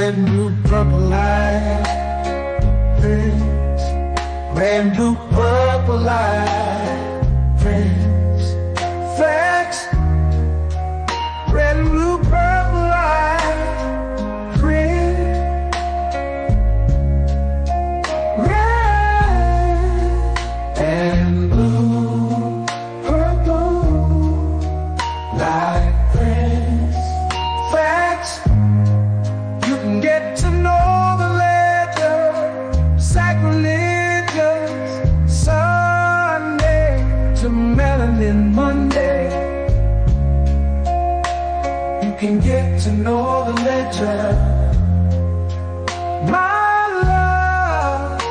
red, blue, purple light. Friends, red, blue, purple light. Friends, facts, red, blue, purple light. Friends, red and blue, purple light. Friends, facts. You can get to know the ledger, sacrilegious Sunday to melanin Monday. You can get to know the ledger, my love.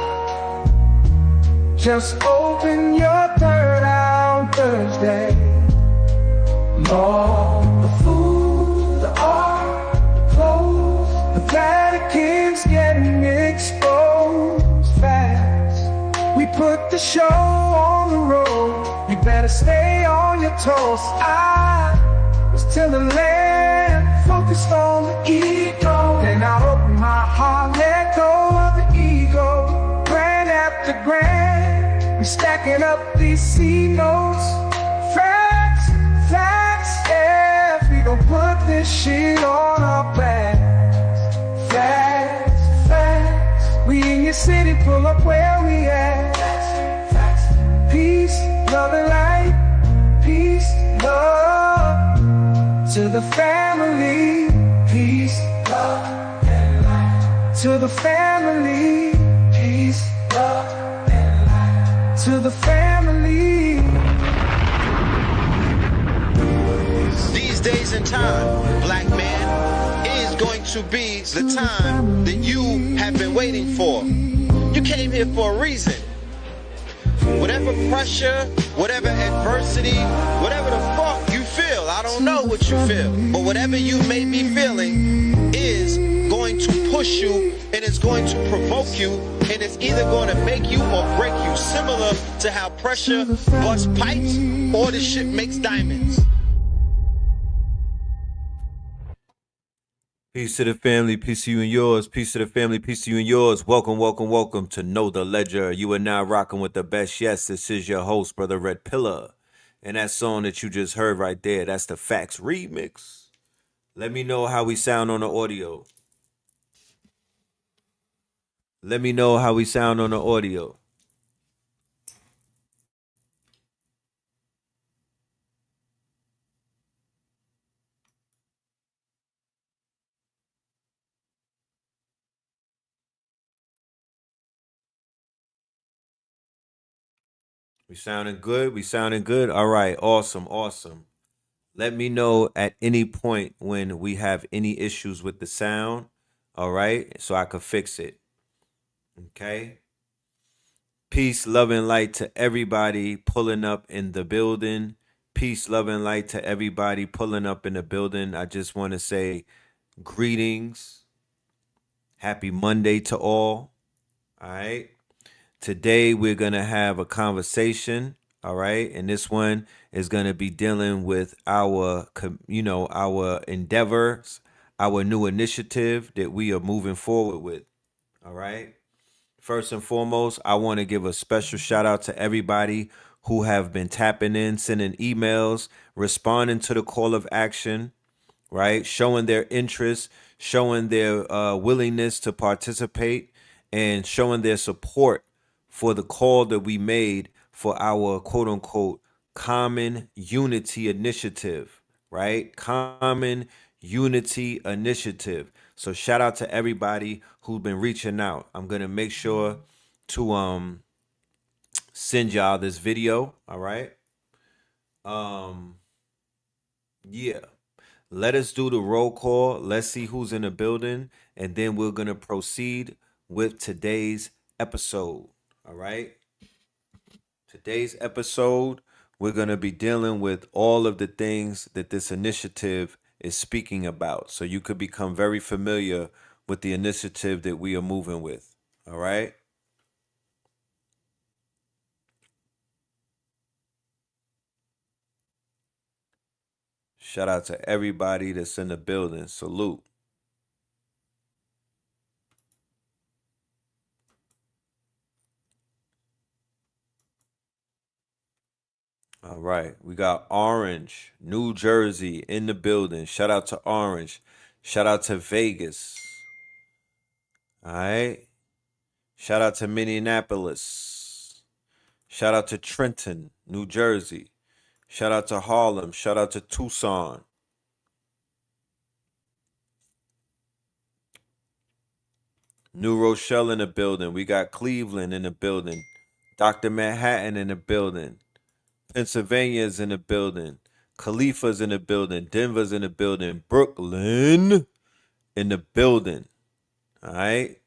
Just open your third eye on Thursday. Lord, the food, the art, the clothes, the Vatican's getting exposed fast. We put the show on the road. You better stay on your toes. I was telling land, focused on the ego. Then I opened my heart, let go of the ego. Grand after grand, we stacking up these C notes. Facts, facts, yeah, we gon' put this shit on our backs. Facts, facts, we in your city, pull up where we at. Facts, facts, peace, love and light. Peace, love to the family. Peace, love and light. To the family. Peace, love and light. To the family. These days and time, black man, is going to be the time that you have been waiting for. You came here for a reason. Whatever pressure, whatever adversity, whatever the fuck you feel, I don't know what you feel, but whatever you may be feeling is going to push you and it's going to provoke you and it's either going to make you or break you, similar to how pressure busts pipes or the shit makes diamonds. Peace to the family, peace to you and yours. Peace to the family, peace to you and yours. Welcome, welcome, welcome to Know the Ledger. You are now rocking with the best. Yes, this is your host, Brother Red Pillar. And that song that you just heard right there, that's the F.A.C.T.S remix. Let me know how we sound on the audio. Let me know how we sound on the audio. We sounding good? We sounding good? All right, awesome, awesome. Let me know at any point when we have any issues with the sound, all right? So I could fix it, okay? Peace, love, and light to everybody pulling up in the building. Peace, love, and light to everybody pulling up in the building. I just want to say greetings. Happy Monday to all. All right. Today we're going to have a conversation. All right. And this one is going to be dealing with our endeavors, our new initiative that we are moving forward with. All right. First and foremost, I want to give a special shout out to everybody who have been tapping in, sending emails, responding to the call of action, right? Showing their interest, showing their willingness to participate, and showing their support for the call that we made for our quote unquote common unity initiative, right? Common unity initiative. So shout out to everybody who's been reaching out. I'm gonna make sure to send y'all this video. All right. Yeah. Let us do the roll call. Let's see who's in the building, and then we're gonna proceed with today's episode. All right. Today's episode, we're gonna be dealing with all of the things that this initiative is speaking about. So you could become very familiar with the initiative that we are moving with. All right. Shout out to everybody that's in the building. Salute. All right. We got Orange, New Jersey in the building. Shout out to Orange. Shout out to Vegas. All right. Shout out to Minneapolis. Shout out to Trenton, New Jersey. Shout out to Harlem. Shout out to Tucson. New Rochelle in the building. We got Cleveland in the building. Dr. Manhattan in the building. Pennsylvania's in the building. Khalifa's in the building. Denver's in the building. Brooklyn in the building. All right.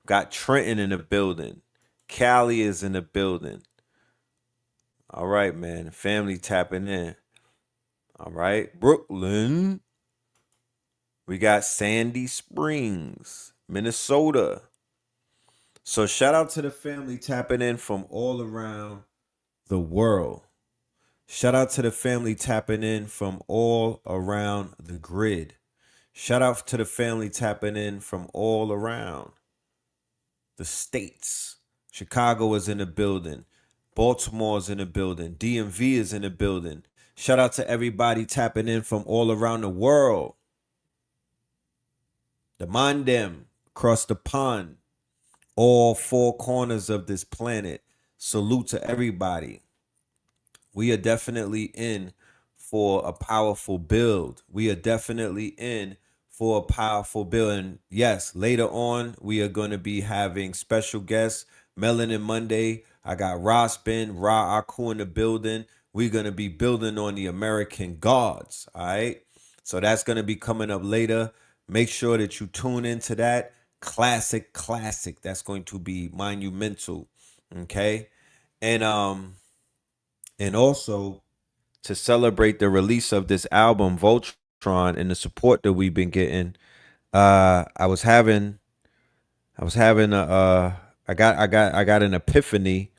Got Trenton in the building. Cali is in the building. All right, man. Family tapping in. All right. Brooklyn. We got Sandy Springs, Minnesota. So shout out to the family tapping in from all around the world. Shout out to the family tapping in from all around the grid. Shout out to the family tapping in from all around the states. Chicago is in the building. Baltimore is in the building. DMV is in the building. Shout out to everybody tapping in from all around the world. The Mandem across the pond. All four corners of this planet. Salute to everybody. We are definitely in for a powerful build. We are definitely in for a powerful build. And yes, later on, we are going to be having special guests. Melanin Monday. I got Ross Ben, Ra Aku in the building. We're going to be building on the American gods. All right. So that's going to be coming up later. Make sure that you tune into that. Classic. That's going to be monumental. Okay. And also to celebrate the release of this album, Voltron, and the support that we've been getting, I was having I got an epiphany,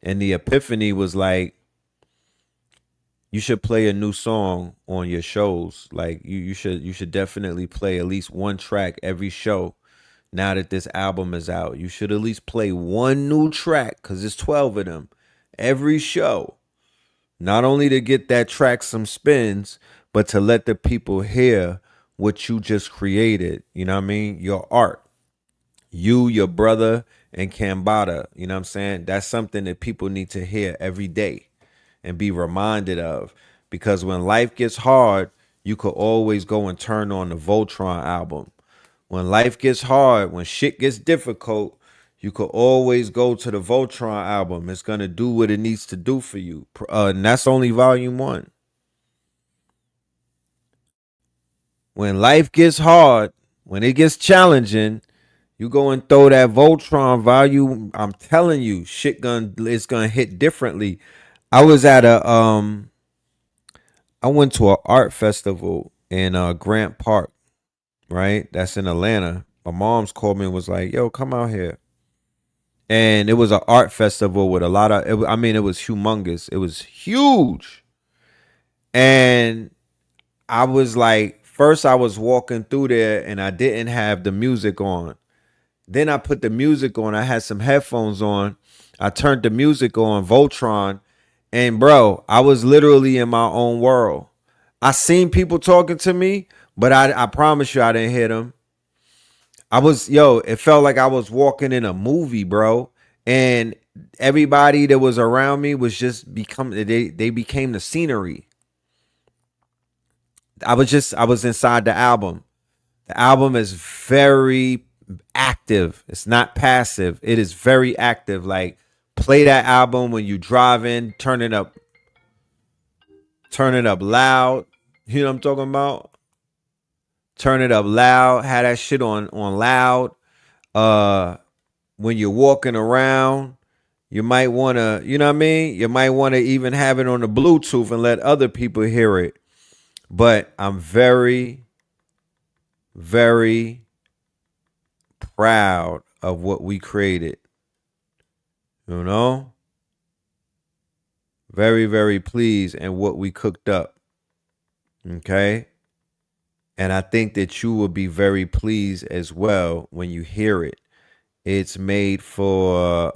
and the epiphany was like, you should play a new song on your shows. Like you should definitely play at least one track every show. Now that this album is out, you should at least play one new track because there's 12 of them every show. Not only to get that track some spins, but to let the people hear what you just created. You know what I mean? Your art. You, your brother, and Kambada. You know what I'm saying? That's something that people need to hear every day and be reminded of. Because when life gets hard, you could always go and turn on the Voltron album. When life gets hard, when shit gets difficult, you could always go to the Voltron album. It's going to do what it needs to do for you. And that's only volume one. When life gets hard, when it gets challenging, you go and throw that Voltron volume. I'm telling you, it's gonna hit differently. I was at I went to an art festival in Grant Park, right? That's in Atlanta. My mom's called me and was like, "Yo, come out here." And it was an art festival with a lot of. It was humongous. It was huge, and I was like, first I was walking through there and I didn't have the music on. Then I put the music on. I had some headphones on. I turned the music on, Voltron, and bro, I was literally in my own world. I seen people talking to me, but I promise you I didn't hear them. It felt like I was walking in a movie, bro. And everybody that was around me was just they became the scenery. I was inside the album. The album is very active. It's not passive. It is very active. Like, play that album when you drive in, turn it up loud. You know what I'm talking about? Turn it up loud. Have that shit on loud. Uh when you're walking around, you might wanna, you know what I mean? You might wanna even have it on the Bluetooth and let other people hear it. But I'm very, very proud of what we created. You know? Very, very pleased and what we cooked up. Okay? And I think that you will be very pleased as well when you hear it. It's made for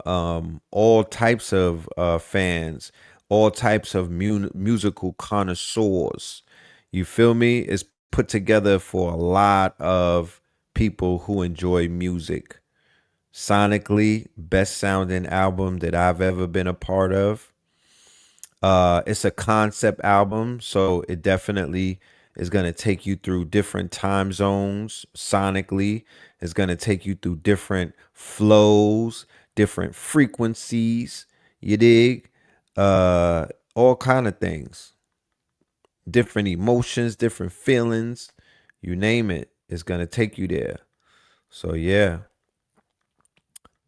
all types of fans, all types of musical connoisseurs. You feel me? It's put together for a lot of people who enjoy music. Sonically, best sounding album that I've ever been a part of. It's a concept album, so it definitely is going to take you through different time zones sonically. It's going to take you through different flows, different frequencies. You dig? Uh, all kind of things, different emotions, different feelings. You name it, it's going to take you there. So yeah,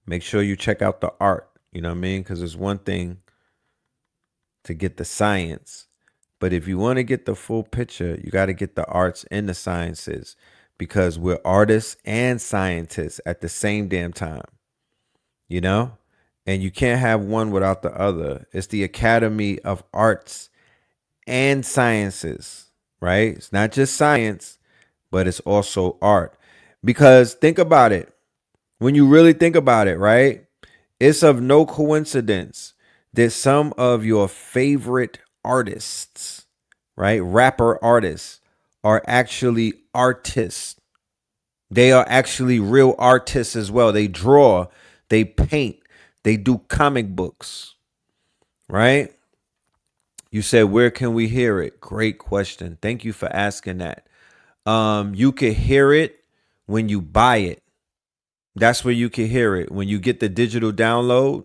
make sure you check out the art. You know what I mean? Because it's one thing to get the science. But if you want to get the full picture, you got to get the arts and the sciences because we're artists and scientists at the same damn time, you know? And you can't have one without the other. It's the Academy of Arts and Sciences, right? It's not just science, but it's also art. Because think about it. When you really think about it, right? It's of no coincidence that some of your favorite artists, right, rapper artists, are actually artists. They are actually real artists as well. They draw, they paint, they do comic books, right? You said, where can we hear it? Great question. Thank you for asking that. You can hear it when you buy it. That's where you can hear it. When you get the digital download,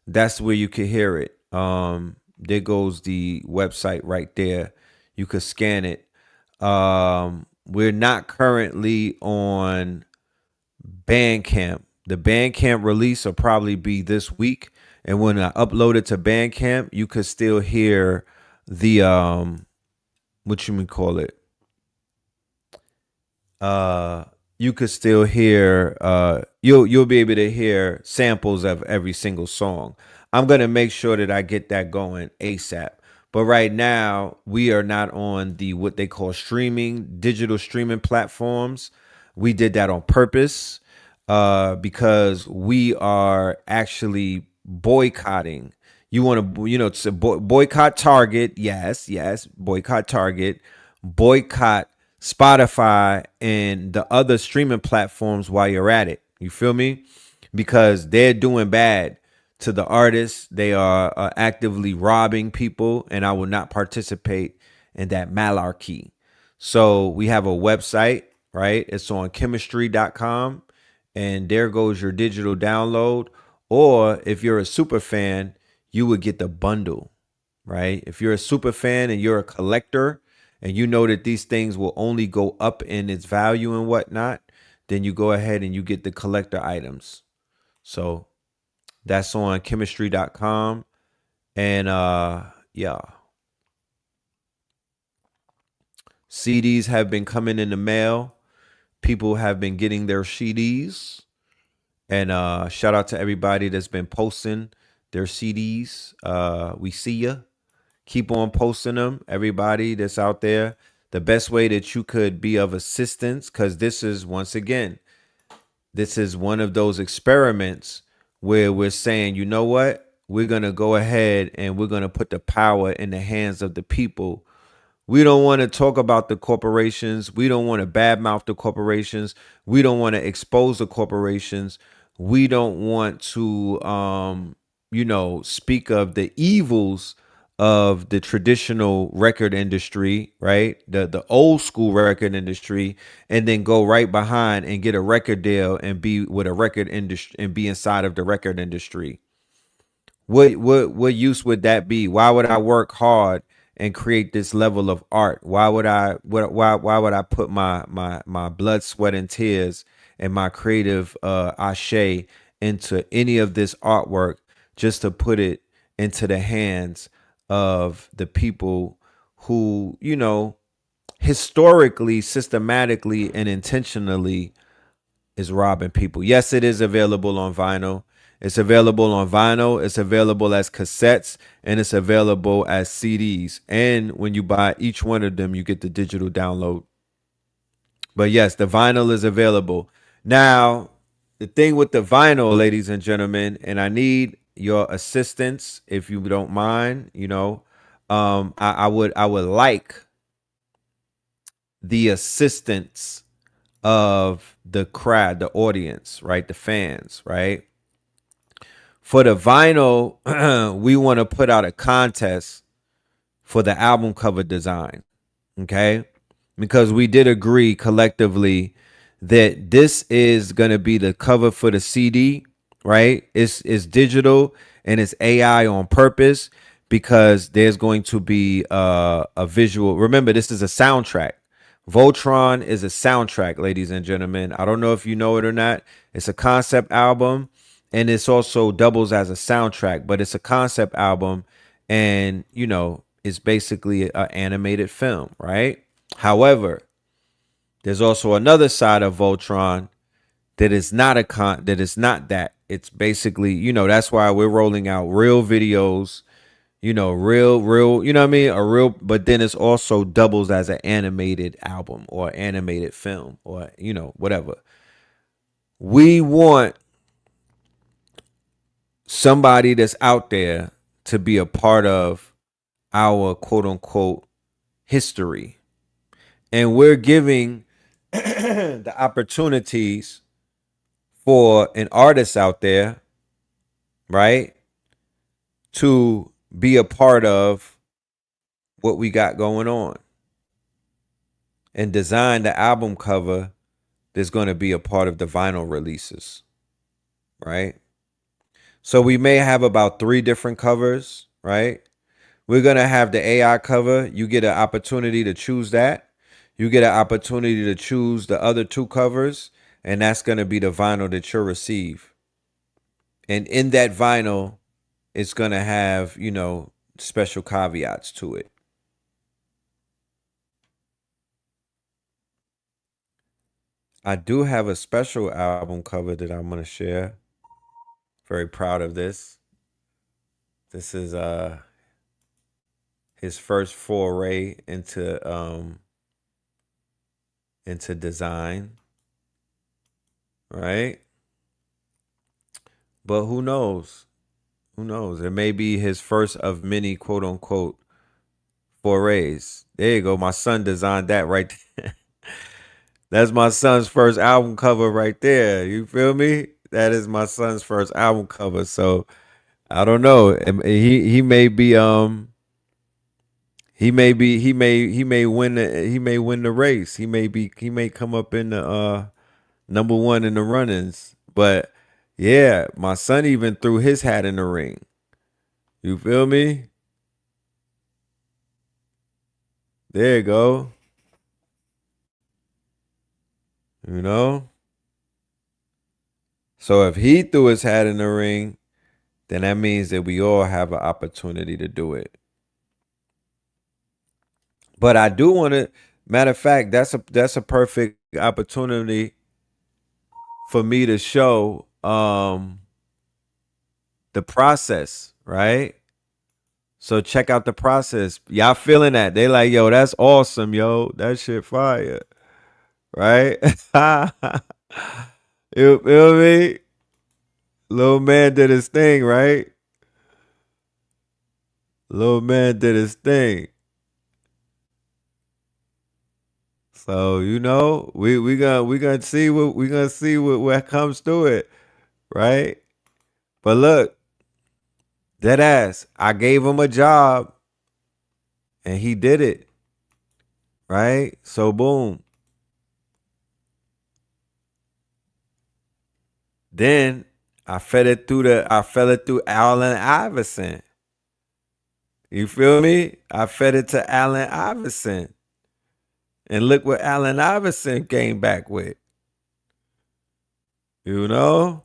that's where you can hear it. There goes the website right there. You could scan it. We're not currently on Bandcamp. The Bandcamp release will probably be this week. And when I upload it to Bandcamp, you could still hear the what you would call it, uh you could still hear you'll be able to hear samples of every single song. I'm gonna make sure that I get that going ASAP. But right now we are not on the what they call streaming, digital streaming platforms. We did that on purpose because we are actually boycotting. You want to, to boycott Target. Yes, yes, boycott Target, boycott Spotify and the other streaming platforms while you're at it. You feel me? Because they're doing bad to the artists. They are actively robbing people, and I will not participate in that malarkey. So we have a website, right? It's on chemistry.com, and there goes your digital download. Or if you're a super fan, you would get the bundle, right? If you're a super fan and you're a collector and you know that these things will only go up in its value and whatnot, then you go ahead and you get the collector items. So that's on chemistry.com. And yeah, CDs have been coming in the mail. People have been getting their CDs. And shout out to everybody that's been posting their CDs. We see ya. Keep on posting them. Everybody that's out there. The best way that you could be of assistance, because this is, once again, this is one of those experiments where we're saying, you know what? We're going to go ahead and we're going to put the power in the hands of the people. We don't want to talk about the corporations. We don't want to badmouth the corporations. We don't want to expose the corporations. We don't want to, speak of the evils of the traditional record industry, right? The old school record industry, and then go right behind and get a record deal and be with a record industry and be inside of the record industry. What use would that be? Why would I work hard and create this level of art? Why would I put my blood, sweat, and tears and my creative ashe into any of this artwork just to put it into the hands of the people who, historically, systematically, and intentionally is robbing people. Yes, it is available on vinyl. It's available on vinyl. It's available as cassettes, and it's available as CDs. And when you buy each one of them, you get the digital download. But yes, the vinyl is available. Now, the thing with the vinyl, ladies and gentlemen, and I need your assistance, if you don't mind. I would like the assistance of the crowd, the audience, right? The fans, right? For the vinyl, we want to put out a contest for the album cover design. Okay. Because we did agree collectively that this is going to be the cover for the CD, right? It's digital and it's AI on purpose because there's going to be a visual. Remember, this is a soundtrack. Voltron is a soundtrack, ladies and gentlemen. I don't know if you know it or not. It's a concept album and it's also doubles as a soundtrack, but it's a concept album and, it's basically an animated film, right? However, there's also another side of Voltron that is not that is not that. It's basically, that's why we're rolling out real videos, real, you know what I mean? A real, but then it's also doubles as an animated album or animated film or, whatever. We want somebody that's out there to be a part of our quote unquote history. And we're giving the opportunities for an artist out there, right, to be a part of what we got going on and design the album cover that's going to be a part of the vinyl releases, right? So we may have about 3 different covers, right? We're going to have the AI cover. You get an opportunity to choose that. You get an opportunity to choose the other 2 covers, and that's going to be the vinyl that you'll receive. And in that vinyl, it's going to have, special caveats to it. I do have a special album cover that I'm going to share. Very proud of this. This is his first foray into design, right? But who knows? Who knows? It may be his first of many quote unquote forays. There you go. My son designed that right there. That's my son's first album cover right there. You feel me? That is my son's first album cover. So I don't know. He may be he may win the race. He may come up in the number 1 in the run-ins. But yeah, my son even threw his hat in the ring. You feel me? There you go. You know? So if he threw his hat in the ring, then that means that we all have an opportunity to do it. But I do want to, matter of fact, that's a perfect opportunity for me to show the process, right? So check out the process. Y'all feeling that? They like, yo, that's awesome, yo. That shit fire. Right? You feel me? Little man did his thing, right? Little man did his thing. So we gonna see what comes through it, right? But look, dead ass. I gave him a job and he did it, right? So boom. Then I fed it through Allen Iverson. You feel me? I fed it to Allen Iverson. And look what Allen Iverson came back with. You know?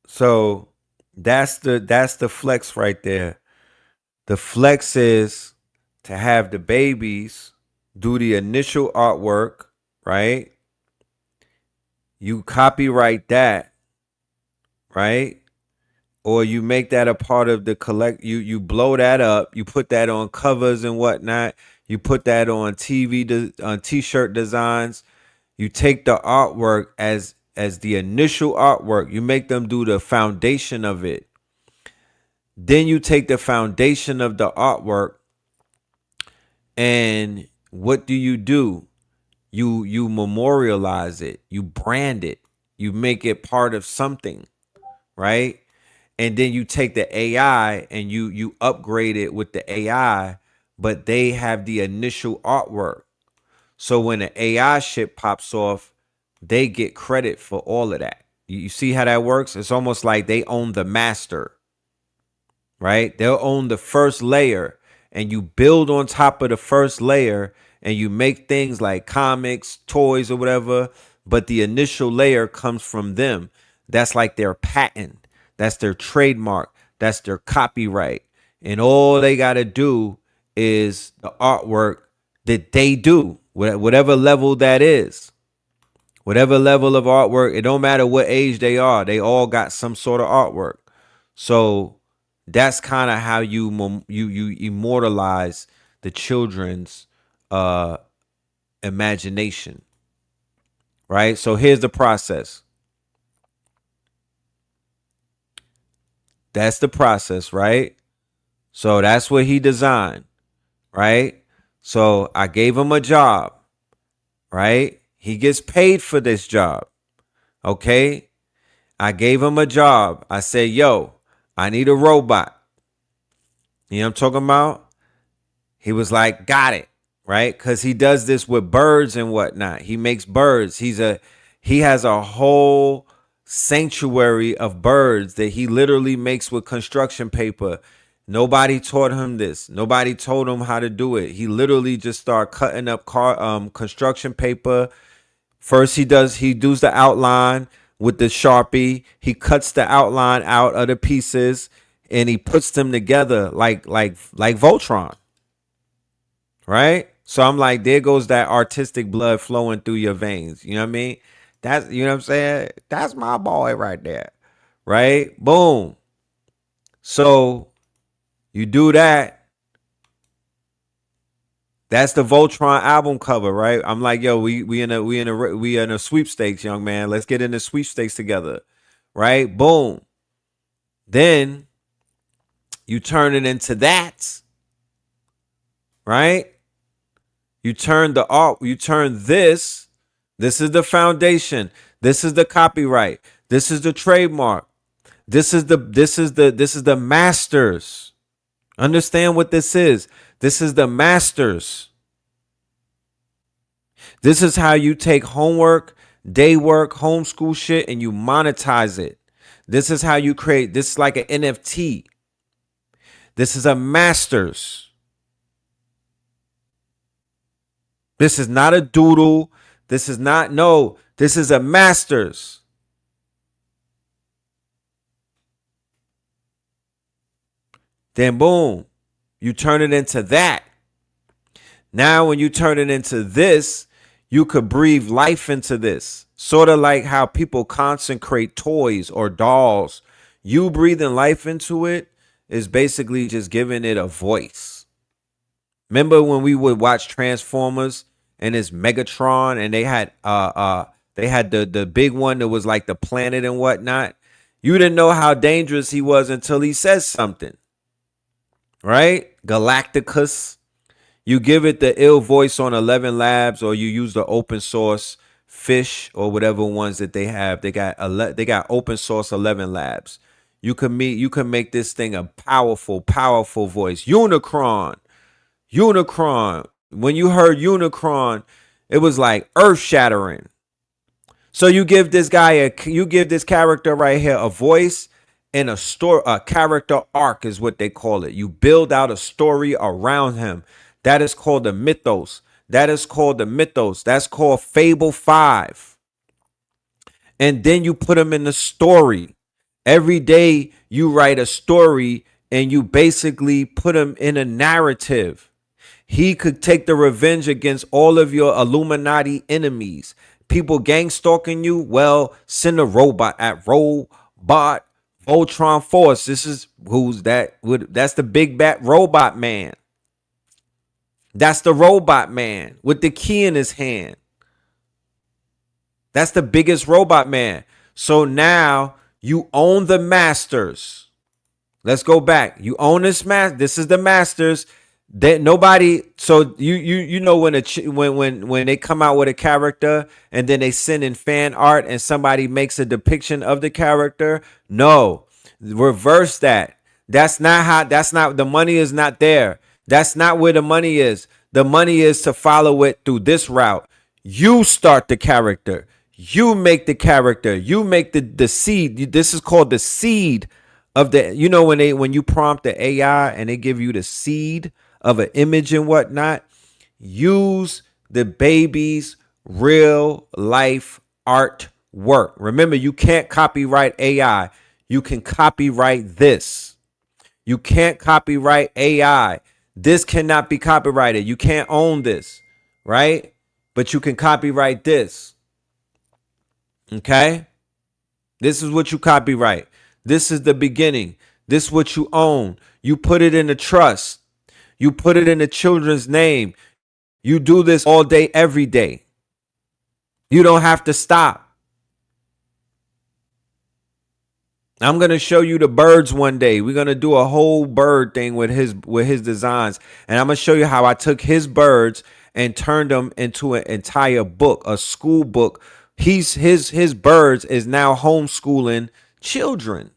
So that's the flex right there. The flex is to have the babies do the initial artwork, right? You copyright that, right? Or you make that a part of the collect. You blow that up. You put that on covers and whatnot. You put that on TV on T-shirt designs. You take the artwork as the initial artwork. You make them do the foundation of it. Then you take the foundation of the artwork, and what do? You memorialize it. You brand it. You make it part of something, right? And then you take the AI and you upgrade it with the AI, but they have the initial artwork. So when the AI shit pops off, they get credit for all of that. You see how that works? It's almost like they own the master, right? They'll own the first layer, and you build on top of the first layer, and you make things like comics, toys, or whatever. But the initial layer comes from them. That's like their patent. That's their trademark. That's their copyright. And all they got to do is the artwork that they do, whatever level that is. Whatever level of artwork, it don't matter what age they are. They all got some sort of artwork. So that's kind of how you immortalize the children's uh imagination, right? So here's the process. That's the process, right? So that's what he designed, right? So I gave him a job, right? He gets paid for this job. Okay? I gave him a job. I said, yo, I need a robot. You know what I'm talking about? He was like, got it, right? Because he does this with birds and whatnot. He makes birds. He has a whole sanctuary of birds that he literally makes with construction paper. Nobody taught him this. Nobody told him how to do it. He literally just started cutting up construction paper. First, he does the outline with the Sharpie. He cuts the outline out of the pieces and he puts them together like Voltron. Right? So I'm like, there goes that artistic blood flowing through your veins. You know what I mean? That's, you know what I'm saying? That's my boy right there. Right? Boom. So you do that. That's the Voltron album cover, right? I'm like, yo, we in a sweepstakes, young man. Let's get in the sweepstakes together. Right? Boom. Then you turn it into that. Right? You turn the art, you turn this. This is the foundation. This is the copyright. This is the trademark. This is the masters. Understand what this is. This is the masters. This is how you take homework, day work, homeschool shit, and you monetize it. This is how you create. This is like an NFT. This is a masters. This is not a doodle. This is not, no, this is a masters. Then boom, you turn it into that. Now, when you turn it into this, you could breathe life into this. Sort of like how people consecrate toys or dolls. You breathing life into it is basically just giving it a voice. Remember when we would watch Transformers and it's Megatron and they had the big one that was like the planet and whatnot. You didn't know how dangerous he was until he says something. Right? Galacticus. You give it the ill voice on 11 Labs, or you use the open source fish or whatever ones that they have. They got open source 11 Labs. You can make this thing a powerful voice. Unicron. When you heard Unicron, it was like earth shattering. So you give this character right here a voice and a character arc is what they call it. You build out a story around him. That is called the mythos. That's called Fable 5. And then you put him in the story. Every day you write a story and you basically put him in a narrative. He could take the revenge against all of your Illuminati enemies. People gang stalking you, well, send a robot at Robot Voltron Force. This is that's the big bat robot man. That's the robot man with the key in his hand. That's the biggest robot man. So now you own the masters. Let's go back. You own this This is the masters. That nobody. So you know when when they come out with a character and then they send in fan art and somebody makes a depiction of the character. No, reverse that. That's not how. That's not, the money is not there. That's not where the money is. The money is to follow it through this route. You start the character. You make the character. You make the seed. This is called the seed of the, when you prompt the AI and they give you the seed of an image and whatnot. Use the baby's real life artwork. Remember, you can't copyright AI. You can copyright this. You can't copyright AI. This cannot be copyrighted. You can't own this, right? But you can copyright this. Okay? This is what you copyright. This is the beginning. This is what you own. You put it in a trust. You put it in the children's name. You do this all day, every day. You don't have to stop. I'm gonna show you the birds one day. We're gonna do a whole bird thing with his designs, and I'm gonna show you how I took his birds and turned them into an entire book, a school book. His birds is now homeschooling children.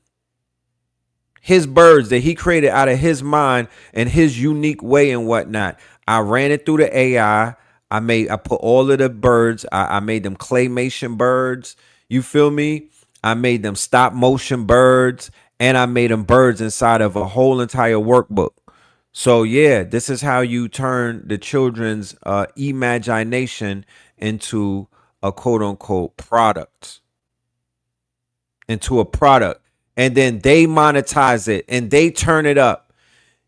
His birds that he created out of his mind and his unique way and whatnot. I ran it through the AI. I put all of the birds. I made them claymation birds. You feel me? I made them stop motion birds, and I made them birds inside of a whole entire workbook. So yeah, this is how you turn the children's imagination into a quote unquote product. Into a product. And then they monetize it and they turn it up.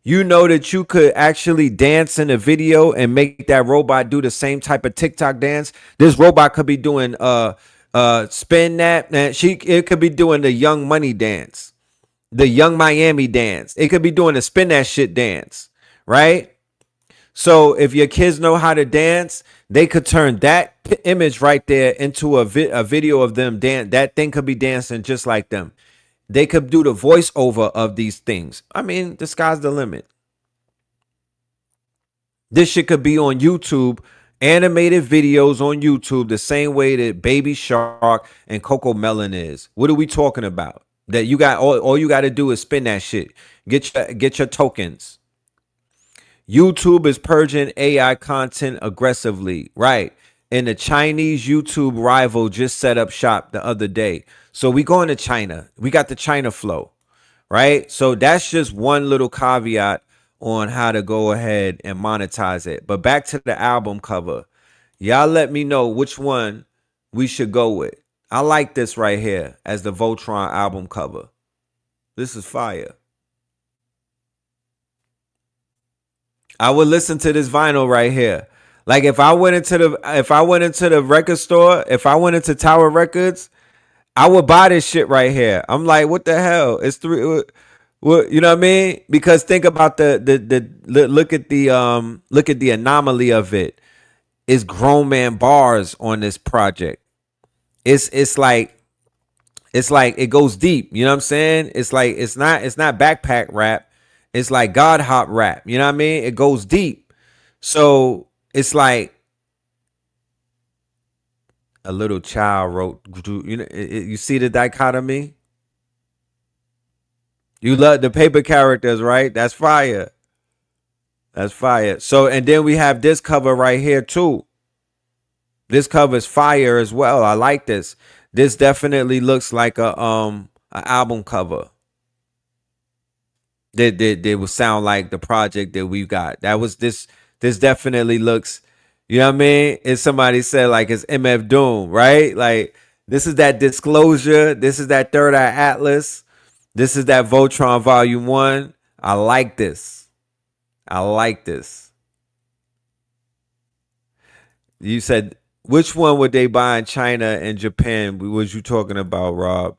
You know that you could actually dance in a video and make that robot do the same type of TikTok dance. This robot could be doing spin that, and it could be doing the Young Money dance, the Young Miami dance. It could be doing the spin that shit dance, right? So if your kids know how to dance, they could turn that image right there into a video of them dance. That thing could be dancing just like them. They could do the voiceover of these things. I mean, the sky's the limit. This shit could be on YouTube, animated videos on YouTube, the same way that Baby Shark and Coco Melon is. What are we talking about? That you got all you got to do is spin that shit. Get your tokens. YouTube is purging AI content aggressively, right? And the Chinese YouTube rival just set up shop the other day. So we going to China. We got the China flow, right? So that's just one little caveat on how to go ahead and monetize it. But back to the album cover. Y'all let me know which one we should go with. I like this right here as the Voltron album cover. This is fire. I would listen to this vinyl right here. Like if I went into the record store, if I went into Tower Records, I would buy this shit right here. I'm like, what the hell? It's three. What, you know what I mean? Because think about the look at the anomaly of it. It's grown man bars on this project. It's like it goes deep. You know what I'm saying? It's like it's not backpack rap. It's like God hop rap. You know what I mean? It goes deep. So it's like a little child wrote. You know, you see the dichotomy. You love the paper characters, right? That's fire. That's fire. So and then we have this cover right here too. This cover is fire as well. I like this. This definitely looks like a album cover. That would sound like the project that we got. That was this. This definitely looks. You know what I mean? If somebody said like it's MF Doom, right? Like this is that Disclosure. This is that Third Eye Atlas. This is that Voltron Volume 1. I like this. I like this. You said which one would they buy in China and Japan? What was you talking about, Rob?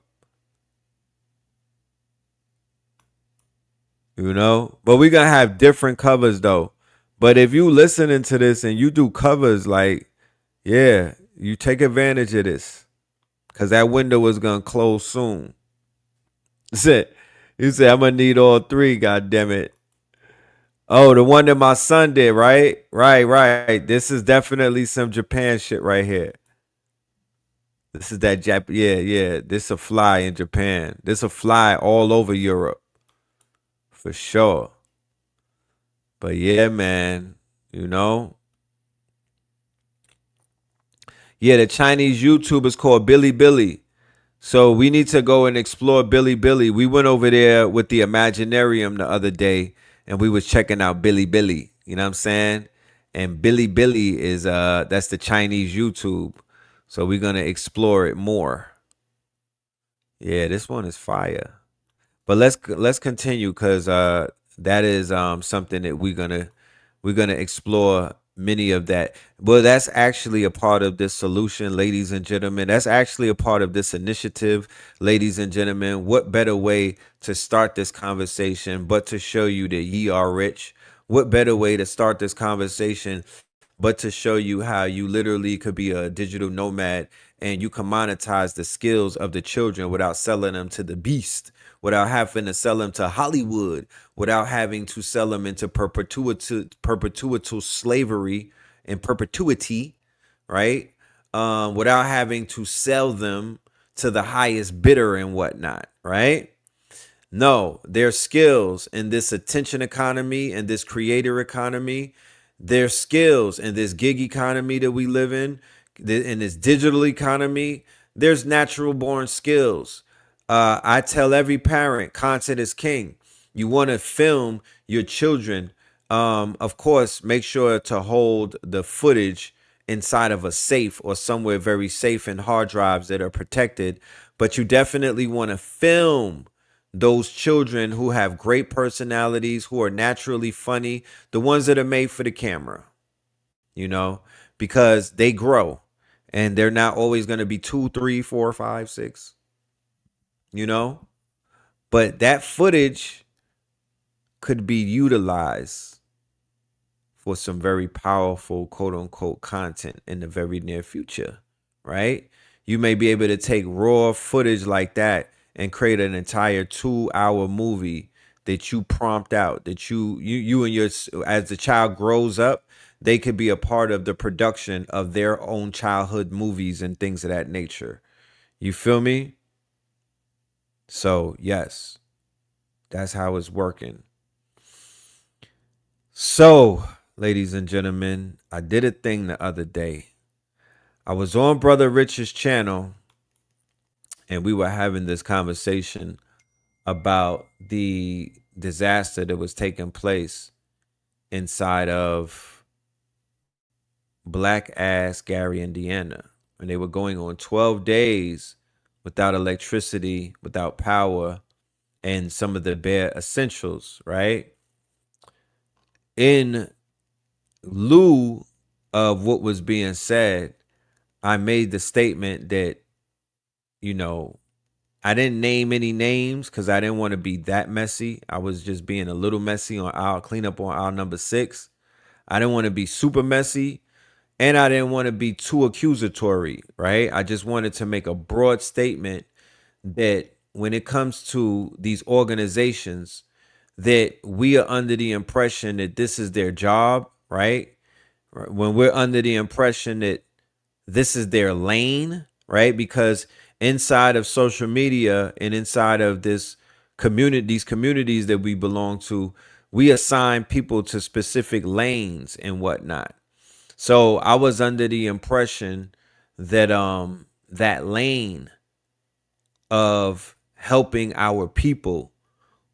You know? But we're gonna have different covers though. But if you listening to this and you do covers, like, yeah, You take advantage of this because that window is gonna close soon. Said, you said I'm gonna need all three. God damn it. Oh, the one that my son did, right? Right. This is definitely some Japan shit right here. This is that Jap. Yeah. This a fly in Japan. This a fly all over Europe for sure. But yeah, man. You know, yeah. The Chinese YouTube is called Billy Billy. So we need to go and explore Billy Billy. We went over there with the Imaginarium the other day, and we was checking out Billy Billy. You know what I'm saying? And Billy Billy is that's the Chinese YouTube. So we're gonna explore it more. Yeah, this one is fire. But let's continue because that is something that we're gonna explore many of that. Well, that's actually a part of this solution, ladies and gentlemen. That's actually a part of this initiative, ladies and gentlemen. What better way to start this conversation but to show you that ye are rich? What better way to start this conversation but to show you how you literally could be a digital nomad and you can monetize the skills of the children without selling them to the beast, without having to sell them to Hollywood, without having to sell them into perpetual slavery and perpetuity, right? Without having to sell them to the highest bidder and whatnot, right? No, their skills in this attention economy and this creator economy, their skills in this gig economy that we live in this digital economy, there's natural born skills. I tell every parent, content is king. You want to film your children. Of course, make sure to hold the footage inside of a safe or somewhere very safe in hard drives that are protected. But you definitely want to film those children who have great personalities, who are naturally funny, the ones that are made for the camera, you know, because they grow and they're not always going to be 2, 3, 4, 5, 6, you know, but that footage could be utilized for some very powerful quote unquote content in the very near future, right? You may be able to take raw footage like that and create an entire 2 hour movie that you prompt out, that you and your, as the child grows up, they could be a part of the production of their own childhood movies and things of that nature. You feel me? So yes, that's how it's working. So, ladies and gentlemen, I did a thing the other day. I was on Brother Rich's channel and we were having this conversation about the disaster that was taking place inside of black ass Gary, Indiana. And they were going on 12 days without electricity, without power, and some of the bare essentials, right? In lieu of what was being said, I made the statement that, you know, I didn't name any names because I didn't want to be that messy. I was just being a little messy on aisle cleanup on aisle number 6. I didn't want to be super messy and I didn't want to be too accusatory, right? I just wanted to make a broad statement that when it comes to these organizations, that we are under the impression that this is their job, right? When we're under the impression that this is their lane, right? Because inside of social media and inside of this community, these communities that we belong to, we assign people to specific lanes and whatnot. So I was under the impression that that lane of helping our people,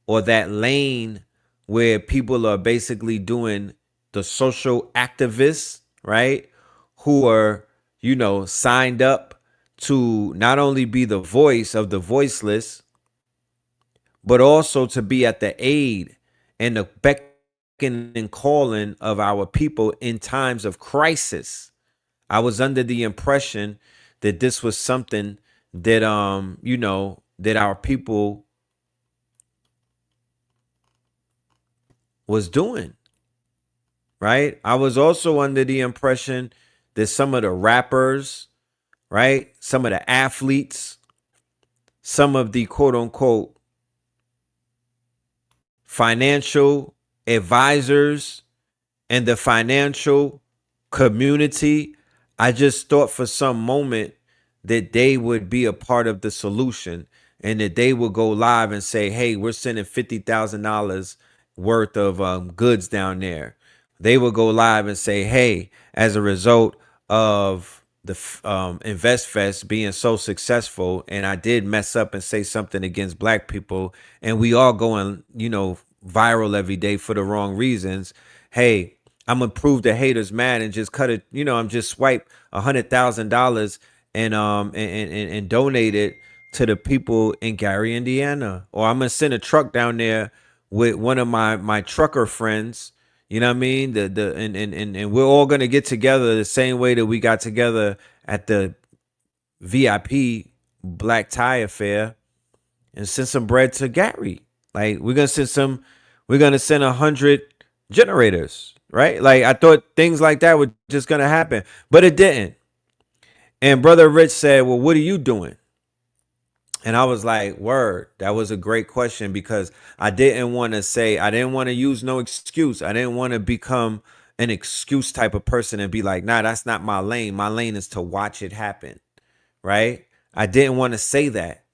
or that lane where people are basically doing the social activists, right? Who are, you know, signed up to not only be the voice of the voiceless, but also to be at the aid and the beckoning and calling of our people in times of crisis. I was under the impression that this was something that that our people was doing, right? I was also under the impression that some of the rappers, right? Some of the athletes, some of the quote unquote financial advisors and the financial community. I just thought for some moment that they would be a part of the solution and that they would go live and say, hey, we're sending $50,000 worth of goods down there. They would go live and say, hey, as a result of the F.A.C.T.S being so successful, and I did mess up and say something against black people, and we all going, viral every day for the wrong reasons. Hey, I'm gonna prove the haters mad and just cut it. I'm just swipe $100,000 and donate it to the people in Gary, Indiana, or I'm gonna send a truck down there with one of my trucker friends. You know what I mean? And we're all gonna get together the same way that we got together at the VIP Black Tie Affair and send some bread to Gary. Like we're gonna send 100 generators, right? Like I thought things like that were just gonna happen, but it didn't. And Brother Rich said, well, what are you doing? And I was like, word, that was a great question, because I didn't want to use no excuse. I didn't want to become an excuse type of person and be like, nah, that's not my lane. My lane is to watch it happen, right? I didn't want to say that.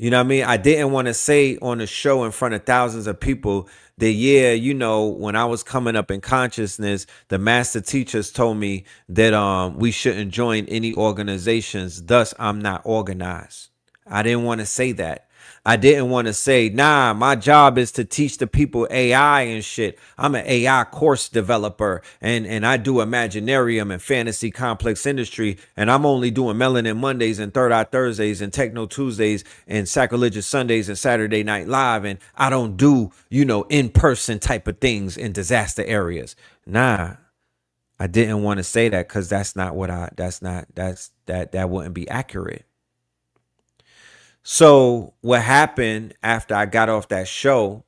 You know what I mean? I didn't want to say on the show in front of thousands of people that, yeah, when I was coming up in consciousness, the master teachers told me that we shouldn't join any organizations. Thus, I'm not organized. I didn't want to say that. I didn't want to say, nah, my job is to teach the people AI and shit. I'm an AI course developer and I do Imaginarium and fantasy complex industry. And I'm only doing Melanin Mondays and Third Eye Thursdays and Techno Tuesdays and Sacrilegious Sundays and Saturday Night Live. And I don't do, in-person type of things in disaster areas. Nah, I didn't want to say that because that wouldn't be accurate. So what happened after I got off that show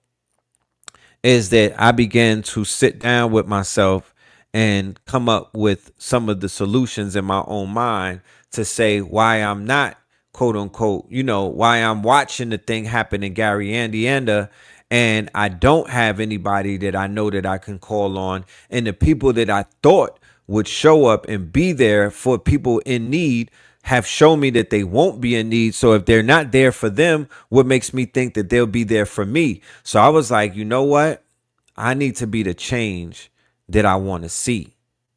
is that I began to sit down with myself and come up with some of the solutions in my own mind to say why I'm not, quote unquote, why I'm watching the thing happen in Gary, Indiana, and I don't have anybody that I know that I can call on. And the people that I thought would show up and be there for people in need have shown me that they won't be in need. So if they're not there for them, what makes me think that they'll be there for me? So I was like, you know what? I need to be the change that I want to see.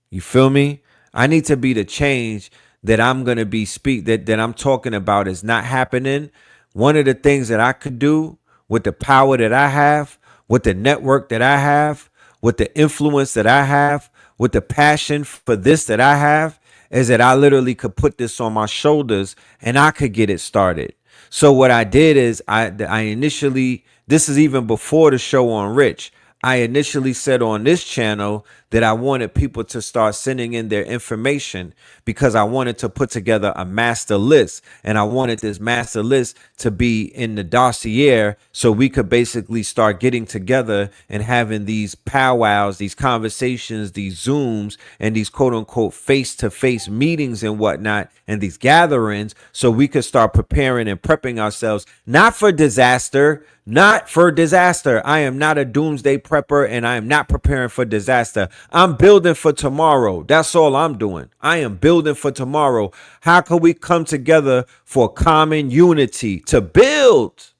You feel me? I need to be the change that I'm going to be that I'm talking about is not happening. One of the things that I could do with the power that I have, with the network that I have, with the influence that I have, with the passion for this that I have, is that I literally could put this on my shoulders and I could get it started. So what I did is I initially, this is even before the show on Rich, I initially said on this channel that I wanted people to start sending in their information because I wanted to put together a master list, and I wanted this master list to be in the dossier so we could basically start getting together and having these powwows, these conversations, these Zooms, and these quote unquote face-to-face meetings and whatnot, and these gatherings so we could start preparing and prepping ourselves, not for disaster. I am not a doomsday prepper, and I am not preparing for disaster. I'm building for tomorrow. That's all I'm doing. I am building for tomorrow. How can we come together for common unity to build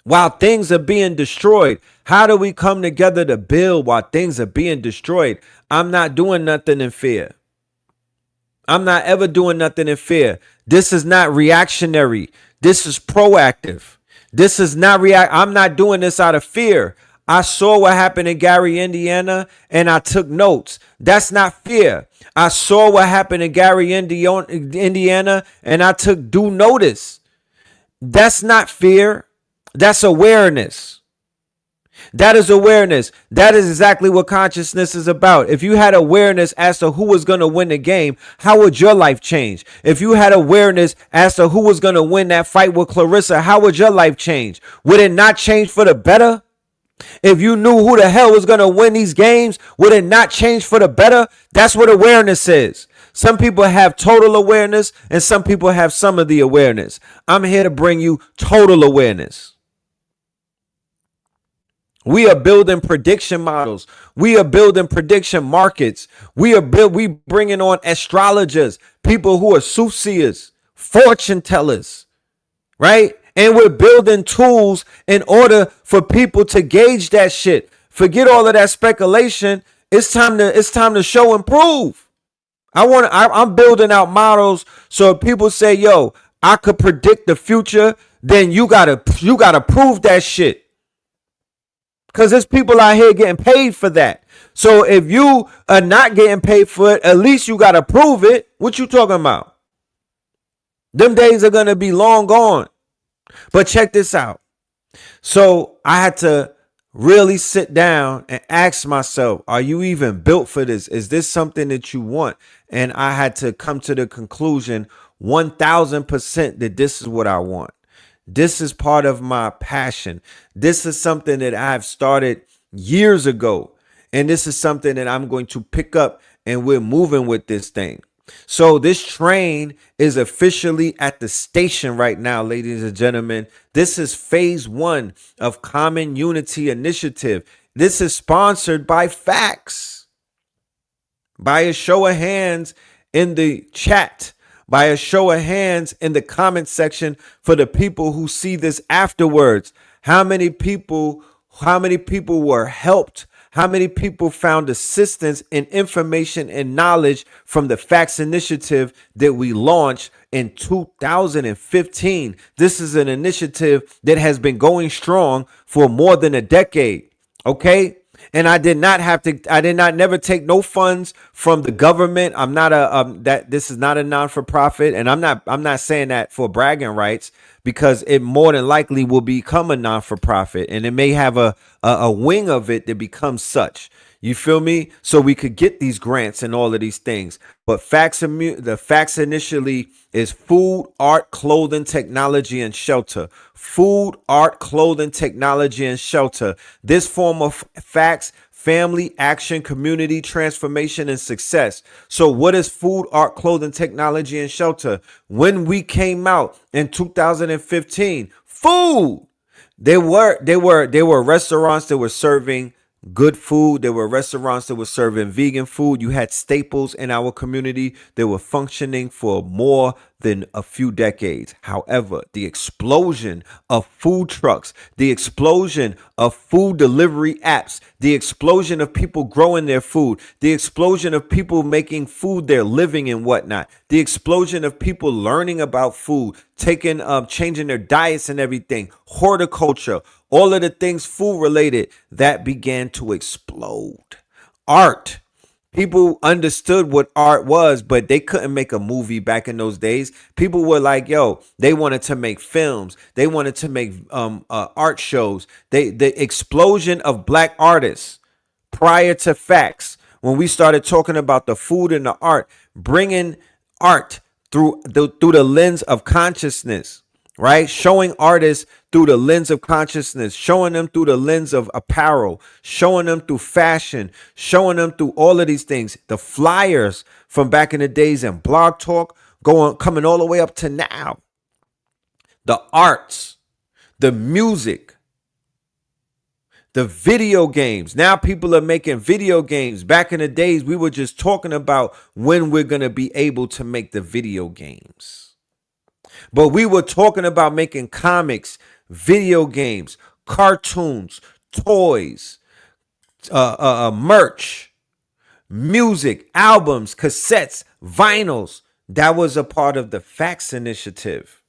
while things are being destroyed? How do we come together to build while things are being destroyed? I'm not doing nothing in fear. I'm not ever doing nothing in fear. This is not reactionary. This is proactive. This is not I'm not doing this out of fear. I saw what happened in Gary, Indiana, and I took notes. That's not fear. I saw what happened in Gary, Indiana, and I took due notice. That's not fear. That's awareness. That is awareness. That is exactly what consciousness is about. If you had awareness as to who was going to win the game, how would your life change? If you had awareness as to who was going to win that fight with Clarissa, how would your life change? Would it not change for the better? If you knew who the hell was going to win these games, would it not change for the better? That's what awareness is. Some people have total awareness and some people have some of the awareness. I'm here to bring you total awareness. We are building prediction models. We are building prediction markets. We bringing on astrologers, people who are soothsayers, fortune tellers, right? And we're building tools in order for people to gauge that shit. Forget all of that speculation. It's time to show and prove. I'm building out models so if people say, "Yo, I could predict the future," then you gotta prove that shit. Cause there's people out here getting paid for that. So if you are not getting paid for it, at least you gotta prove it. What you talking about? Them days are gonna be long gone. But check this out. So I had to really sit down and ask myself, are you even built for this? Is this something that you want? And I had to come to the conclusion 1000% that this is what I want. This is part of my passion. This is something that I've started years ago. And this is something that I'm going to pick up and we're moving with this thing. So this train is officially at the station right now, ladies and gentlemen. This is phase 1 of Common Unity Initiative. This is sponsored by F.A.C.T.S. By a show of hands in the chat, by a show of hands in the comment section for the people who see this afterwards. How many people were helped? How many people found assistance and information and knowledge from the F.A.C.T.S initiative that we launched in 2015? This is an initiative that has been going strong for more than a decade. Okay. And I did not never take no funds from the government. I'm not this is not a non-for-profit. And I'm not saying that for bragging rights, because it more than likely will become a non-for-profit and it may have a wing of it that becomes such. You feel me? So we could get these grants and all of these things. But the F.A.C.T.S initially is food, art, clothing, technology, and shelter. Food, art, clothing, technology, and shelter. This form of F.A.C.T.S, family, action, community, transformation, and success. So what is food, art, clothing, technology, and shelter? When we came out in 2015, food. There were restaurants that were serving good food. There were restaurants that were serving vegan food. You had staples in our community that were functioning for more than a few decades. However, the explosion of food trucks, the explosion of food delivery apps, the explosion of people growing their food, the explosion of people making food their living and whatnot, the explosion of people learning about food, changing their diets and everything, horticulture, all of the things food related, that began to explode. Art. People understood what art was, but they couldn't make a movie back in those days. People were like, yo, they wanted to make films. They wanted to make art shows. The explosion of black artists prior to F.A.C.T.S, when we started talking about the food and the art, bringing art through the lens of consciousness, right? Showing artists through the lens of consciousness, showing them through the lens of apparel, showing them through fashion, showing them through all of these things. The flyers from back in the days and Blog Talk coming all the way up to now. The arts, the music, the video games. Now people are making video games. Back in the days, we were just talking about when we're going to be able to make the video games. But we were talking about making comics, video games, cartoons, toys, merch, music, albums, cassettes, vinyls. That was a part of the F.A.C.T.S initiative.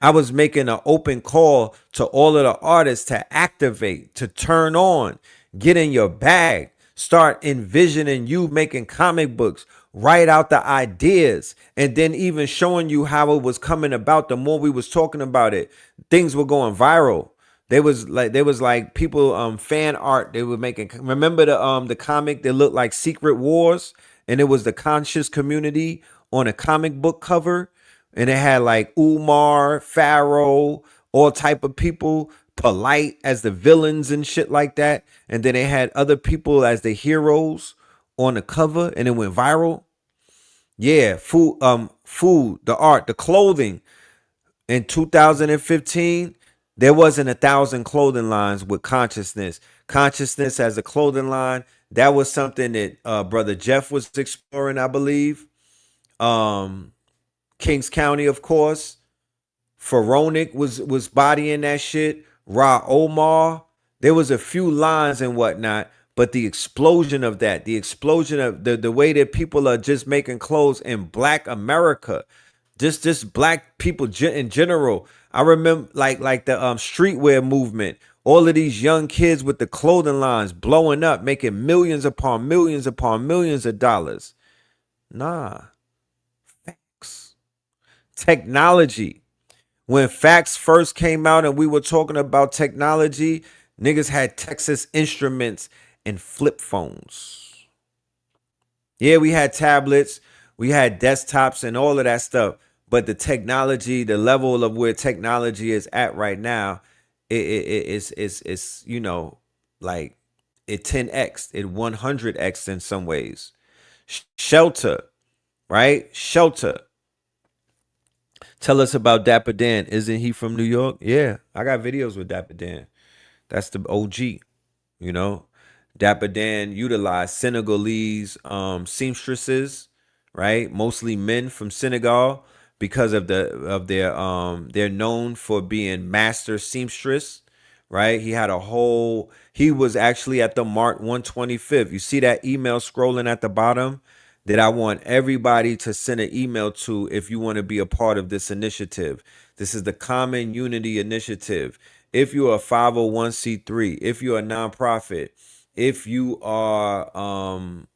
I was making an open call to all of the artists to activate, to turn on, get in your bag, start envisioning you making comic books, write out the ideas, and then even showing you how it was coming about. The more we was talking about it, things were going viral. There was like people fan art they were making. Remember the comic that looked like Secret Wars, and it was the conscious community on a comic book cover, and it had like Umar, Pharaoh, all type of people polite as the villains and shit like that. And then they had other people as the heroes on the cover and it went viral. Yeah, food, the art, the clothing. In 2015, there wasn't 1,000 clothing lines with consciousness. Consciousness as a clothing line. That was something that brother Jeff was exploring, I believe. Um, Kings County, of course. Pharaonic was bodying that shit. Ra Omar. There was a few lines and whatnot, but the explosion of that, the explosion of the way that people are just making clothes in Black America, just Black people in general. I remember like the streetwear movement. All of these young kids with the clothing lines blowing up, making millions upon millions upon millions of dollars. Nah, facts. Technology. When F.A.C.T.S first came out and we were talking about technology, niggas had Texas Instruments and flip phones. Yeah, we had tablets, we had desktops and all of that stuff. But the technology, the level of where technology is at right now, it's like it 10x, it 100x in some ways. Shelter, right? Shelter. Tell us about Dapper Dan. Isn't he from New York? Yeah, I got videos with Dapper Dan. That's the OG, you know. Dapper Dan utilized Senegalese seamstresses, right? Mostly men from Senegal because of they're known for being master seamstress, right? He was actually at the Mart 125th. You see that email scrolling at the bottom? That I want everybody to send an email to if you want to be a part of this initiative. This is the Common Unity Initiative. If you're a 501c3, if you're a nonprofit, if you are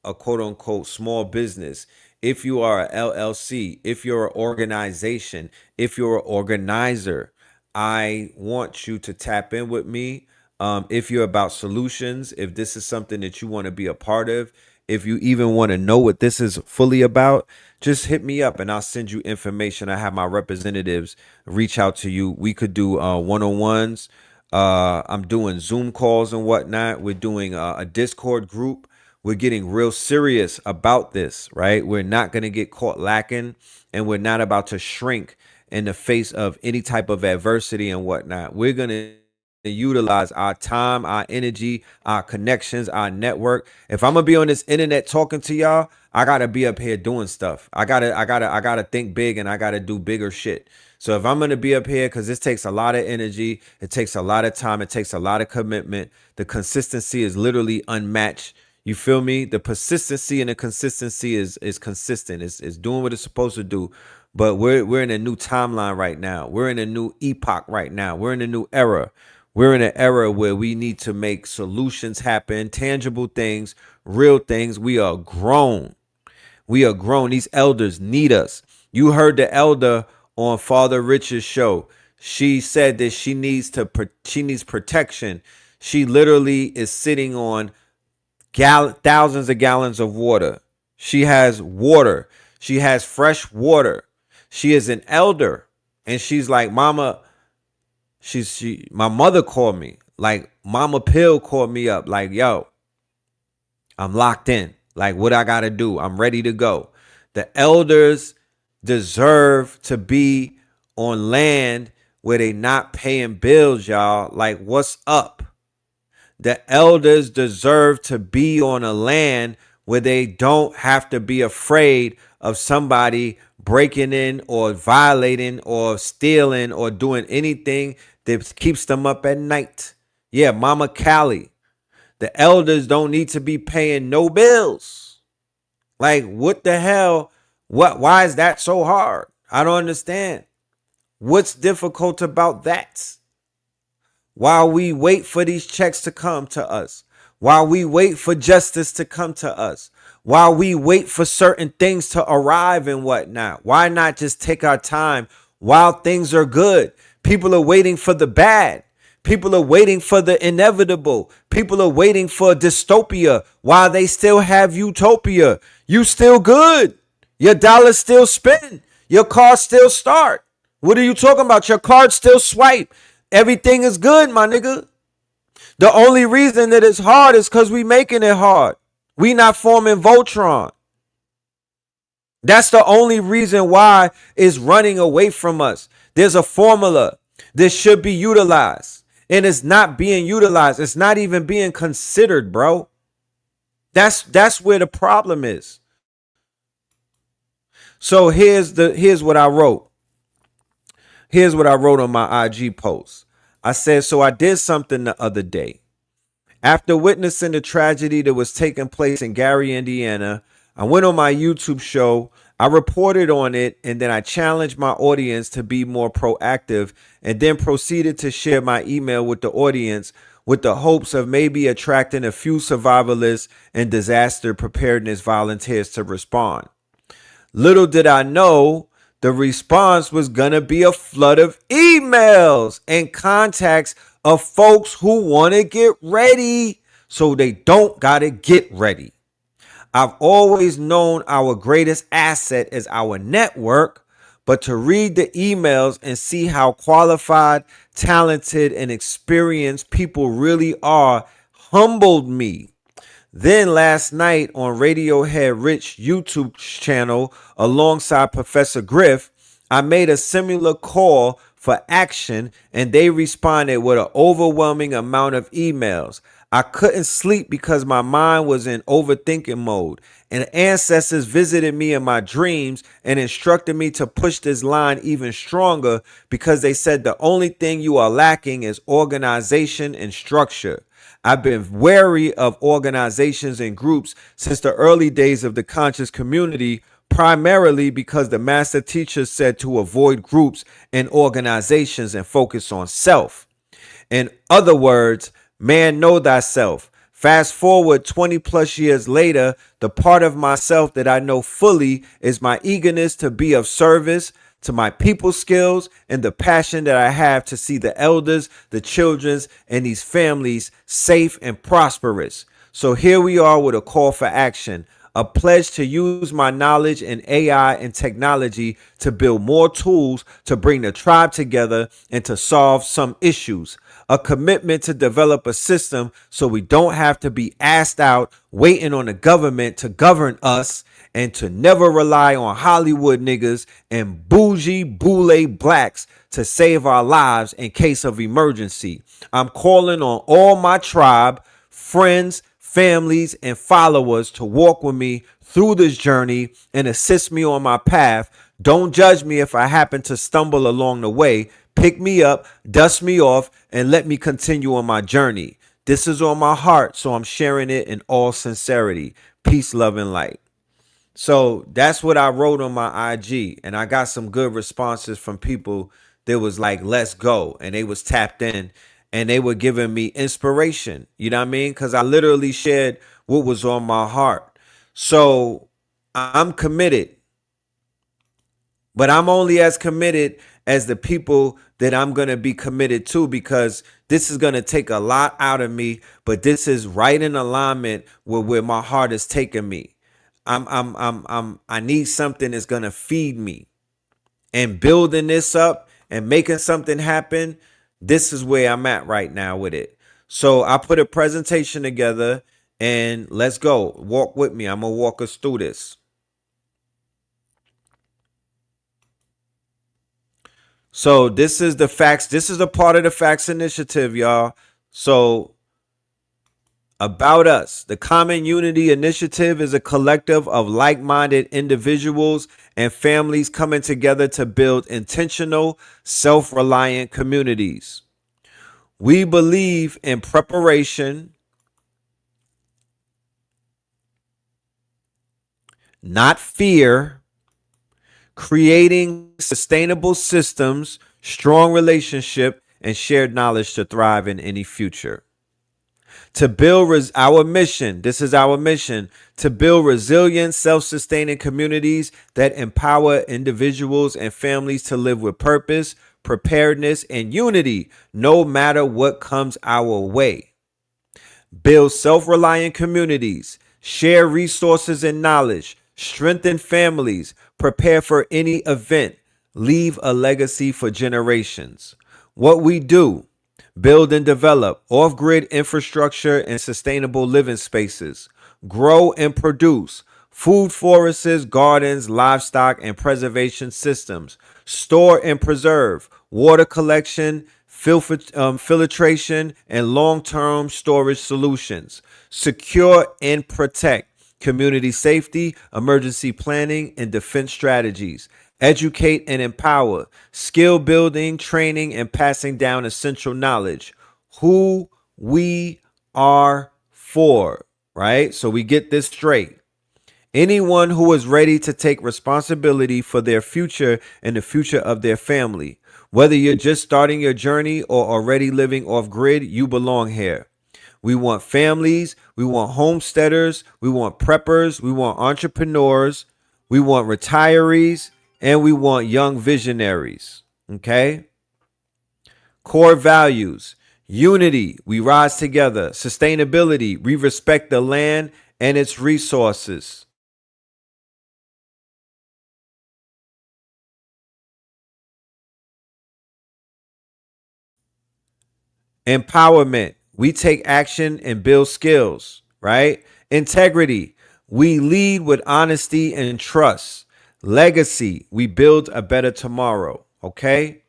a quote unquote small business, if you are a LLC, if you're an organization, if you're an organizer, I want you to tap in with me. If you're about solutions, if this is something that you want to be a part of, if you even want to know what this is fully about, just hit me up and I'll send you information. I have my representatives reach out to you. We could do one-on-ones. I'm doing Zoom calls and whatnot. We're doing a Discord group. We're getting real serious about this, right? We're not going to get caught lacking, and we're not about to shrink in the face of any type of adversity and whatnot. We're going to utilize our time, our energy, our connections, our network. If I'm gonna be on this internet talking to y'all, I gotta be up here doing stuff. I gotta think big and I gotta do bigger shit. So if I'm gonna be up here, because this takes a lot of energy, it takes a lot of time, it takes a lot of commitment. The consistency is literally unmatched. You feel me? The persistency and the consistency is consistent. It's doing what it's supposed to do. But we're in a new timeline right now. We're in a new epoch right now. We're in a new era. We're in an era where we need to make solutions happen, tangible things, real things. We are grown. We are grown. These elders need us. You heard the elder on Father Rich's show. She said that she needs protection. She literally is sitting on thousands of gallons of water. She has water. She has fresh water. She is an elder. And she's like, Mama, my mother called me. Like Mama Pill called me up. Like, yo, I'm locked in. Like, what I gotta do? I'm ready to go. The elders deserve to be on land where they not paying bills, y'all. Like, what's up? The elders deserve to be on a land where they don't have to be afraid of somebody breaking in or violating or stealing or doing anything that keeps them up at night. Yeah, Mama Callie. The elders don't need to be paying no bills. Like, what the hell? Why is that so hard? I don't understand. What's difficult about that? While we wait for these checks to come to us, while we wait for justice to come to us, while we wait for certain things to arrive and whatnot, why not just take our time while things are good? People are waiting for the bad. People are waiting for the inevitable. People are waiting for dystopia while they still have utopia. You still good. Your dollar still spin. Your car still start. What are you talking about? Your card still swipe. Everything is good, my nigga. The only reason that it's hard is because we making it hard. We not forming Voltron. That's the only reason why it's running away from us. There's a formula that should be utilized, and it's not being utilized. It's not even being considered, bro. That's where the problem is. So here's what I wrote. Here's what I wrote on my IG post. I said, so I did something the other day. After witnessing the tragedy that was taking place in Gary, Indiana, I went on my YouTube show. I reported on it, and then I challenged my audience to be more proactive, and then proceeded to share my email with the audience with the hopes of maybe attracting a few survivalists and disaster preparedness volunteers to respond. Little did I know the response was going to be a flood of emails and contacts of folks who want to get ready so they don't got to get ready. I've always known our greatest asset is our network, but to read the emails and see how qualified, talented, and experienced people really are humbled me. Then last night on Radiohead Rich YouTube channel alongside Professor Griff, I made a similar call for action and they responded with an overwhelming amount of emails. I couldn't sleep because my mind was in overthinking mode, and ancestors visited me in my dreams and instructed me to push this line even stronger because they said the only thing you are lacking is organization and structure. I've been wary of organizations and groups since the early days of the conscious community, primarily because the master teacher said to avoid groups and organizations and focus on self. In other words, man, know thyself. Fast forward 20 plus years later, the part of myself that I know fully is my eagerness to be of service to my people skills and the passion that I have to see the elders, the children's, and these families safe and prosperous. So here we are with a call for action, a pledge to use my knowledge in AI and technology to build more tools to bring the tribe together and to solve some issues. A commitment to develop a system so we don't have to be asked out waiting on the government to govern us, and to never rely on Hollywood niggas and bougie boule blacks to save our lives in case of emergency. I'm calling on all my tribe, friends, families, and followers to walk with me through this journey and assist me on my path. Don't judge me if I happen to stumble along the way. Pick me up, dust me off, and let me continue on my journey. This is on my heart, so I'm sharing it in all sincerity. Peace, love, and light. So that's what I wrote on my IG, and I got some good responses from people that was like, let's go. And they was tapped in and they were giving me inspiration. You know what I mean? Because I literally shared what was on my heart. So I'm committed, but I'm only as committed as the people that I'm going to be committed to, because this is going to take a lot out of me, but this is right in alignment with where my heart is taking me. I need something that's gonna feed me, and building this up and making something happen. This is where I'm at right now with it. So I put a presentation together and let's go. Walk with me. I'm gonna walk us through this. So this is the facts. This is a part of the Facts Initiative, y'all. So about us, the Common Unity Initiative is a collective of like-minded individuals and families coming together to build intentional, self-reliant communities. We believe in preparation, not fear, creating sustainable systems, strong relationship, and shared knowledge to thrive in any future. To build our mission, this is our mission, to build resilient, self-sustaining communities that empower individuals and families to live with purpose, preparedness, and unity, no matter what comes our way. Build self-reliant communities, share resources and knowledge, strengthen families, prepare for any event, leave a legacy for generations. What we do: build and develop off grid infrastructure and sustainable living spaces, grow and produce food forests, gardens, livestock, and preservation systems, store and preserve water collection, filtration, and long term storage solutions, secure and protect community safety, emergency planning, and defense strategies. Educate and empower, skill building, training, and passing down essential knowledge. Who we are for, right? So we get this straight. Anyone who is ready to take responsibility for their future and the future of their family. Whether you're just starting your journey or already living off grid, you belong here. We want families, we want homesteaders, we want preppers, we want entrepreneurs, we want retirees, and we want young visionaries. Okay? Core values: unity, we rise together; sustainability, we respect the land and its resources; empowerment, we take action and build skills, right? Integrity, we lead with honesty and trust; legacy, we build a better tomorrow. Okay?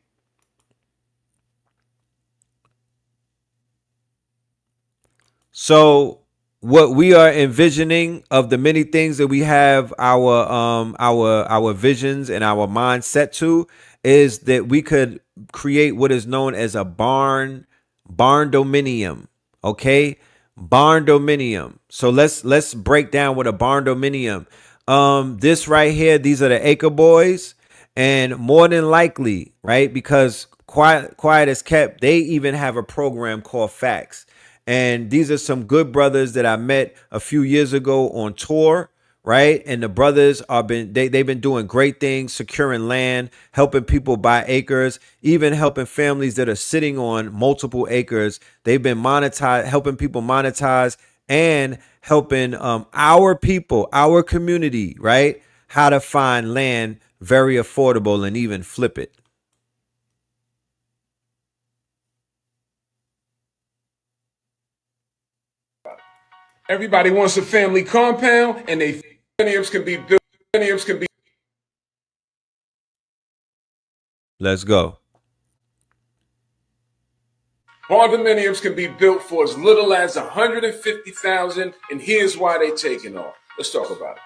So what we are envisioning of the many things that we have our visions and our mindset to is that we could create what is known as a barn dominium. Okay? Barn dominium. So let's break down what a barn dominium. This right here, these are the acre boys, and more than likely, right? Because quiet as kept, they even have a program called Facts. And these are some good brothers that I met a few years ago on tour, right? And the brothers are they've been doing great things, securing land, helping people buy acres, even helping families that are sitting on multiple acres. They've been helping people monetize, and helping our people, our community, right? How to find land very affordable and even flip it. Everybody wants a family compound, and they condominiums can be built. Condominiums can be Let's go. Condominiums can be built for as little as 150,000, and here's why they taking off. Let's talk about it.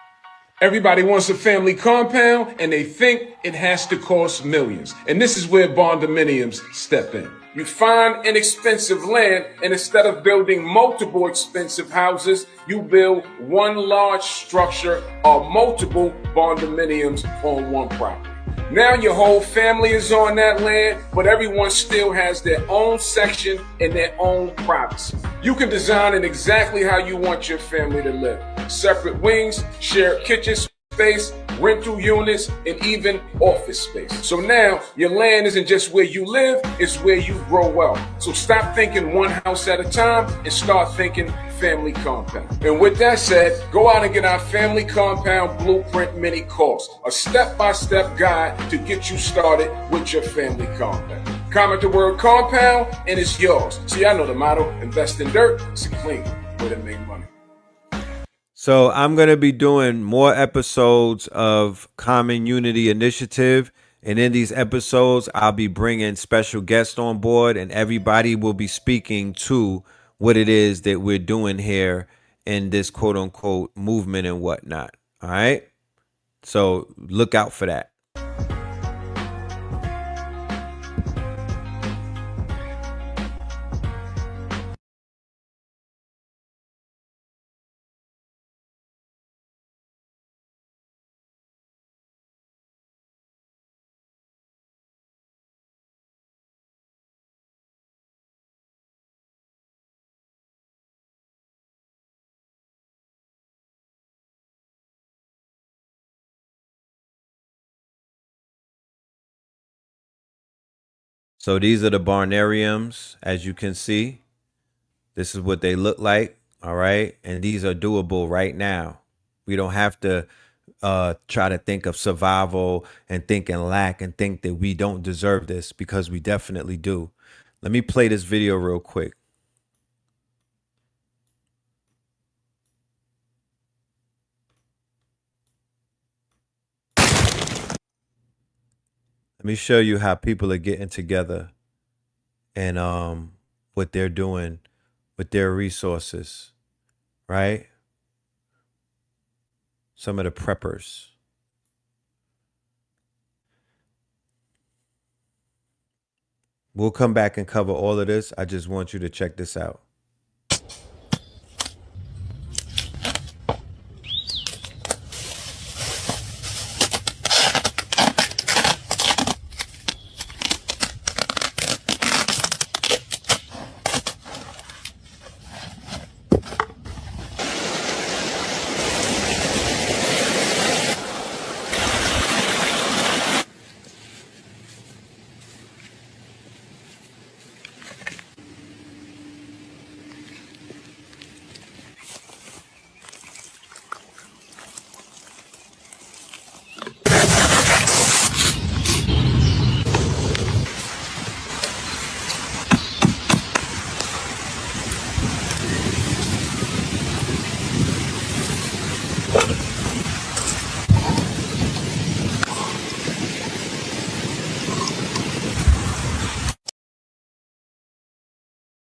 Everybody wants a family compound, and they think it has to cost millions. And this is where condominiums step in. You find inexpensive land, and instead of building multiple expensive houses, you build one large structure or multiple condominiums on one property. Now your whole family is on that land, but everyone still has their own section and their own privacy. You can design it exactly how you want your family to live. Separate wings, shared kitchen space, rental units, and even office space. So now your land isn't just where you live, it's where you grow wealth. So stop thinking one house at a time and start thinking family compound. And with that said, go out and get our family compound blueprint mini course, a step-by-step guide to get you started with your family compound. Comment the word compound and it's yours. See, I know the motto: invest in dirt, it's a clean way to make money. So I'm going to be doing more episodes of Common Unity Initiative. And in these episodes, I'll be bringing special guests on board, and everybody will be speaking to what it is that we're doing here in this quote unquote movement and whatnot. All right. So look out for that. So these are the barnariums, as you can see. This is what they look like. All right. And these are doable right now. We don't have to try to think of survival and think in lack and think that we don't deserve this, because we definitely do. Let me play this video real quick. Let me show you how people are getting together and what they're doing with their resources, right? Some of the preppers. We'll come back and cover all of this. I just want you to check this out.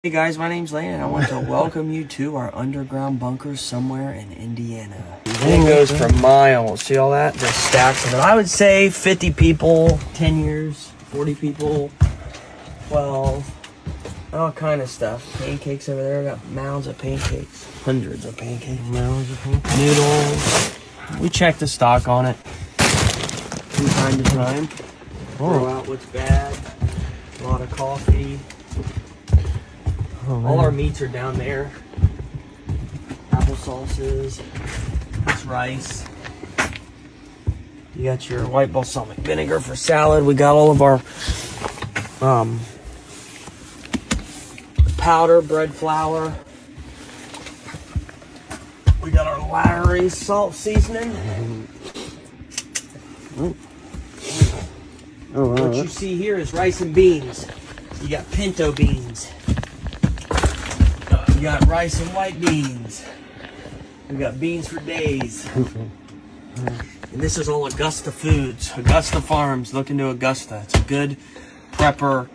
Hey guys, my name's Lane and I want to welcome you to our underground bunkers somewhere in Indiana. And it goes for miles. See all that? There's stacks of them. I would say 50 people, 10 years, 40 people, 12, all kind of stuff. Pancakes over there. I got mounds of pancakes. Hundreds of pancakes. Mounds of pancakes. Noodles. We check the stock on it from time to time. Throw out what's bad. A lot of coffee. All our meats are down there. Apple sauces. It's rice. You got your white balsamic vinegar for salad. We got all of our powder, bread flour. We got our Larry salt seasoning. What you see here is rice and beans. You got pinto beans. You got rice and white beans. We got beans for days. And this is all Augusta Foods. Augusta Farms. Look into Augusta. It's a good prepper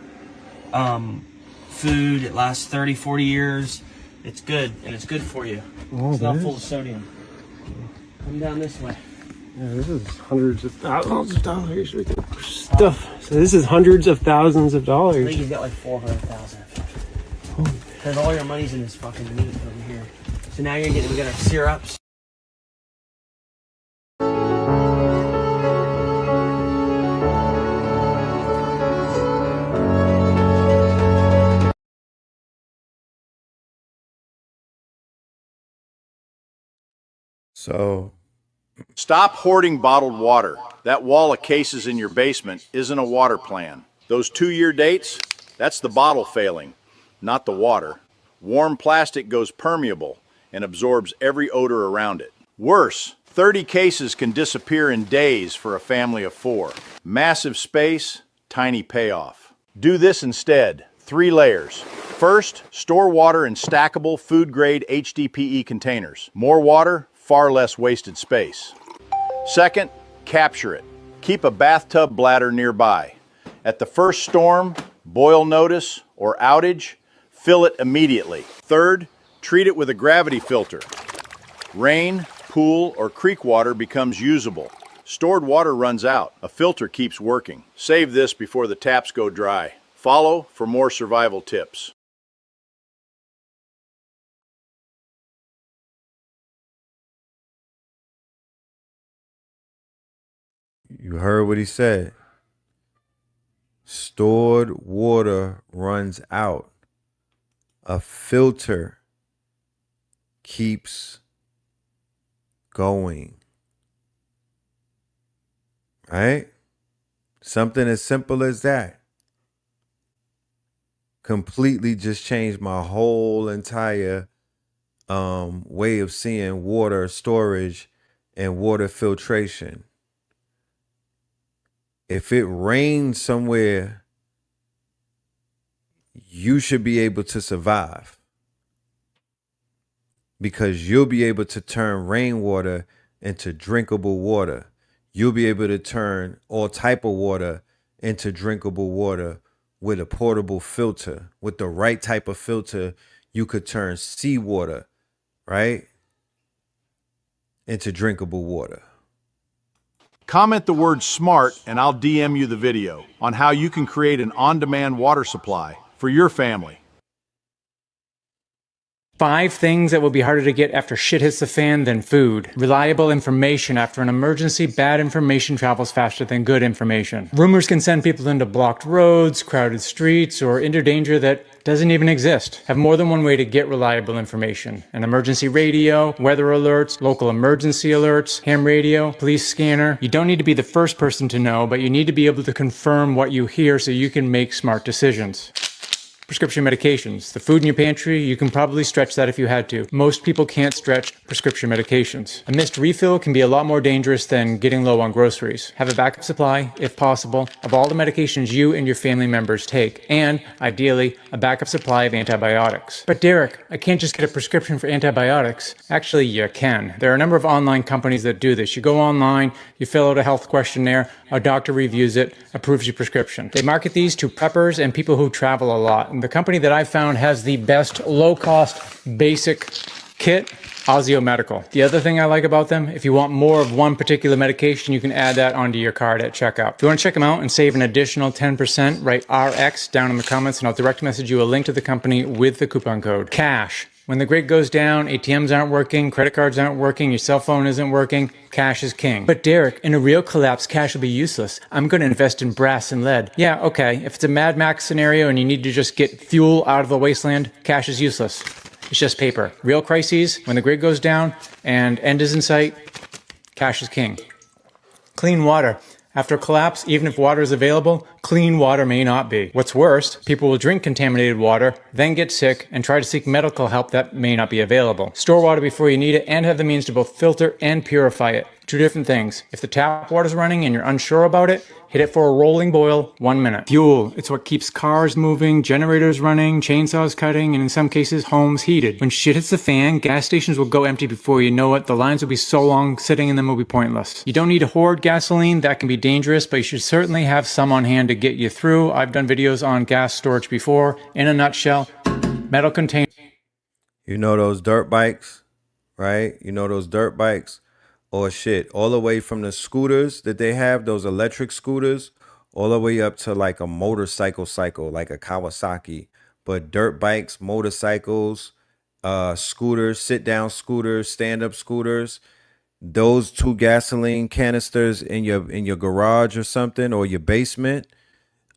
food. It lasts 30, 40 years. It's good, and it's good for you. Oh, it's not full of sodium. Come down this way. Yeah, this is hundreds of thousands of dollars worth of stuff. So this is hundreds of thousands of I dollars. think you've got like 400,000. Because all your money's in this fucking meat over here. So now we got our syrups. So Stop hoarding bottled water. That wall of cases in your basement isn't a water plan. Those 2-year dates, that's the bottle failing, not the water. Warm plastic goes permeable and absorbs every odor around it. Worse, 30 cases can disappear in days for a family of 4. Massive space, tiny payoff. Do this instead. 3 layers. First, store water in stackable food-grade HDPE containers. More water, far less wasted space. Second, capture it. Keep a bathtub bladder nearby. At the first storm, boil notice, or outage, fill it immediately. Third, treat it with a gravity filter. Rain, pool, or creek water becomes usable. Stored water runs out. A filter keeps working. Save this before the taps go dry. Follow for more survival tips. you heard what he said. Stored water runs out. A filter keeps going. Right? Something as simple as that completely just changed my whole entire way of seeing water storage and water filtration. If it rains somewhere, you should be able to survive because you'll be able to turn rainwater into drinkable water. You'll be able to turn all type of water into drinkable water with a portable filter. With the right type of filter, you could turn seawater, right, into drinkable water. Comment the word SMART and I'll DM you the video on how you can create an on-demand water supply for your family. 5 things that will be harder to get after shit hits the fan than food. Reliable information. After an emergency, bad information travels faster than good information. Rumors can send people into blocked roads, crowded streets, or into danger that doesn't even exist. Have more than one way to get reliable information. An emergency radio, weather alerts, local emergency alerts, ham radio, police scanner. You don't need to be the first person to know, but you need to be able to confirm what you hear so you can make smart decisions. Prescription medications. The food in your pantry, you can probably stretch that if you had to. Most people can't stretch prescription medications. A missed refill can be a lot more dangerous than getting low on groceries. Have a backup supply, if possible, of all the medications you and your family members take, and, ideally, a backup supply of antibiotics. But Derek, I can't just get a prescription for antibiotics. Actually, you can. There are a number of online companies that do this. You go online, you fill out a health questionnaire, a doctor reviews it, approves your prescription. They market these to preppers and people who travel a lot. And the company that I found has the best low-cost basic kit, Ozio Medical. The other thing I like about them, if you want more of one particular medication, you can add that onto your card at checkout. If you want to check them out and save an additional 10%, write RX down in the comments and I'll direct message you a link to the company with the coupon code CASH. When the grid goes down, ATMs aren't working, credit cards aren't working, your cell phone isn't working, cash is king. But Derek, in a real collapse, cash will be useless. I'm going to invest in brass and lead. Yeah, okay, if it's a Mad Max scenario and you need to just get fuel out of the wasteland, cash is useless. It's just paper. Real crises, when the grid goes down and end is in sight, cash is king. Clean water. After a collapse, even if water is available, clean water may not be. What's worse, people will drink contaminated water, then get sick, and try to seek medical help that may not be available. Store water before you need it and have the means to both filter and purify it. 2 different things. If the tap water's running and you're unsure about it, hit it for a rolling boil, 1 minute. Fuel. It's what keeps cars moving, generators running, chainsaws cutting, and in some cases, homes heated. When shit hits the fan, gas stations will go empty before you know it. The lines will be so long, sitting in them will be pointless. You don't need to hoard gasoline. That can be dangerous, but you should certainly have some on hand to get you through. I've done videos on gas storage before. In a nutshell, metal containers. You know those dirt bikes, right? You know those dirt bikes? Or shit, all the way from the scooters that they have, those electric scooters, all the way up to like a motorcycle cycle, like a Kawasaki. But dirt bikes, motorcycles, scooters, sit-down scooters, stand-up scooters, those 2 gasoline canisters in your garage or something, or your basement,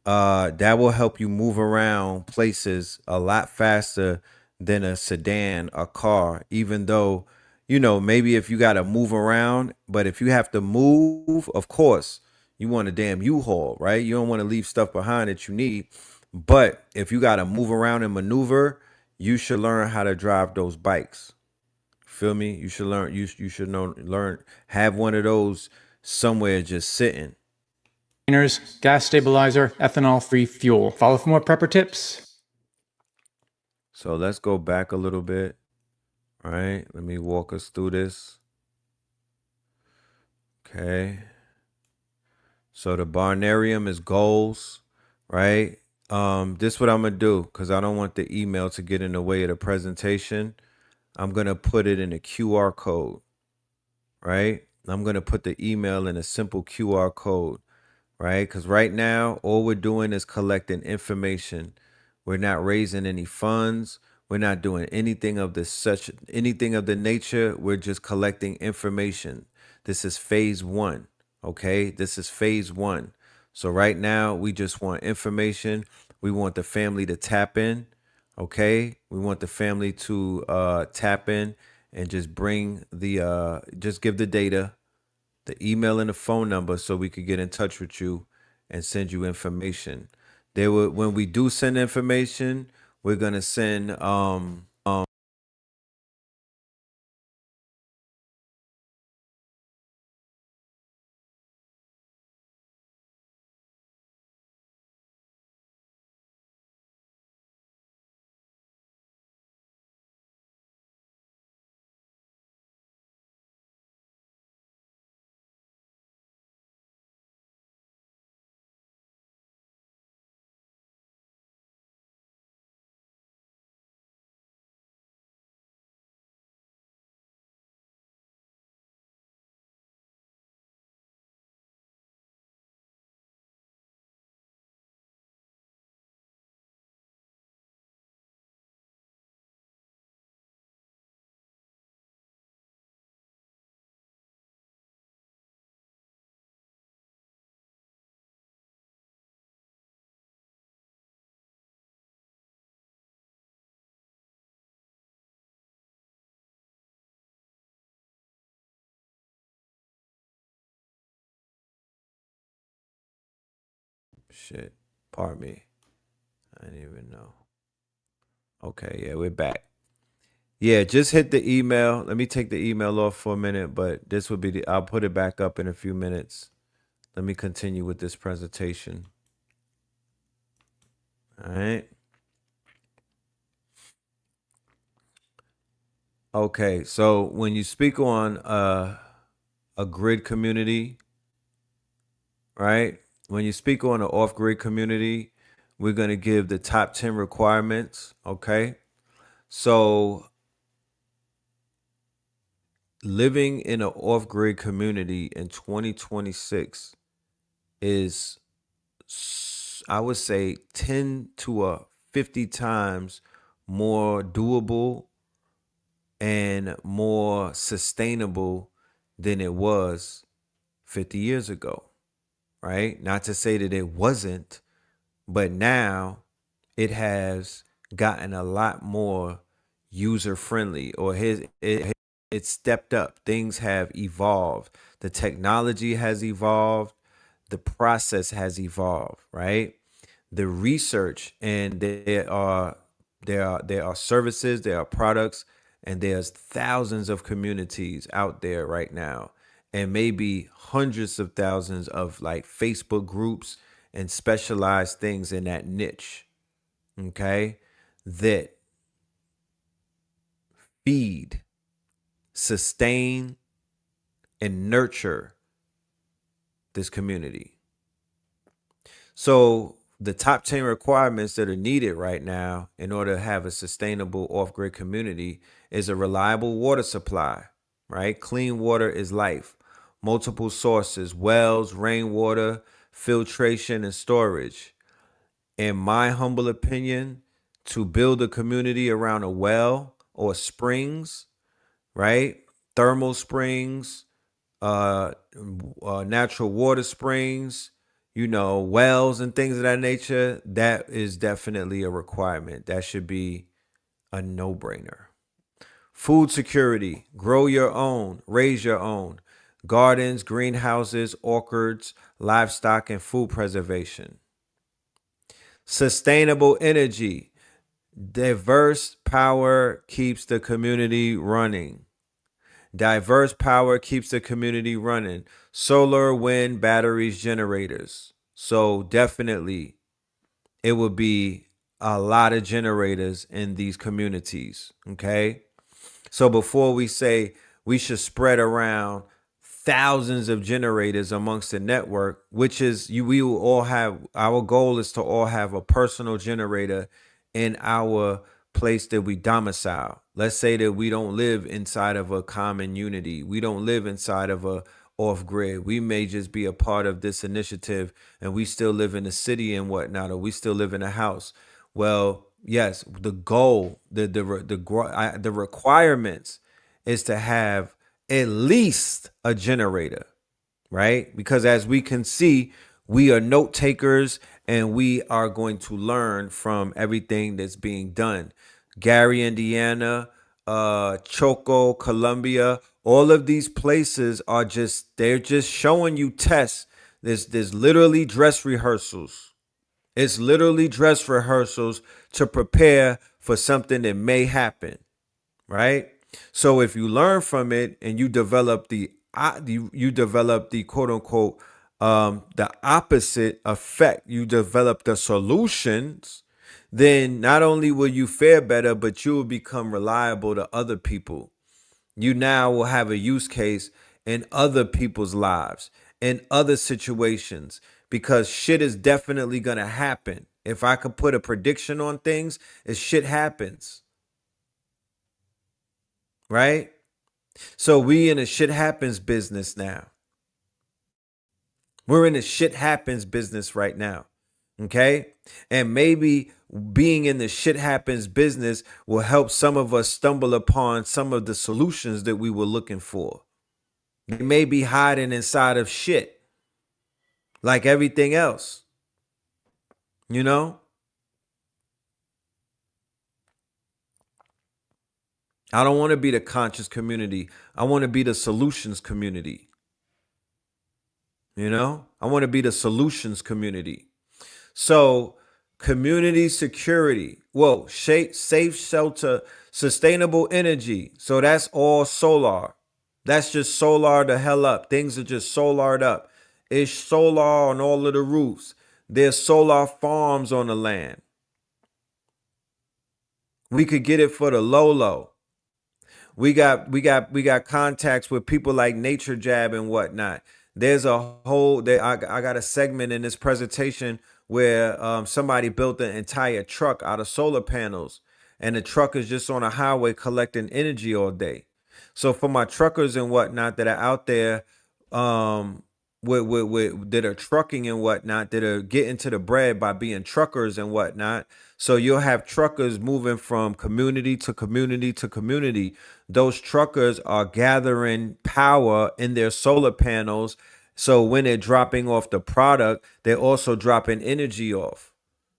that will help you move around places a lot faster than a sedan, a car, even though, you know, maybe if you got to move around, but if you have to move, of course, you want a damn U-Haul, right? You don't want to leave stuff behind that you need. But if you got to move around and maneuver, you should learn how to drive those bikes. Feel me? You should learn, you should learn, have one of those somewhere just sitting. Gas stabilizer, ethanol-free fuel. Follow for more prepper tips. So let's go back a little bit. All right, let me walk us through this. Okay. So the barnarium is goals, right? This is what I'm gonna do because I don't want the email to get in the way of the presentation. I'm gonna put it in a QR code, right? I'm gonna put the email in a simple QR code, right? Because right now, all we're doing is collecting information. We're not raising any funds. We're not doing anything of the nature. We're just collecting information. This is phase 1. Okay, this is phase 1. So right now we just want information. We want the family to tap in. Okay, we want the family to tap in and just bring just give the data, the email and the phone number so we could get in touch with you and send you information. When we do send information, we're gonna send Shit. Pardon me. I didn't even know. Okay, yeah, we're back. Yeah, just hit the email. Let me take the email off for a minute, but this will be I'll put it back up in a few minutes. Let me continue with this presentation. All right. Okay, so when you speak on a grid community, right? When you speak on an off-grid community, we're going to give the top 10 requirements, okay? So living in an off-grid community in 2026 is, I would say, 10 to 50 times more doable and more sustainable than it was 50 years ago, right? Not to say that it wasn't, but now it has gotten a lot more user friendly, or it stepped up. Things have evolved. The technology has evolved. The process has evolved, right? The research, and there are services, there are products, and there's thousands of communities out there right now, and maybe hundreds of thousands of like Facebook groups and specialized things in that niche, okay, that feed, sustain, and nurture this community. So the top 10 requirements that are needed right now in order to have a sustainable off-grid community is a reliable water supply, right? Clean water is life. Multiple sources, wells, rainwater, filtration, and storage. In my humble opinion, to build a community around a well or springs, right? Thermal springs, uh, natural water springs, wells and things of that nature, that is definitely a requirement. That should be a no-brainer. Food security, grow your own, raise your own. Gardens, greenhouses, orchards, livestock, and food preservation. Sustainable energy, diverse power keeps the community running. Diverse power keeps the community running. Solar, wind, batteries, generators. So definitely it would be a lot of generators in these communities. Okay. So before we say we should spread around thousands of generators amongst the network, which is we will all have, our goal is to all have a personal generator in our place that we domicile. Let's say that we don't live inside of a common unity. We don't live inside of a off grid. We may just be a part of this initiative and we still live in a city and whatnot, or we still live in a house. Well, yes, the goal, the requirements is to have at least a generator, right? Because as we can see, we are note takers and we are going to learn from everything that's being done. Gary, Indiana, Choco, Columbia, all of these places are they're just showing you tests. There's literally dress rehearsals. It's literally dress rehearsals to prepare for something that may happen, right? So if you learn from it and you develop the quote unquote the opposite effect, you develop the solutions, then not only will you fare better, but you will become reliable to other people. You now will have a use case in other people's lives, in other situations, because shit is definitely going to happen. If I could put a prediction on things, is shit happens. Right? So we in a shit happens business now. We're in a shit happens business right now. Okay? And maybe being in the shit happens business will help some of us stumble upon some of the solutions that we were looking for. They may be hiding inside of shit, like everything else. You know? I don't want to be the conscious community. I want to be the solutions community. I want to be the solutions community. So community security, whoa, safe shelter, sustainable energy. So that's all solar. That's just solar the hell up. Things are just solared up. It's solar on all of the roofs. There's solar farms on the land. We could get it for the low. We got contacts with people like Nature Jab and whatnot. There's a whole I got a segment in this presentation where somebody built an entire truck out of solar panels, and the truck is just on a highway collecting energy all day. So for my truckers and whatnot that are out there, um, that are trucking and whatnot, that are getting to the bread by being truckers and whatnot. So you'll have truckers moving from community to community to community. Those truckers are gathering power in their solar panels. So when they're dropping off the product, they're also dropping energy off.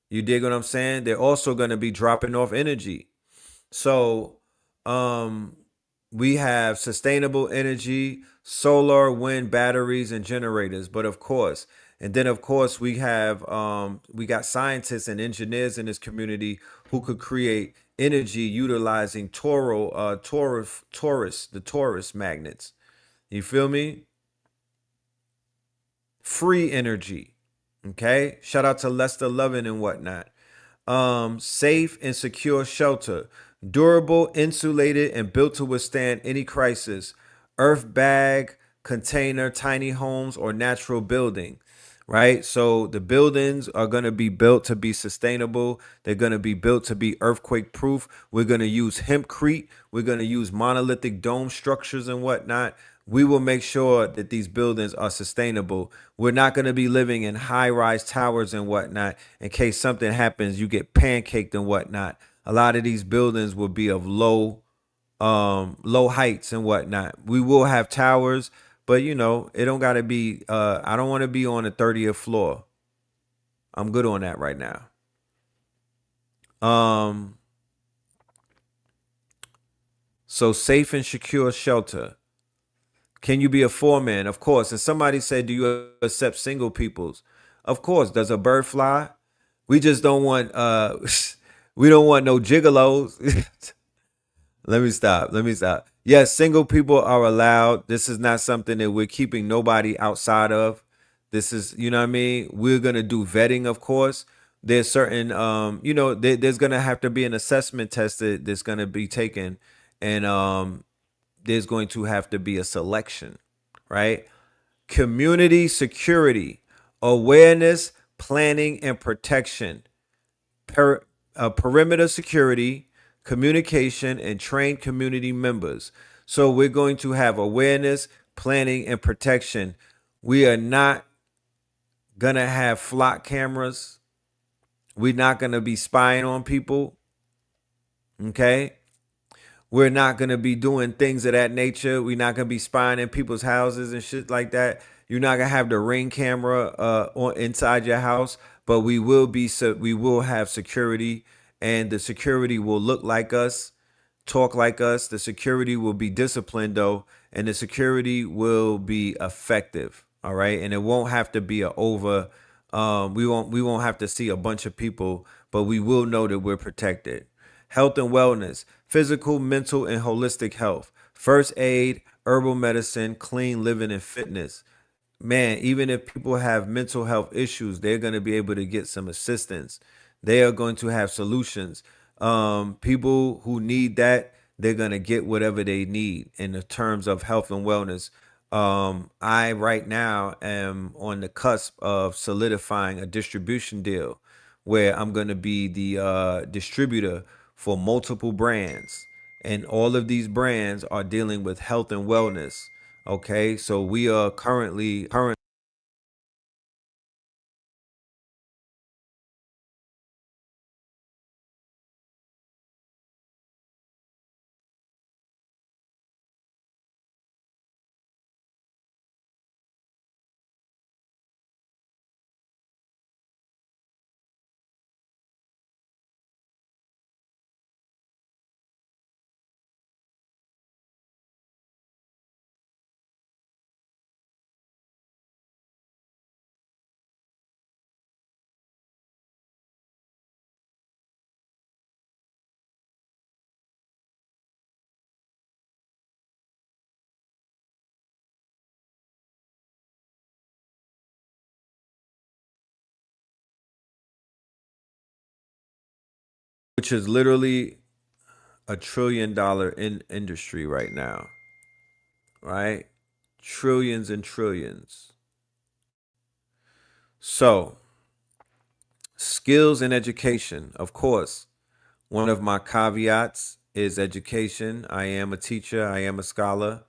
You dig what I'm saying? They're also going to be dropping off energy. So, um, we have sustainable energy, solar, wind, batteries, and generators. But of course, and then of course we got scientists and engineers in this community who could create energy utilizing the Taurus magnets. You feel me? Free energy. Okay. Shout out to Lester Lovin and whatnot. Safe and secure shelter, durable, insulated, and built to withstand any crisis. Earth bag, container, tiny homes, or natural building. Right? So the buildings are going to be built to be sustainable. They're going to be built to be earthquake proof. We're going to use hempcrete. We're going to use monolithic dome structures and whatnot. We will make sure that these buildings are sustainable. We're not going to be living in high rise towers and whatnot. In case something happens, you get pancaked and whatnot. A lot of these buildings will be of low heights and whatnot. We will have towers, but it don't gotta be I don't want to be on the 30th floor. I'm good on that right now. Um so safe and secure shelter. Can you be a foreman? Of course. And somebody said, do you accept single peoples? Of course. Does a bird fly? We just don't want we don't want no gigolos. Let me stop. Yes, single people are allowed. This is not something that we're keeping nobody outside of. This is, you know what I mean? We're going to do vetting, of course. There's certain, there's going to have to be an assessment test that's going to be taken. And there's going to have to be a selection, right? Community security, awareness, planning, and protection. Perimeter security, communication, and trained community members. So we're going to have awareness, planning, and protection. We are not going to have flock cameras. We're not going to be spying on people. Okay. We're not going to be doing things of that nature. We're not going to be spying in people's houses and shit like that. You're not going to have the Ring camera on inside your house, but we will have security, and the security will look like us, talk like us. The security will be disciplined though, and the security will be effective. All right, and it won't have to be a over. We won't have to see a bunch of people, but we will know that we're protected. Health and wellness, physical, mental, and holistic health, first aid, herbal medicine, clean living, and fitness. Man, even if people have mental health issues, they're going to be able to get some assistance. They are going to have solutions. People who need that, they're going to get whatever they need in the terms of health and wellness. I right now am on the cusp of solidifying a distribution deal where I'm going to be the distributor for multiple brands. And all of these brands are dealing with health and wellness. Okay, so we are currently which is literally a $1 trillion industry right now, right? Trillions and trillions. So, skills and education, of course. One of my caveats is education. I am a teacher, I am a scholar.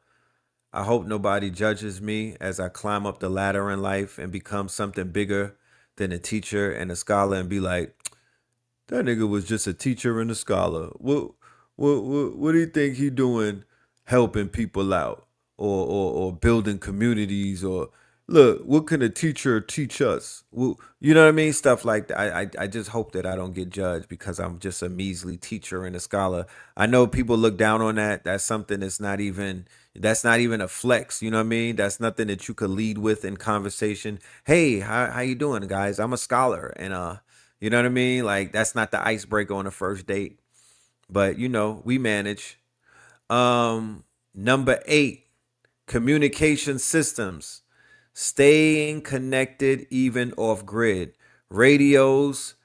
I hope nobody judges me as I climb up the ladder in life and become something bigger than a teacher and a scholar and be like, that nigga was just a teacher and a scholar. What do you think he doing helping people out or building communities or look, what can a teacher teach us? Well, you know what I mean? Stuff like that. I just hope that I don't get judged because I'm just a measly teacher and a scholar. I know people look down on that. That's something that's not even a flex. You know what I mean? That's nothing that you could lead with in conversation. Hey, how you doing, guys? I'm a scholar and you know what I mean? Like that's not the icebreaker on a first date. But you know, we manage. Number 8, communication systems. Staying connected even off grid. Radios,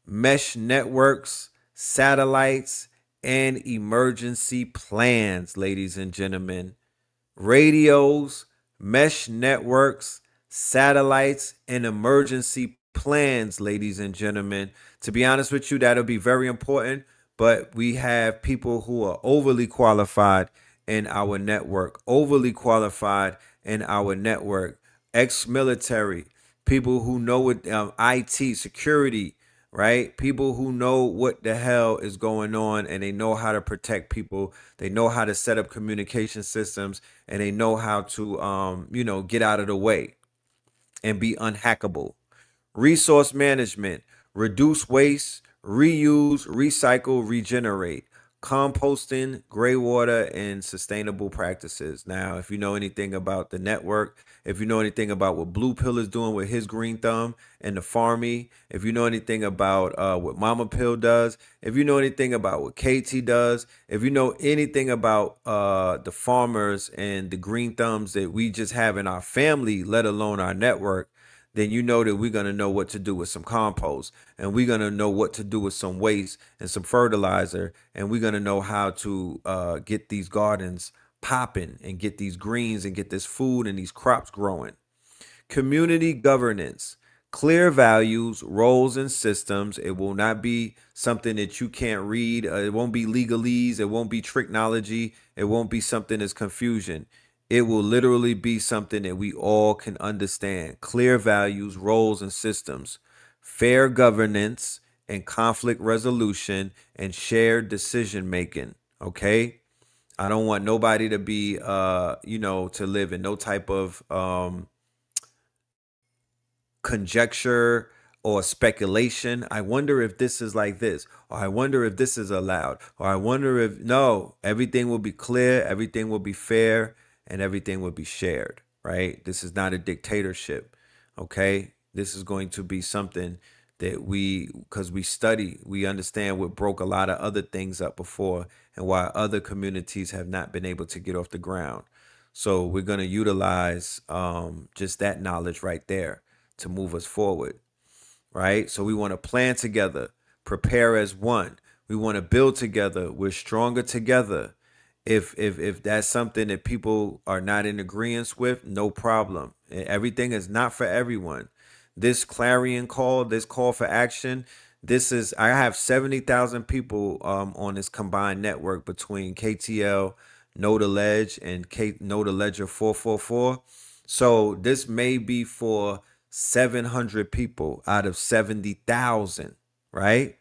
mesh networks, satellites, and emergency plans, ladies and gentlemen. Radios, mesh networks, satellites, and emergency plans, ladies and gentlemen. To be honest with you, that'll be very important. But we have people who are overly qualified in our network, ex-military, people who know what IT, security, right? People who know what the hell is going on and they know how to protect people. They know how to set up communication systems and they know how to, get out of the way and be unhackable. Resource management, reduce waste, reuse, recycle, regenerate, composting, gray water, and sustainable practices. Now, if you know anything about the network, if you know anything about what Blue Pill is doing with his green thumb and the farmy, if you know anything about what Mama Pill does, if you know anything about what KT does, if you know anything about the farmers and the green thumbs that we just have in our family, let alone our network, then you know that we're going to know what to do with some compost and we're going to know what to do with some waste and some fertilizer and we're going to know how to get these gardens popping and get these greens and get this food and these crops growing. Community governance, clear values, roles, and systems. It will not be something that you can't read. It won't be legalese. It won't be tricknology. It won't be something that's confusion. It will literally be something that we all can understand. Clear values, roles, and systems, fair governance and conflict resolution, and shared decision making. Okay? I don't want nobody to be, to live in no type of conjecture or speculation. I wonder if this is like this, or I wonder if this is allowed, or I wonder if no, everything will be clear, everything will be fair, and everything will be shared, right? This is not a dictatorship, okay? This is going to be something that because we study, we understand what broke a lot of other things up before and why other communities have not been able to get off the ground. So we're going to utilize just that knowledge right there to move us forward, right? So we want to plan together, prepare as one. We want to build together. We're stronger together. If that's something that people are not in agreement with, no problem. Everything is not for everyone. This clarion call, this call for action, I have 70,000 people on this combined network between KTL, Know the Ledge, and Know the Ledger 444. So this may be for 700 people out of 70,000, right?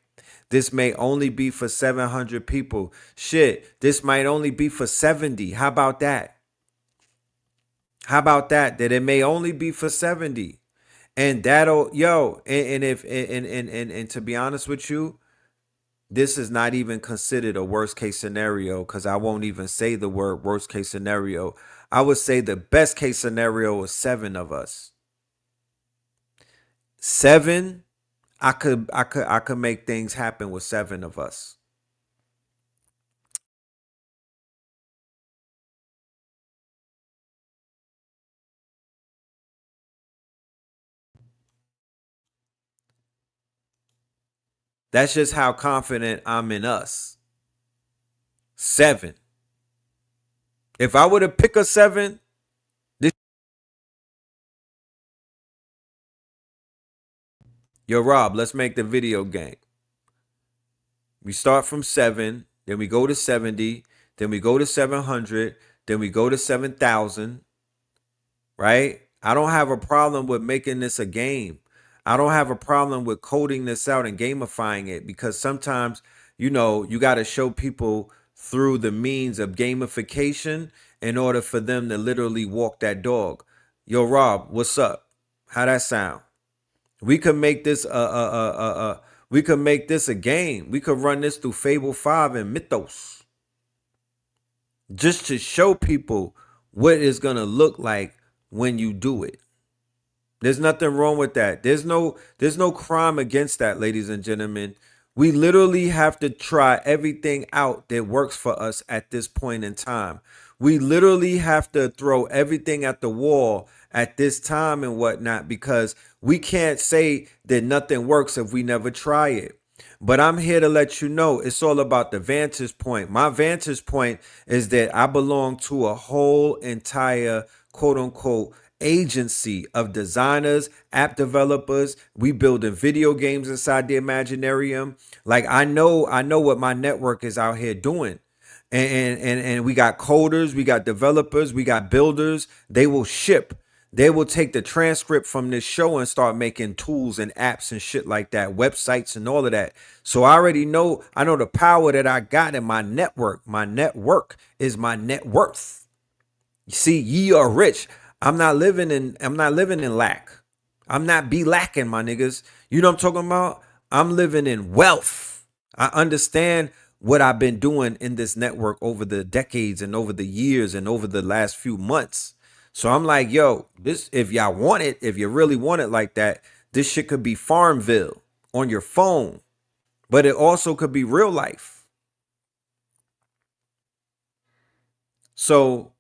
This may only be for 700 people. Shit, this might only be for 70. How about that? How about that? That it may only be for 70. And that'll, yo, and if, and to be honest with you, this is not even considered a worst case scenario because I won't even say the word worst case scenario. I would say the best case scenario is 7 of us. 7, I could make things happen with 7 of us. That's just how confident I'm in us. 7. If I were to pick a 7, this yo Rob, let's make the video game. We start from 7, then we go to 70, then we go to 700, then we go to 7,000, right? I don't have a problem with making this a game. I don't have a problem with coding this out and gamifying it, because sometimes, you got to show people through the means of gamification in order for them to literally walk that dog. Yo, Rob, what's up? How that sound? We could make this we could make this a game. We could run this through Fable 5 and Mythos, just to show people what it's gonna look like when you do it. There's nothing wrong with that. There's no crime against that, ladies and gentlemen. We literally have to try everything out that works for us at this point in time. We literally have to throw everything at the wall at this time and whatnot, because we can't say that nothing works if we never try it. But I'm here to let you know it's all about the vantage point. My vantage point is that I belong to a whole entire quote unquote agency of designers, app developers. We building video games inside the Imaginarium. Like I know what my network is out here doing. And we got coders, we got developers, we got builders. They will ship. They will take the transcript from this show and start making tools and apps and shit like that, websites and all of that. So I already know, I know the power that I got in my network. My network is my net worth. You see, ye are rich. I'm not living in lack. I'm not be lacking, my niggas. You know what I'm talking about? I'm living in wealth. I understand what I've been doing in this network over the decades and over the years and over the last few months. So I'm like, yo, this, if y'all want it, if you really want it like that, this shit could be Farmville on your phone, but it also could be real life. So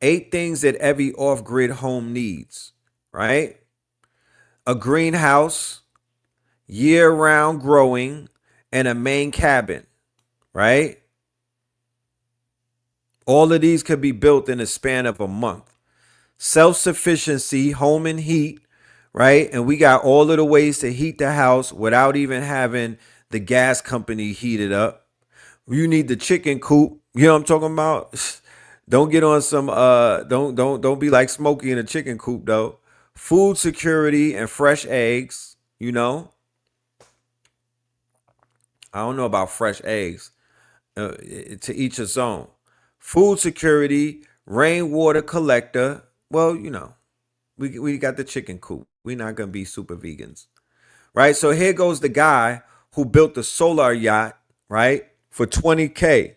8 things that every off-grid home needs, right? A greenhouse, year-round growing, and a main cabin, right? All of these could be built in a span of a month. Self-sufficiency, home and heat, right? And we got all of the ways to heat the house without even having the gas company heat it up. You need the chicken coop. You know what I'm talking about? Don't get on some don't be like Smokey in a chicken coop though. Food security and fresh eggs, I don't know about fresh eggs. To each his own. Food security, rainwater collector. Well, we got the chicken coop. We're not gonna be super vegans, right? So here goes the guy who built the solar yacht, right, for $20K,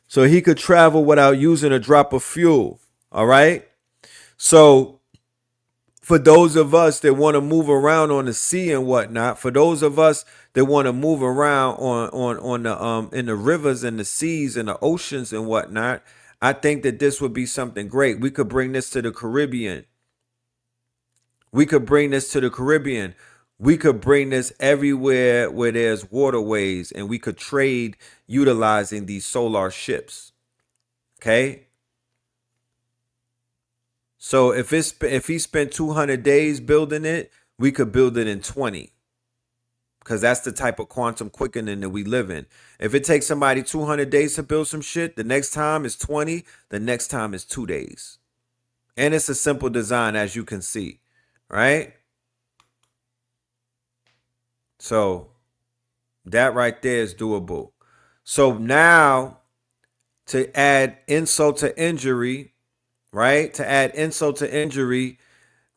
so he could travel without using a drop of fuel. All right. So for those of us that want to move around on the sea and whatnot, for those of us that want to move around on the in the rivers and the seas and the oceans and whatnot, I think that this would be something great. We could bring this to the Caribbean. We could bring this to the Caribbean. We could bring this everywhere where there's waterways, and we could trade utilizing these solar ships. Okay. So if he spent 200 days building it, we could build it in 20. Because that's the type of quantum quickening that we live in. If it takes somebody 200 days to build some shit, the next time is 20, the next time is 2 days. And it's a simple design, as you can see, right? So that right there is doable. So now, to add insult to injury, right? To add insult to injury,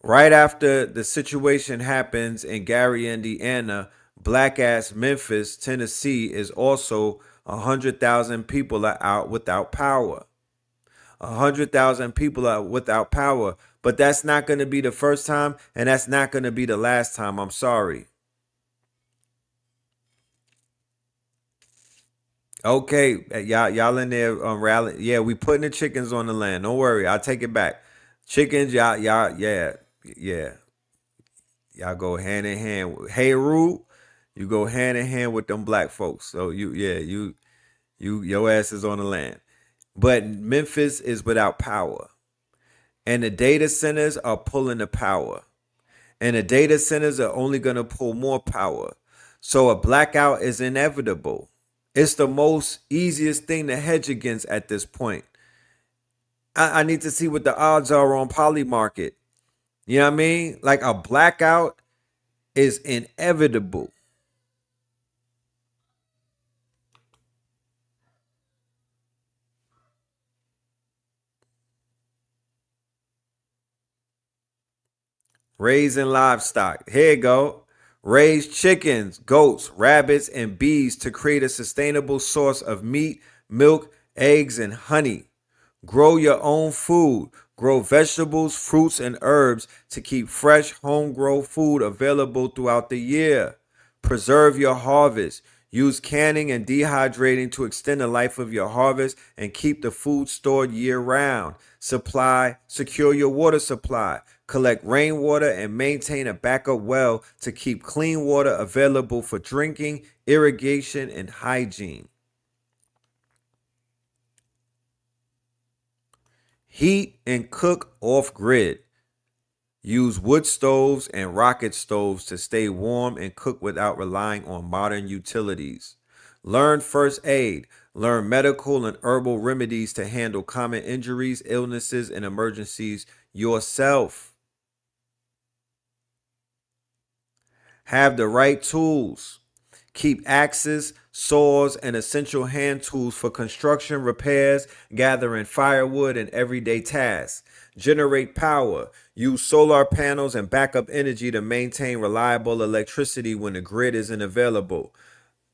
right after the situation happens in Gary, Indiana, black ass Memphis, Tennessee is also 100,000 people are out without power. 100,000 people are without power. But that's not going to be the first time, and that's not going to be the last time. I'm sorry. Okay, y'all in there rallying. Yeah, we putting the chickens on the land. Don't worry, I'll take it back. Chickens, yeah. Y'all go hand in hand. Hey, Rue, You go hand in hand with them black folks. So your ass is on the land. But Memphis is without power. And the data centers are pulling the power. And the data centers are only going to pull more power. So a blackout is inevitable. It's the most easiest thing to hedge against at this point. I need to see what the odds are on Polymarket. You know what I mean? Like a blackout is inevitable. Raising livestock. Here you go. Raise chickens, goats, rabbits, and bees to create a sustainable source of meat, milk, eggs, and honey. Grow your own food. Grow vegetables, fruits, and herbs to keep fresh, homegrown food available throughout the year. Preserve your harvest. Use canning and dehydrating to extend the life of your harvest and keep the food stored year round. Secure your water supply. Collect rainwater and maintain a backup well to keep clean water available for drinking, irrigation, and hygiene. Heat and cook off grid. Use wood stoves and rocket stoves to stay warm and cook without relying on modern utilities. Learn first aid. Learn medical and herbal remedies to handle common injuries, illnesses, and emergencies yourself. Have the right tools. Keep axes, saws, and essential hand tools for construction, repairs, gathering firewood, and everyday tasks. Generate power. Use solar panels and backup energy to maintain reliable electricity when the grid isn't available.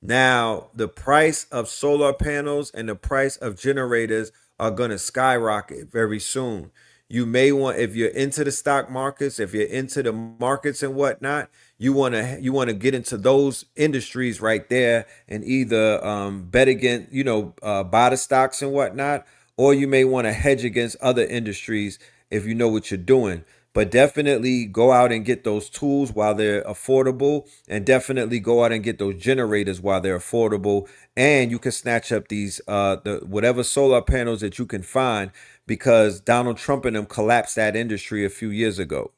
Now, the price of solar panels and the price of generators are going to skyrocket very soon. You may want, if you're into the stock markets, if you're into the markets and whatnot, you want to get into those industries right there and either bet against, buy the stocks and whatnot, or you may want to hedge against other industries if you know what you're doing. But definitely go out and get those tools while they're affordable, and definitely go out and get those generators while they're affordable. And you can snatch up these the whatever solar panels that you can find, because Donald Trump and them collapsed that industry a few years ago.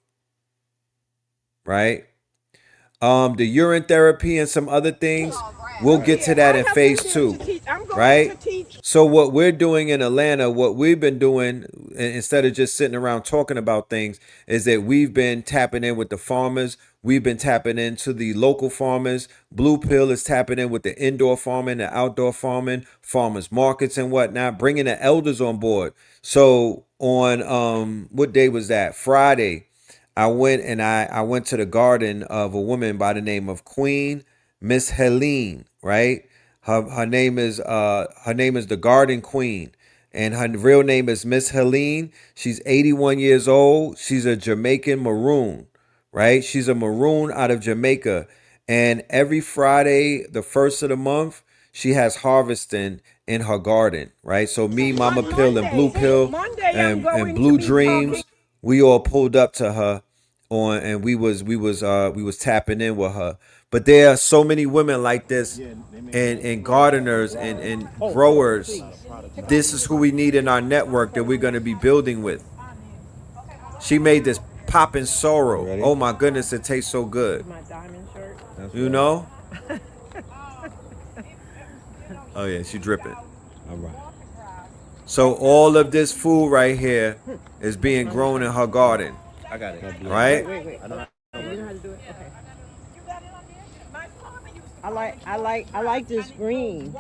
Right? The urine therapy and some other things, we'll get to that in phase 2, right? So what we're doing in Atlanta, what we've been doing, instead of just sitting around talking about things, is that we've been tapping in with the farmers. We've been tapping into the local farmers. Blue Pill is tapping in with the indoor farming, the outdoor farming, farmers markets and whatnot, bringing the elders on board. So on what day was that? Friday. I went to the garden of a woman by the name of Queen Miss Helene, right? Her name is the Garden Queen, and her real name is Miss Helene. She's 81 years old. She's a Jamaican maroon, right? She's a maroon out of Jamaica, and every Friday, the first of the month, she has harvesting in her garden, right? So me, Mama Pill, and Blue Pill, and Blue Dreams, we all pulled up to her and we was tapping in with her. But there are so many women like this, and gardeners and growers. This is who we need in our network that we're going to be building with. She made this poppin' sorrel. Oh my goodness, it tastes so good. My diamond shirt. You know? Oh yeah, she dripping. All right. So all of this food right here is being grown in her garden. I got it. Right? Wait. I know how to do it. Okay. I like this green.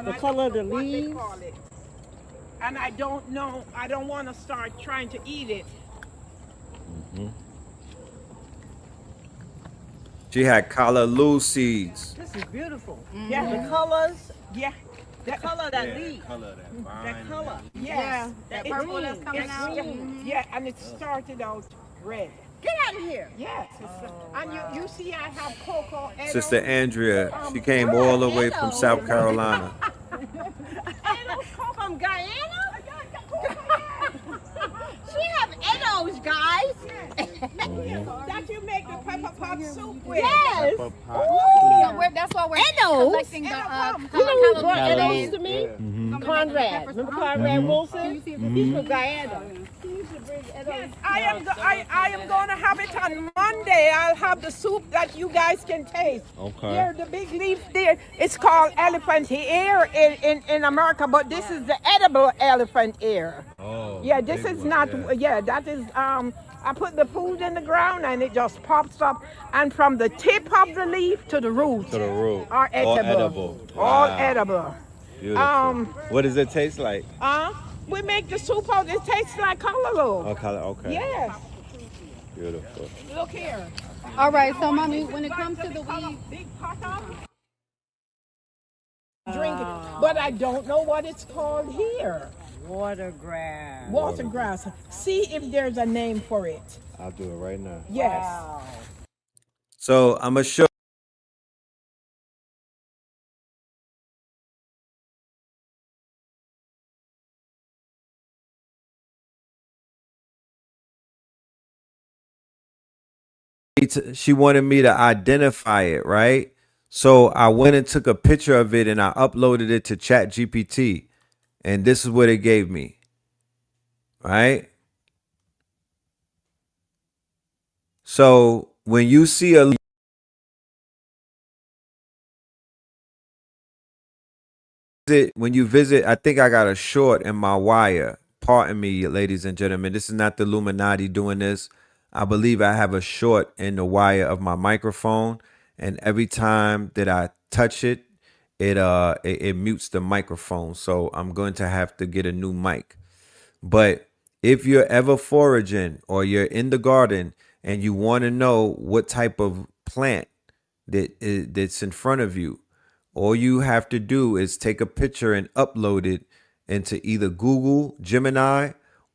The color of the leaves. And I don't know. I don't want to start trying to eat it. Mm-hmm. She had callaloo seeds. This is beautiful. Mm-hmm. Yeah. The colors. Yeah. The color of that leaf. That color. Yes. Yeah. That purple that's coming out. Yeah, and it started out red. Get out of here. Yes. And you see I have cocoa. Sister Andrea, she came all the way from South Carolina. From Guyana? She have Edos, guys. That you make the pepper pot soup with. Yes. So that's why we're collecting the You know who brought Calamus. Edos to me? Conrad. Remember Conrad Wilson? He's from Guyana. He used to bring Edos. I am going to have it on Monday. I'll have the soup that you guys can taste. Okay. Here, the big leaf there. It's called elephant ear in America, but this is the edible elephant ear. Oh. Yeah, this is not. Yeah, that is. I put the food in the ground and it just pops up, and from the tip of the leaf to the root. To the root. Are edible. All edible. All Wow. edible. Beautiful. What does it taste like? We make the soup out. It tastes like callaloo. Oh, color. Okay. Yes. Beautiful. Look here. All right, so mommy, when it comes to the weed, Big pot of drink it, but I don't know what it's called here. Watergrass. Watergrass. See if there's a name for it. I'll do it right now. Yes. So I'm gonna show. She wanted me to identify it, right? So I went and took a picture of it and I uploaded it to ChatGPT, and this is what it gave me. Right? So when you see a when you visit, I think I got a short in my wire. Pardon me, ladies and gentlemen. This is not the Illuminati doing this. I believe I have a short in the wire of my microphone, and every time that I touch it, it mutes the microphone. So I'm going to have to get a new mic. But if you're ever foraging or you're in the garden and you want to know what type of plant that's in front of you, all you have to do is take a picture and upload it into either Google, Gemini,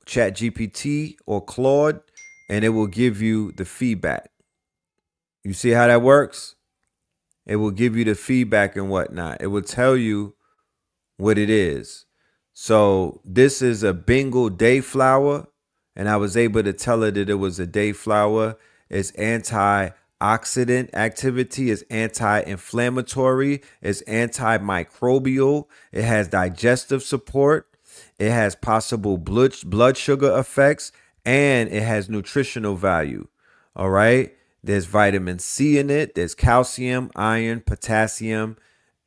ChatGPT, or Claude, and it will give you the feedback. You see how that works? It will give you the feedback and whatnot. It will tell you what it is. So this is a Bengal dayflower, and I was able to tell her that it was a dayflower. It's antioxidant activity, it's anti-inflammatory, it's antimicrobial, it has digestive support, it has possible blood sugar effects, and it has nutritional value. All right. There's vitamin C in it. There's calcium, iron, potassium,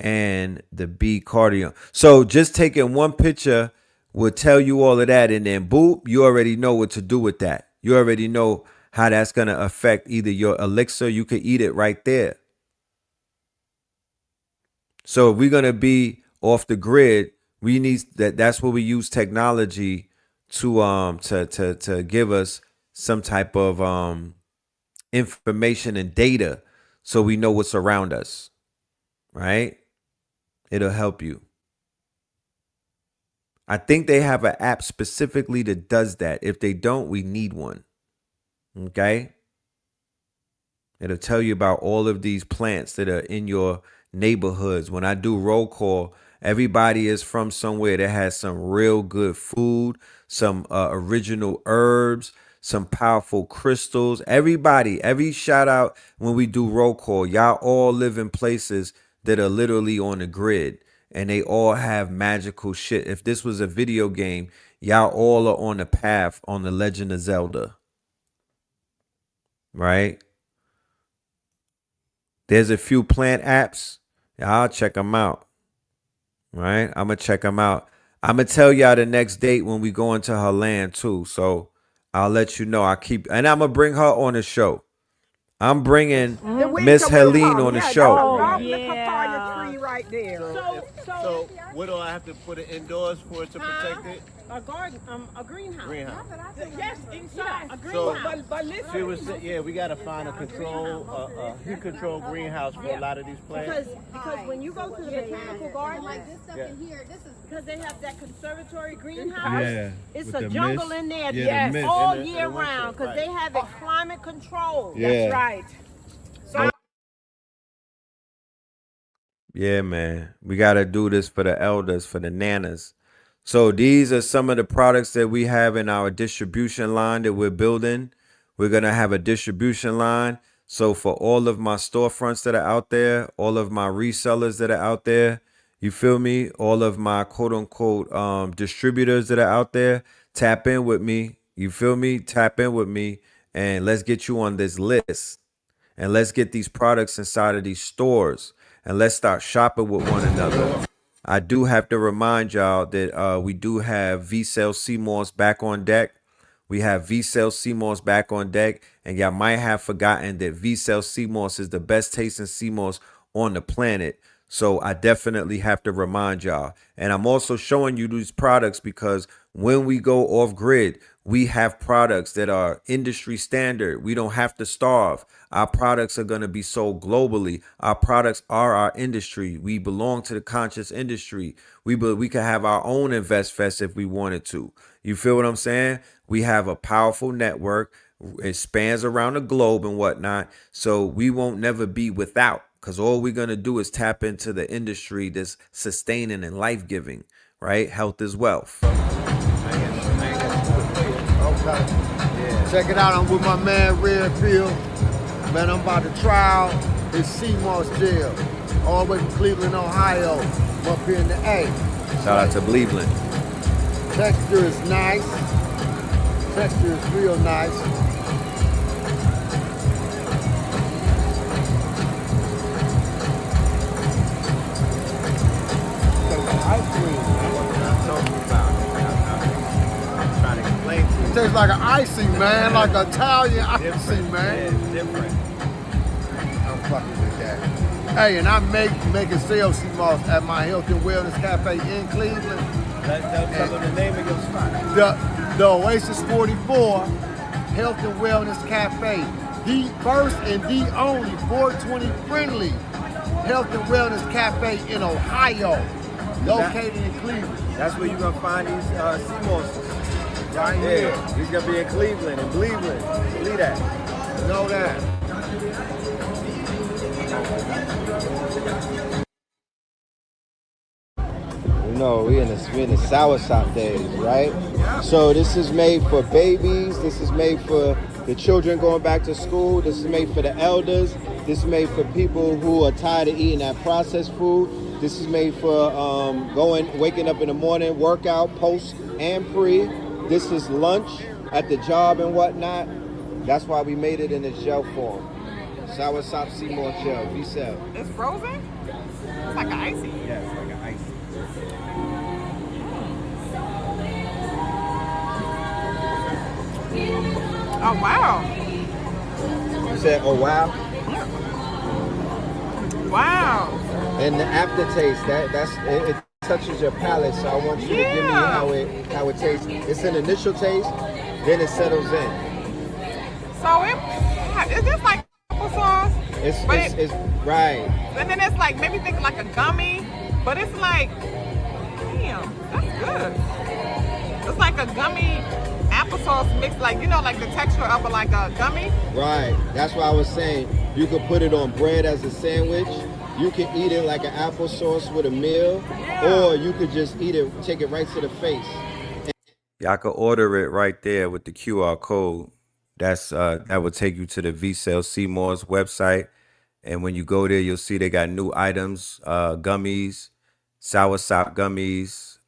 and the B cardium. So just taking one picture will tell you all of that, and then boop, you already know what to do with that. You already know how that's going to affect either your elixir. You could eat it right there. So if we're going to be off the grid, we need that's where we use technology to give us some type of information and data so we know what's around us, right? It'll help you. I think they have an app specifically that does that. If they don't, we need one. Okay? It'll tell you about all of these plants that are in your neighborhoods. When I do roll call, everybody is from somewhere that has some real good food, some original herbs, some powerful crystals. Every shout out when we do roll call, y'all all live in places that are literally on the grid, and they all have magical shit. If this was a video game, y'all all are on the path on the Legend of Zelda. Right? There's a few plant apps. Y'all check them out. Right? I'm going to check them out. I'm going to tell y'all the next date when we go into her land too. So I'll let you know. And I'm going to bring her on the show. I'm bringing Miss Helene on the show. The papaya tree right there. So what do I have to put it indoors for it to protect it? A garden, a greenhouse. Greenhouse. Yes, inside a greenhouse. So, but listen. She was saying, we got to find a heat control greenhouse for a lot of these plants. Because when you go to the botanical garden, like this stuff in here, this is because they have that conservatory greenhouse, Yeah, it's with a the jungle mist. in there, Yeah, the mist. all In the year winter, round, because right. they have it climate controlled. Yeah. That's right. Yeah, man. We got to do this for the elders, for the nanas. So these are some of the products that we have in our distribution line that we're building. We're going to have a distribution line. So for all of my storefronts that are out there, all of my resellers that are out there, you feel me? All of my quote unquote distributors that are out there, tap in with me. You feel me? Tap in with me and let's get you on this list. And let's get these products inside of these stores and let's start shopping with one another. I do have to remind y'all that we do have V-Cell CMOS back on deck. We have V-Cell CMOS back on deck, and y'all might have forgotten that V-Cell CMOS is the best tasting CMOS on the planet. So I definitely have to remind y'all. And I'm also showing you these products because when we go off grid, we have products that are industry standard. We don't have to starve. Our products are going to be sold globally. Our products are our industry. We belong to the conscious industry. We could have our own F.A.C.T.S if we wanted to. You feel what I'm saying? We have a powerful network. It spans around the globe and whatnot. So we won't never be without, because all we're going to do is tap into the industry that's sustaining and life-giving, right? Health is wealth. Okay. Yeah. Check it out. I'm with my man Red Pill. Man, I'm about to try out his CMOS gel. All the way from Cleveland, Ohio. I'm up here in the A. Shout out to Cleveland. Texture is nice. Texture is real nice. Ice cream. It tastes like an icing, man, like an Italian icing, man. Yeah, different. I'm fucking with that. Hey, and I make a sales CMOS at my Health and Wellness Cafe in Cleveland. Tell them the name of your spot. The Oasis 44 Health and Wellness Cafe. The first and the only 420 friendly Health and Wellness Cafe in Ohio. Located in Cleveland. That's where you're going to find these CMOSs. Right here. He's going to be in Cleveland, Believe that. Know that. You know, we in the soursop days, right? So this is made for babies. This is made for the children going back to school. This is made for the elders. This is made for people who are tired of eating that processed food. This is made for waking up in the morning, workout, post and pre. This is lunch at the job and whatnot. That's why we made it in the gel form. Soursop CMOS gel, V-Cell. It's frozen? It's like an icy. Yeah, it's like an icy. Oh, wow. You said, oh, wow? Wow. And the aftertaste, it touches your palate, so I want you to give me how it tastes. It's an initial taste, then it settles in. So it's just like applesauce. It's right. And then it's like, maybe think like a gummy, but it's like, damn, that's good. It's like a gummy applesauce mixed, like, like the texture of like a gummy. Right. That's why I was saying you could put it on bread as a sandwich. You can eat it like an applesauce with a meal, or you could just eat it, take it right to the face. Y'all can order it right there with the QR code. That would take you to the V-Cell CMOS website. And when you go there, you'll see they got new items, gummies, soursop gummies.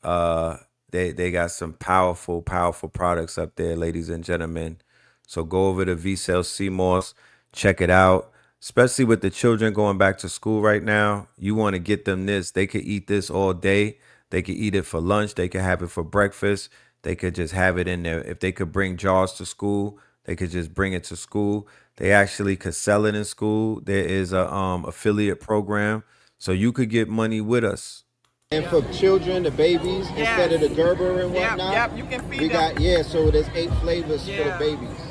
They got some powerful products up there, ladies and gentlemen. So go over to V-Cell CMOS, check it out. Especially with the children going back to school right now, you want to get them this. They could eat this all day. They could eat it for lunch. They could have it for breakfast. They could just have it in there. If they could bring jars to school, they could just bring it to school. They actually could sell it in school. There is a affiliate program, so you could get money with us. And for children, the babies, instead of the Gerber and whatnot, you can feed them. So there's 8 flavors for the babies.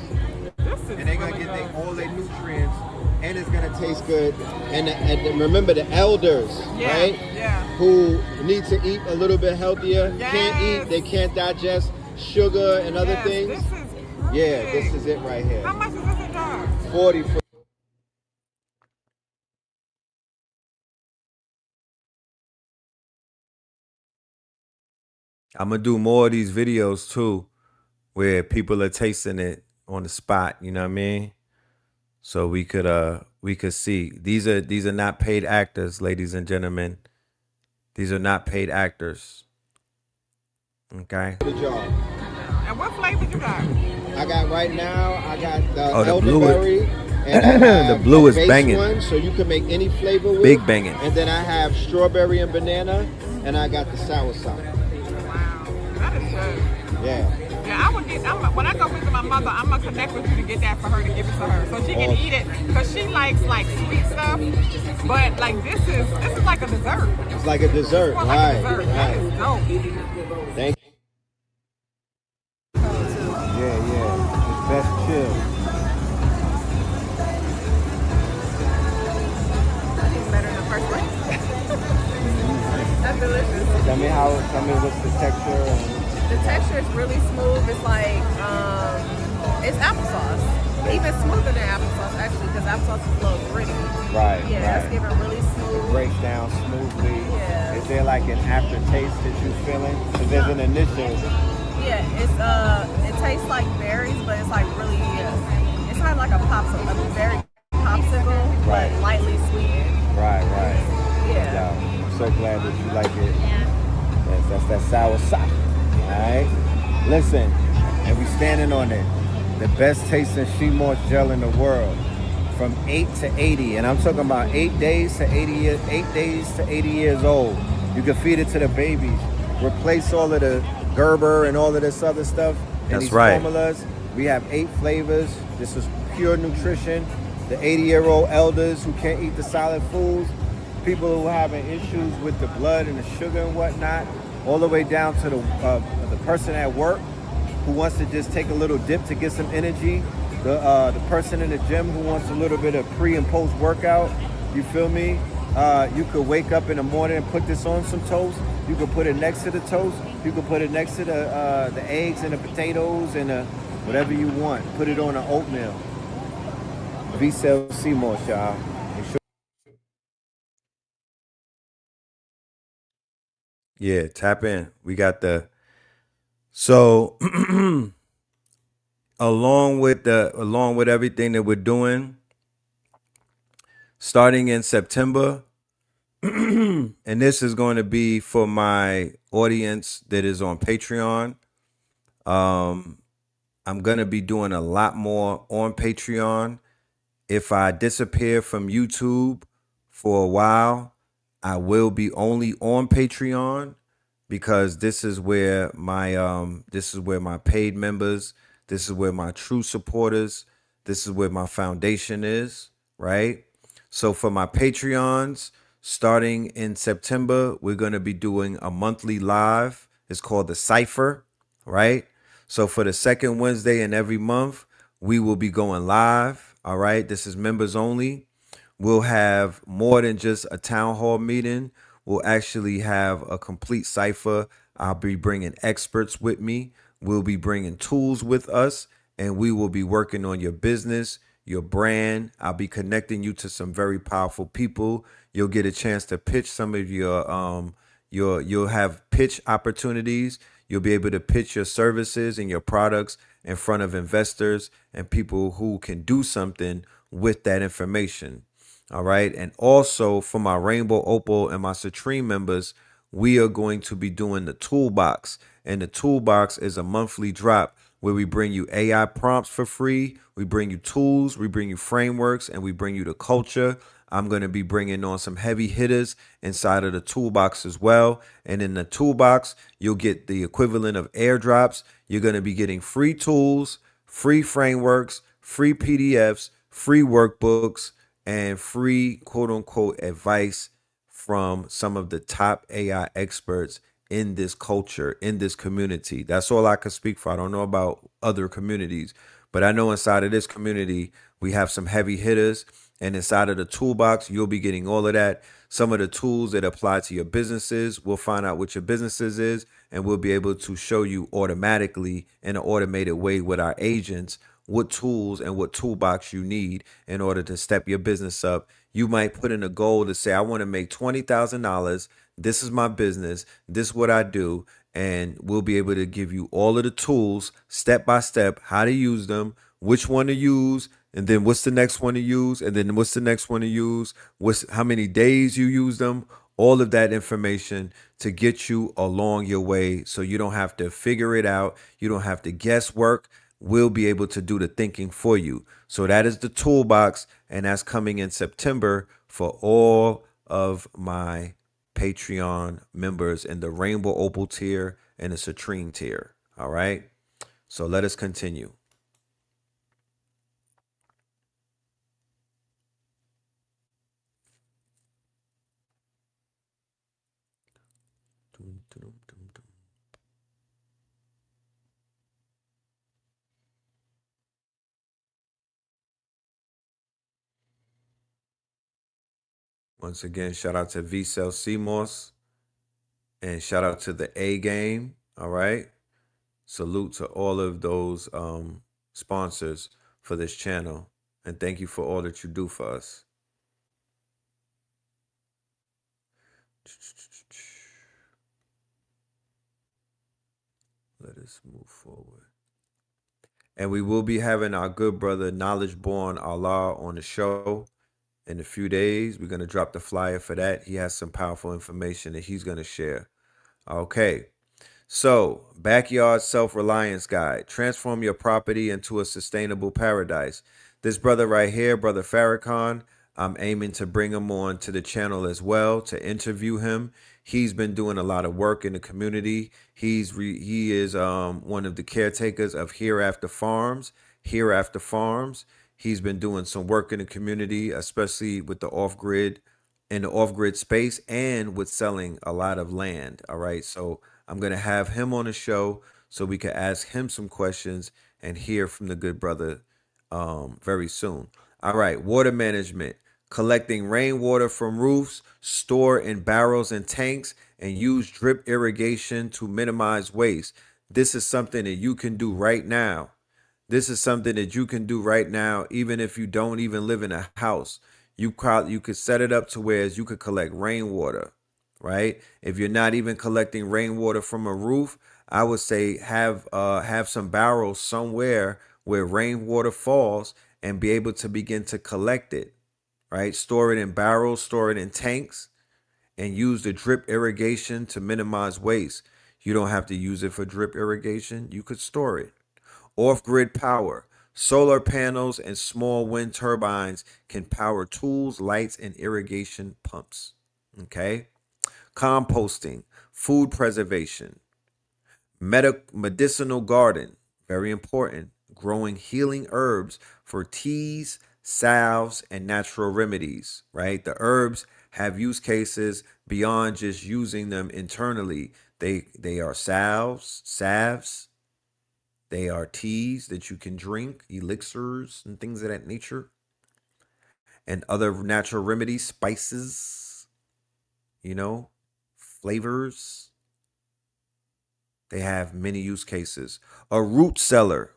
And they're going to get all their nutrients. And it's gonna taste good. And remember the elders, right? Yeah. Who need to eat a little bit healthier, can't eat, they can't digest sugar and other things. This is it right here. How much is this a jar? 40 for I'm gonna do more of these videos too, where people are tasting it on the spot. You know what I mean? so we could see. These are not paid actors, ladies and gentlemen. These are not paid actors. Okay. The jar. And what flavor you got? I got right now. I got the Oh, the blue elderberry, and I have the blue a is base banging. one, so you can make any flavor with. Big banging. And then I have strawberry and banana, and I got the soursop. Wow, that is good. Yeah. Yeah, when I go visit my mother, I'm gonna connect with you to get that for her to give it to her, so she can eat it, because she likes like sweet stuff. But like this is like a dessert. It's like a dessert, It's right? like a dessert. That is dope. Thank you. Yeah. It's best chill. Better than the first one. That's delicious. Tell me what's the texture. The texture is really smooth. It's like, it's applesauce. Even smoother than applesauce, actually, because applesauce is a little gritty. Right. Yeah, that's giving really smooth. It breaks down smoothly. Yeah. Is there like an aftertaste that you're feeling? Because there's an initial. Yeah, it tastes like berries, but it's like really, it's not like a popsicle, a berry popsicle, Right. but lightly sweetened. Right. Yeah. I'm so glad that you like it. Yes, that's that sour sop. All right. Listen, and we standing on it. The best tasting She-Moss gel in the world, from 8 to 80, and I'm talking about 8 days to 80 years, 8 days to 80 years old. You can feed it to the babies. Replace all of the Gerber and all of this other stuff. And That's these right. formulas. We have 8 flavors. This is pure nutrition. The 80-year-old elders who can't eat the solid foods, people who are having issues with the blood and the sugar and whatnot, all the way down to the person at work who wants to just take a little dip to get some energy, the person in the gym who wants a little bit of pre and post workout. You feel me? You could wake up in the morning and put this on some toast. You could put it next to the toast. You could put it next to the eggs and the potatoes and whatever you want. Put it on an oatmeal. V-Cell-C-Moss, y'all. Yeah, tap in. We got so along with everything that we're doing, starting in September, and this is going to be for my audience that is on Patreon. I'm going to be doing a lot more on Patreon. If I disappear from YouTube for a while, I will be only on Patreon, because this is where my paid members, this is where my true supporters, this is where my foundation is, right? So for my Patreons, starting in September, we're going to be doing a monthly live. It's called the Cypher, right? So for the second Wednesday in every month, we will be going live, all right? This is members only. We'll have more than just a town hall meeting. We'll actually have a complete cipher. I'll be bringing experts with me. We'll be bringing tools with us, and we will be working on your business, your brand. I'll be connecting you to some very powerful people. You'll get a chance to pitch some of you'll have pitch opportunities. You'll be able to pitch your services and your products in front of investors and people who can do something with that information. All right. And also for my Rainbow Opal and my Citrine members, we are going to be doing the Toolbox. And the Toolbox is a monthly drop where we bring you AI prompts for free. We bring you tools, we bring you frameworks, and we bring you the culture. I'm going to be bringing on some heavy hitters inside of the Toolbox as well. And in the Toolbox, you'll get the equivalent of airdrops. You're going to be getting free tools, free frameworks, free PDFs, free workbooks, and free quote unquote advice from some of the top AI experts in this culture, in this community. That's all I can speak for. I don't know about other communities, but I know inside of this community, we have some heavy hitters. And inside of the Toolbox, you'll be getting all of that. Some of the tools that apply to your businesses. We'll find out what your businesses is, and we'll be able to show you automatically in an automated way with our agents what tools and what toolbox you need in order to step your business up. You might put in a goal to say, I want to make $20,000. This is my business. This is what I do. And we'll be able to give you all of the tools step by step, how to use them, which one to use, And then what's the next one to use? And then what's the next one to use? What's how many days you use them? All of that information to get you along your way so you don't have to figure it out. You don't have to guesswork. We'll be able to do the thinking for you. So that is the toolbox, and that's coming in September for all of my Patreon members in the Rainbow Opal tier and the Citrine tier. All right. So let us continue. Once again, shout out to F.A.C.T.S and shout out to the A Game. All right. Salute to all of those sponsors for this channel. And thank you for all that you do for us. Let us move forward. And we will be having our good brother Knowledge Born Allah on the show in a few days. We're going to drop the flyer for that. He has some powerful information that he's going to share. Okay. So, Backyard Self-Reliance Guide. Transform your property into a sustainable paradise. This brother right here, Brother Farrakhan, I'm aiming to bring him on to the channel as well to interview him. He's been doing a lot of work in the community. He is one of the caretakers of Hereafter Farms. Hereafter Farms. He's been doing some work in the community, especially with the off-grid, in the off-grid space, and with selling a lot of land. All right. So I'm going to have him on the show so we can ask him some questions and hear from the good brother very soon. All right. Water management. Collecting rainwater from roofs, store in barrels and tanks, and use drip irrigation to minimize waste. This is something that you can do right now. This is something that you can do right now, even if you don't even live in a house. You could set it up to where you could collect rainwater, right? If you're not even collecting rainwater from a roof, I would say have some barrels somewhere where rainwater falls and be able to begin to collect it, right? Store it in barrels, store it in tanks, and use the drip irrigation to minimize waste. You don't have to use it for drip irrigation. You could store it. Off-grid power. Solar panels and small wind turbines can power tools, lights, and irrigation pumps. Okay. Composting. Food preservation. Medicinal garden. Very important. Growing healing herbs for teas, salves, and natural remedies, right? The herbs have use cases beyond just using them internally. They are salves, they are teas that you can drink, elixirs and things of that nature, and other natural remedies, spices, flavors. They have many use cases. A root cellar.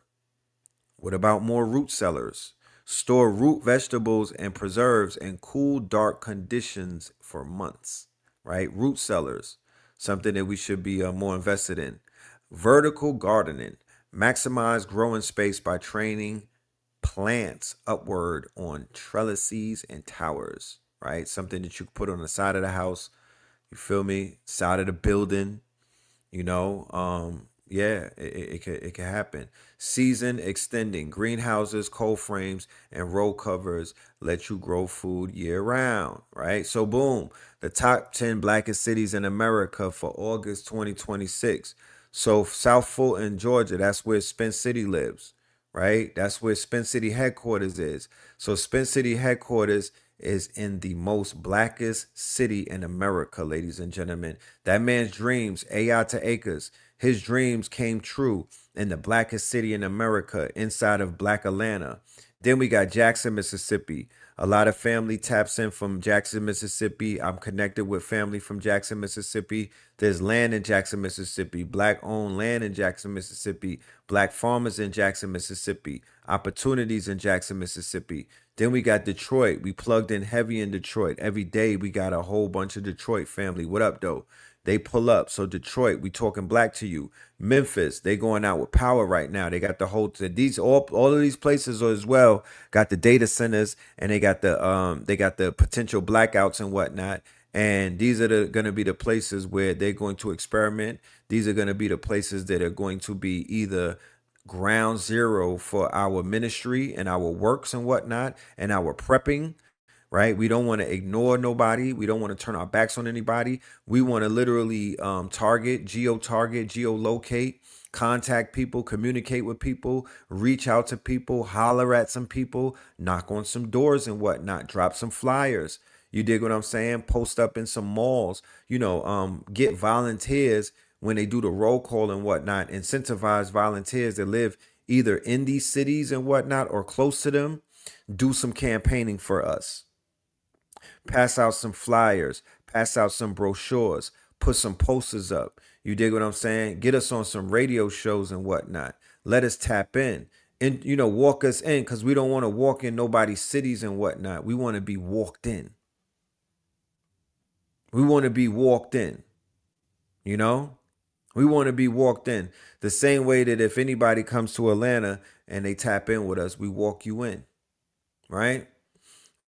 What about more root cellars? Store root vegetables and preserves in cool, dark conditions for months, right? Root cellars, something that we should be more invested in. Vertical gardening. Maximize growing space by training plants upward on trellises and towers, right? Something that you put on the side of the house, you feel me? Side of the building, yeah, it can happen. Season extending. Greenhouses, cold frames, and row covers let you grow food year round, right? So boom, the top 10 blackest cities in America for August 2026. So South Fulton, Georgia, that's where Spence City lives, right? That's where Spence City headquarters is. So Spence City headquarters is in the most blackest city in America, ladies and gentlemen. That man's dreams, AI to acres, his dreams came true in the blackest city in America, inside of Black Atlanta. Then we got Jackson, Mississippi. A lot of family taps in from Jackson, Mississippi. I'm connected with family from Jackson, Mississippi. There's land in Jackson, Mississippi. Black-owned land in Jackson, Mississippi. Black farmers in Jackson, Mississippi. Opportunities in Jackson, Mississippi. Then we got Detroit. We plugged in heavy in Detroit. Every day we got a whole bunch of Detroit family. What up, though? they pull up. So Detroit, we talking black to you. Memphis, they going out with power right now. They got the whole these all of these places as well got the data centers, and they got the potential blackouts and whatnot. And these are going to be the places where they're going to experiment. These are going to be the places that are going to be either ground zero for our ministry and our works and whatnot and our prepping, right? We don't want to ignore nobody. We don't want to turn our backs on anybody. We want to literally target, geolocate, contact people, communicate with people, reach out to people, holler at some people, knock on some doors and whatnot, drop some flyers. You dig what I'm saying? Post up in some malls, get volunteers when they do the roll call and whatnot, incentivize volunteers that live either in these cities and whatnot or close to them. Do some campaigning for us. Pass out some flyers, pass out some brochures, put some posters up. You dig what I'm saying? Get us on some radio shows and whatnot. Let us tap in and, walk us in, because we don't want to walk in nobody's cities and whatnot. We want to be walked in. We want to be walked in, you know? We want to be walked in the same way that if anybody comes to Atlanta and they tap in with us, we walk you in, right?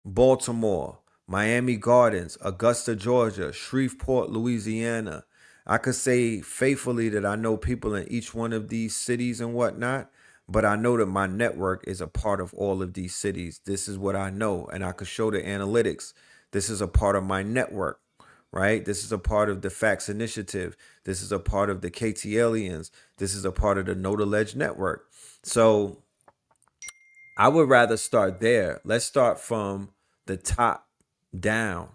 Baltimore, Miami Gardens, Augusta, Georgia, Shreveport, Louisiana. I could say faithfully that I know people in each one of these cities and whatnot, but I know that my network is a part of all of these cities. This is what I know, and I could show the analytics. This is a part of my network, right? This is a part of the F.A.C.T.S initiative. This is a part of the KT Aliens. This is a part of the Know the Ledge network. So I would rather start there. Let's start from the top down.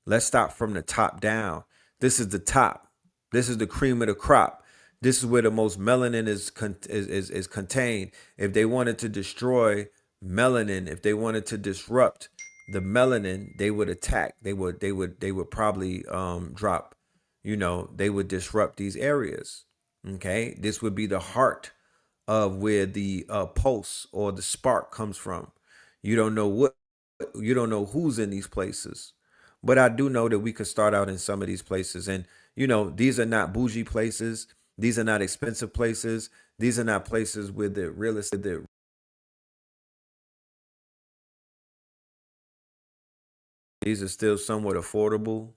Let's start from the top down. This is the top. This is the cream of the crop. This is where the most melanin is contained. If they wanted to destroy melanin, if they wanted to disrupt the melanin, they would attack. They would probably drop. They would disrupt these areas. Okay, this would be the heart of where the pulse or the spark comes from. You don't know who's in these places, but I do know that we could start out in some of these places. And these are not bougie places. These are not expensive places. These are not places where the real estate, these are still somewhat affordable.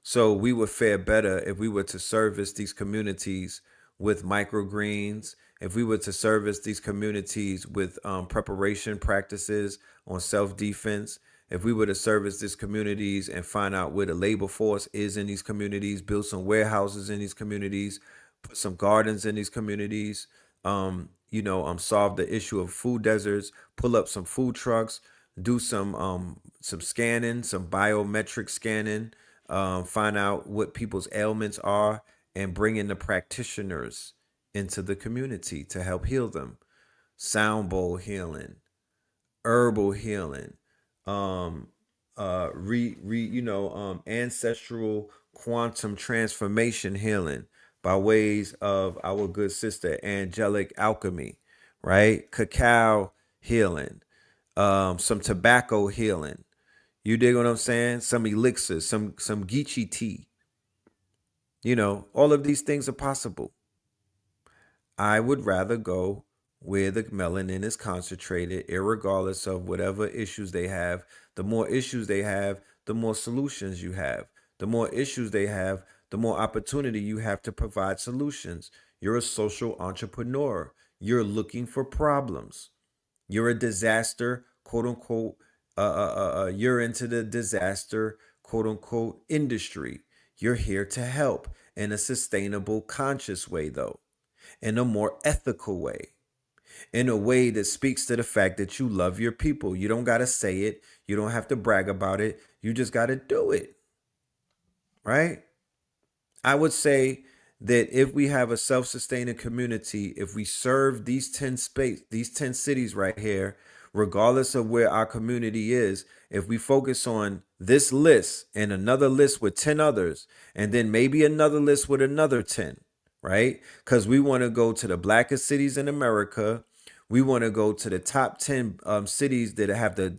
So we would fare better if we were to service these communities with microgreens, if we were to service these communities with preparation practices on self-defense, if we were to service these communities and find out where the labor force is in these communities, build some warehouses in these communities, put some gardens in these communities, solve the issue of food deserts, pull up some food trucks, do some scanning, some biometric scanning, find out what people's ailments are, and bring in the practitioners into the community to help heal them. Sound bowl healing, herbal healing, ancestral quantum transformation healing by ways of our good sister angelic alchemy, right? Cacao healing, some tobacco healing. You dig what I'm saying? Some elixirs, some Geechee tea. All of these things are possible. I would rather go where the melanin is concentrated, irregardless of whatever issues they have. The more issues they have, the more solutions you have. The more issues they have, the more opportunity you have to provide solutions. You're a social entrepreneur. You're looking for problems. You're a disaster, quote unquote. You're into the disaster, quote unquote, industry. You're here to help in a sustainable, conscious way, though, in a more ethical way, in a way that speaks to the fact that you love your people. You don't got to say it. You don't have to brag about it. You just got to do it. Right? I would say that if we have a self-sustaining community, if we serve these 10 cities right here, regardless of where our community is, if we focus on this list and another list with 10 others, and then maybe another list with another 10, right? Because we want to go to the blackest cities in America. We want to go to the top 10 cities that have the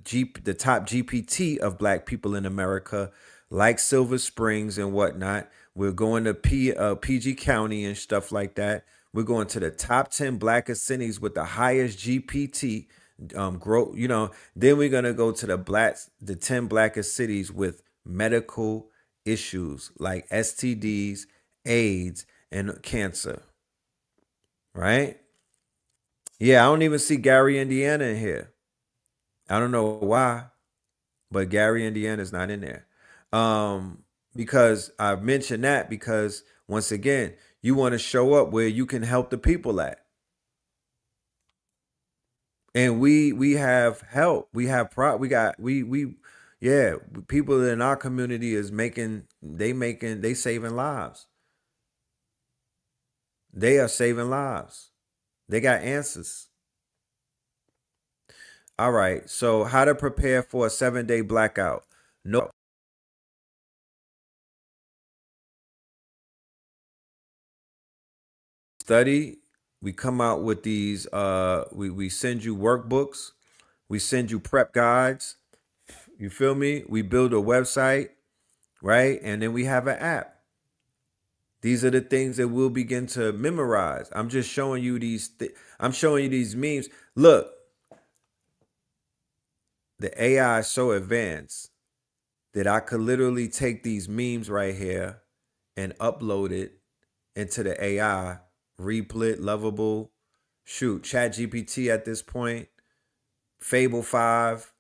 top GPT of black people in America, like Silver Springs and whatnot. We're going to PG County and stuff like that. We're going to the top 10 blackest cities with the highest GPT growth. Then we're gonna go to the 10 blackest cities with medical issues like STDs, AIDS, and cancer. Right? Yeah, I don't even see Gary, Indiana in here. I don't know why, but Gary, Indiana is not in there. Because I mentioned that because once again, you want to show up where you can help the people at. And we have help. We have yeah, people in our community is they saving lives. They are saving lives. They got answers. All right. So how to prepare for a 7-day blackout. No study. We come out with these we send you workbooks. We send you prep guides. You feel me? We build a website, right? And then we have an app. These are the things that we'll begin to memorize. I'm just showing you I'm showing you these memes. Look, the AI is so advanced that I could literally take these memes right here and upload it into the AI, Replit, Lovable, Chat GPT at this point, Fable 5,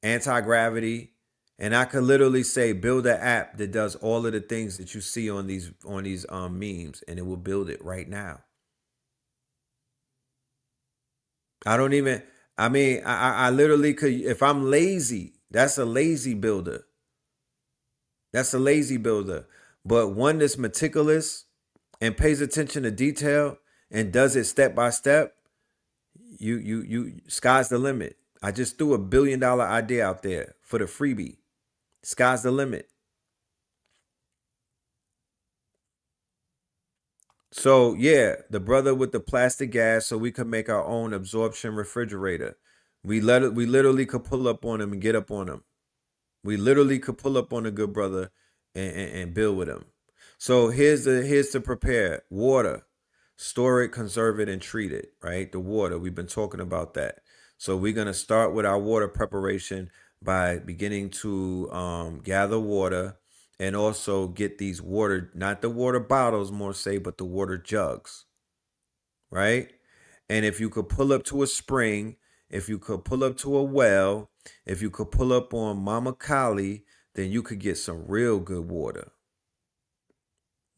Anti-Gravity, and I could literally say build an app that does all of the things that you see on these memes, and it will build it right now. I don't even. I mean, I literally could. If I'm lazy, that's a lazy builder. That's a lazy builder. But one that's meticulous and pays attention to detail and does it step by step, you sky's the limit. I just threw $1 billion idea out there for the freebie. Sky's the limit. So yeah, the brother with the plastic gas, so we could make our own absorption refrigerator. We literally could pull up on him and get up on him. We literally could pull up on a good brother and build with him. So here's to prepare water, store it, conserve it, and treat it. Right, the water we've been talking about that. So we're gonna start with our water preparation by beginning to gather water and also get these water, not the water bottles, more say, but the water jugs. Right, and if you could pull up to a spring, if you could pull up to a well, if you could pull up on Mama Kali, then you could get some real good water.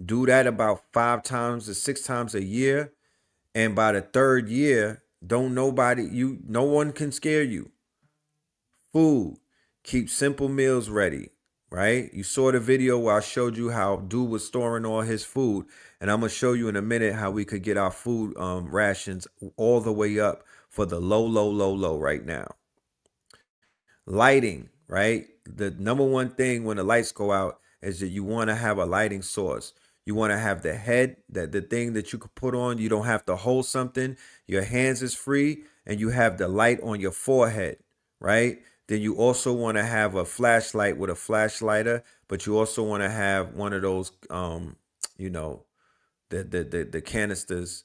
Do that about 5 times to 6 times a year. And by the 3rd year, no one can scare you. Food. Keep simple meals ready, right? You saw the video where I showed you how dude was storing all his food. And I'm going to show you in a minute how we could get our food rations all the way up for the low right now. Lighting, right? The number one thing when the lights go out is that you want to have a lighting source. You want to have the head, the thing that you could put on. You don't have to hold something. Your hands is free, and you have the light on your forehead, right? Then you also want to have a flashlight with a flashlighter, but you also want to have one of those, the canisters,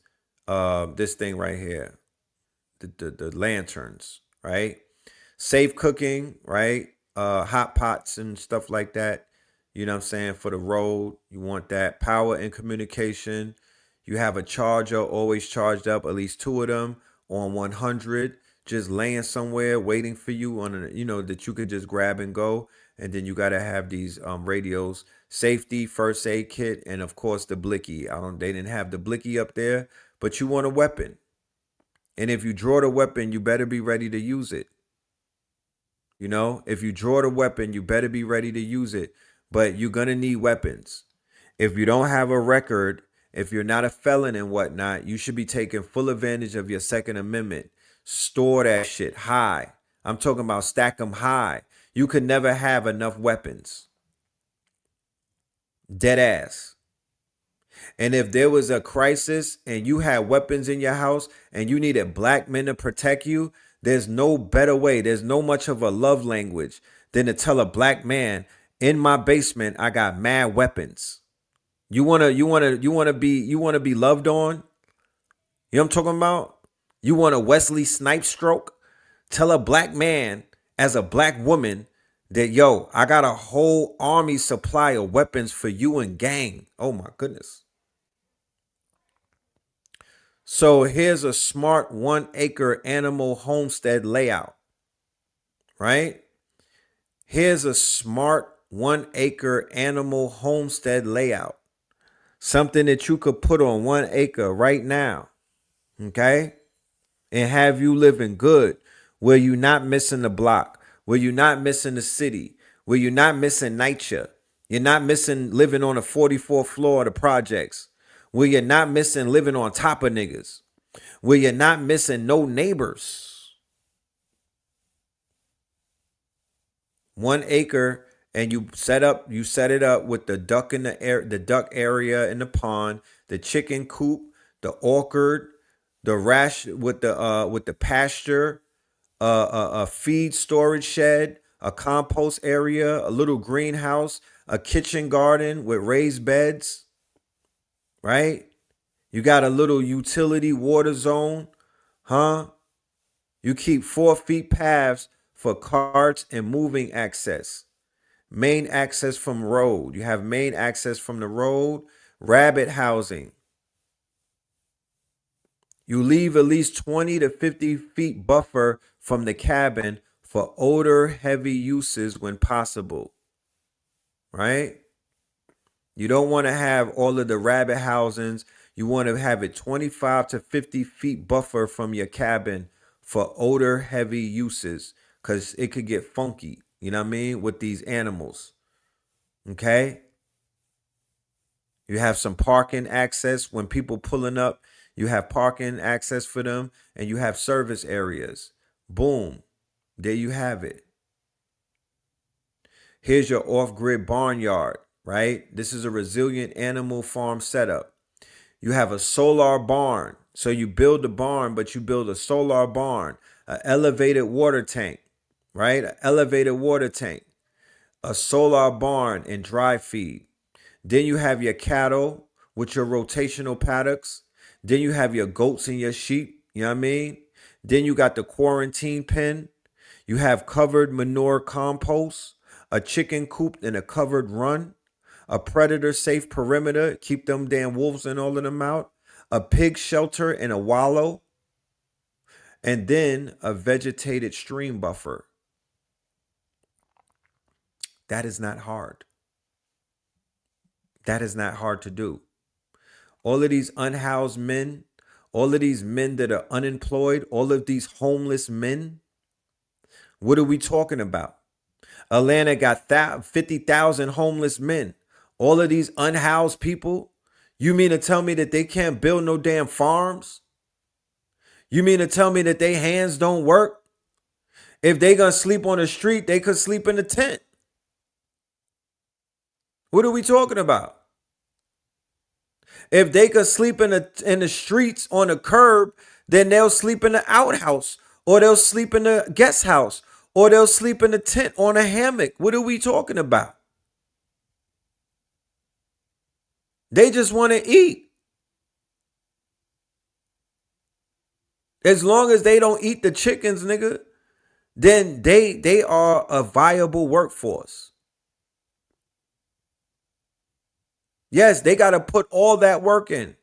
this thing right here, the lanterns, right? Safe cooking, right? Hot pots and stuff like that. You know what I'm saying? For the road, you want that. Power and communication. You have a charger always charged up, at least 2 of them on 100, just laying somewhere waiting for you that you could just grab and go. And then you got to have these radios, safety, first aid kit, and of course the blicky. They didn't have the blicky up there, but you want a weapon. And if you draw the weapon, you better be ready to use it. If you draw the weapon, you better be ready to use it. But you're going to need weapons. If you don't have a record, if you're not a felon and whatnot, you should be taking full advantage of your Second Amendment. Store that shit high. I'm talking about stack them high. You could never have enough weapons. Dead ass. And if there was a crisis and you had weapons in your house and you needed black men to protect you, there's no better way. There's no much of a love language than to tell a black man, In my basement, I got mad weapons. You wanna be loved on? You know what I'm talking about? You want a Wesley Snipes stroke? Tell a black man as a black woman that, yo, I got a whole army supply of weapons for you and gang. Oh my goodness. So here's a smart 1-acre animal homestead layout, right? Here's a smart 1-acre animal homestead layout. Something that you could put on 1 acre right now, okay? And have you living good, where you're not missing the block, where you're not missing the city, where you're not missing NYCHA. You're not missing living on the 44th floor of the projects, where you're not missing living on top of niggas, where you're not missing no neighbors. 1 acre, and you set it up with the duck in the air, the duck area in the pond, the chicken coop, the orchard, the rash with the pasture, a feed storage shed, a compost area, a little greenhouse, a kitchen garden with raised beds, right? You got a little utility water zone, huh? You keep 4 feet paths for carts and moving access. Main access from road. You have main access from the road. Rabbit housing. You leave at least 20 to 50 feet buffer from the cabin for odor heavy uses when possible, right? You don't want to have all of the rabbit housings. You want to have it 25 to 50 feet buffer from your cabin for odor heavy uses, because it could get funky, you know what I mean, with these animals, okay? You have some parking access when people pulling up. You have parking access for them, and you have service areas. Boom. There you have it. Here's your off-grid barnyard, right? This is a resilient animal farm setup. You have a solar barn. So you build the barn, but you build a solar barn, an elevated water tank, right? An elevated water tank, a solar barn and dry feed. Then you have your cattle with your rotational paddocks. Then you have your goats and your sheep. You know what I mean? Then you got the quarantine pen. You have covered manure compost, a chicken coop and a covered run, a predator safe perimeter, keep them damn wolves and all of them out, a pig shelter and a wallow, and then a vegetated stream buffer. That is not hard. That is not hard to do. All of these unhoused men, all of these men that are unemployed, all of these homeless men, what are we talking about? Atlanta got 50,000 homeless men. All of these unhoused people, you mean to tell me that they can't build no damn farms? You mean to tell me that their hands don't work? If they gonna sleep on the street, they could sleep in a tent. What are we talking about? If they could sleep in the streets on the curb, then they'll sleep in the outhouse, or they'll sleep in the guest house, or they'll sleep in the tent on a hammock. What are we talking about? They just want to eat. As long as they don't eat the chickens, nigga, then they are a viable workforce. Yes, they got to put all that work in.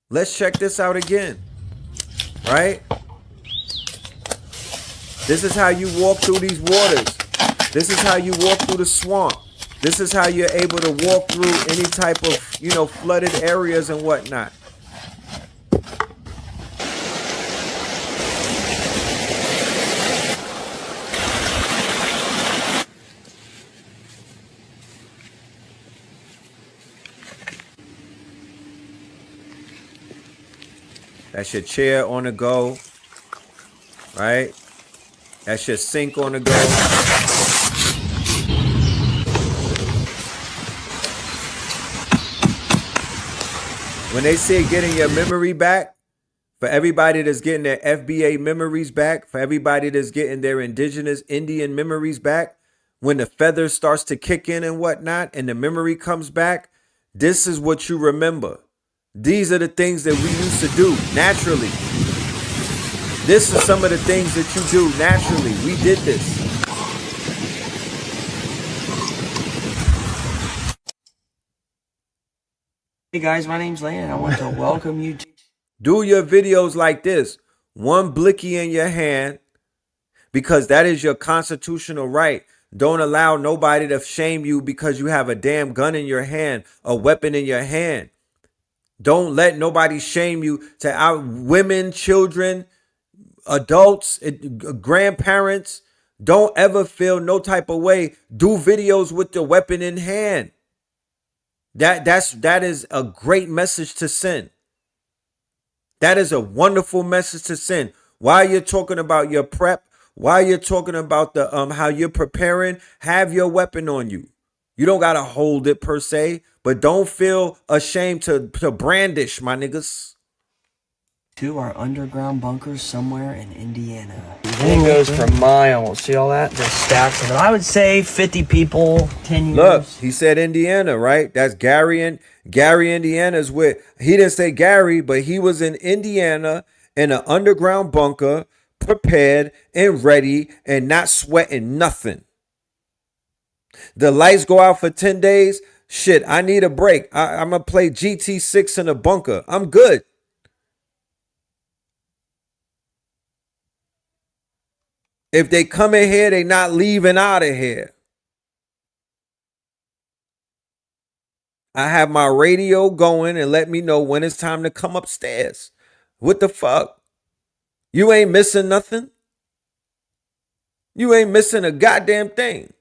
Let's check this out again, right? This is how you walk through these waters. This is how you walk through the swamp. This is how you're able to walk through any type of, flooded areas and whatnot. That's your chair on the go, right? That's your sink on the go. When they say getting your memory back, for everybody that's getting their FBA memories back, for everybody that's getting their indigenous Indian memories back, when the feathers starts to kick in and whatnot and the memory comes back, this is what you remember. These are the things that we used to do naturally. This is some of the things that you do naturally. We did this. Hey guys, my name's Landon. I want to welcome you to... Do your videos like this. One blicky in your hand, because that is your constitutional right. Don't allow nobody to shame you because you have a damn gun in your hand, a weapon in your hand. Don't let nobody shame you. To our women, children, adults, grandparents, don't ever feel no type of way. Do videos with the weapon in hand. That is a great message to send. That is a wonderful message to send. While you're talking about your prep, while you're talking about the how you're preparing, have your weapon on you. You don't gotta hold it per se, but don't feel ashamed to brandish, my niggas. To our underground bunkers somewhere in Indiana. It goes for miles. See all that? There's stacks of it. I would say 50 people, 10 years. Look, he said Indiana, right? That's Gary, Indiana's where he didn't say Gary, but he was in Indiana in an underground bunker, prepared and ready and not sweating nothing. The lights go out for 10 days. Shit, I need a break. I'm going to play GT6 in a bunker. I'm good. If they come in here, they not leaving out of here. I have my radio going and let me know when it's time to come upstairs. What the fuck? You ain't missing nothing. You ain't missing a goddamn thing.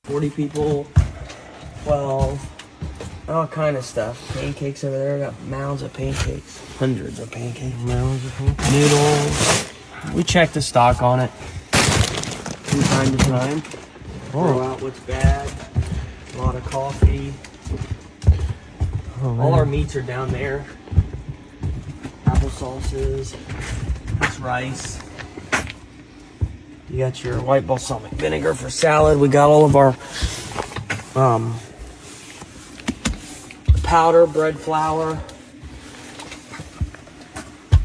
40 people, 12, all kind of stuff. Pancakes over there. Got mounds of pancakes. Hundreds of pancakes. Mounds of pancakes. Noodles. We check the stock on it from time to time. Throw out what's bad. A lot of coffee. All our meats are down there. Apple sauces. That's rice. You got your white balsamic vinegar for salad. We got all of our powder, bread flour.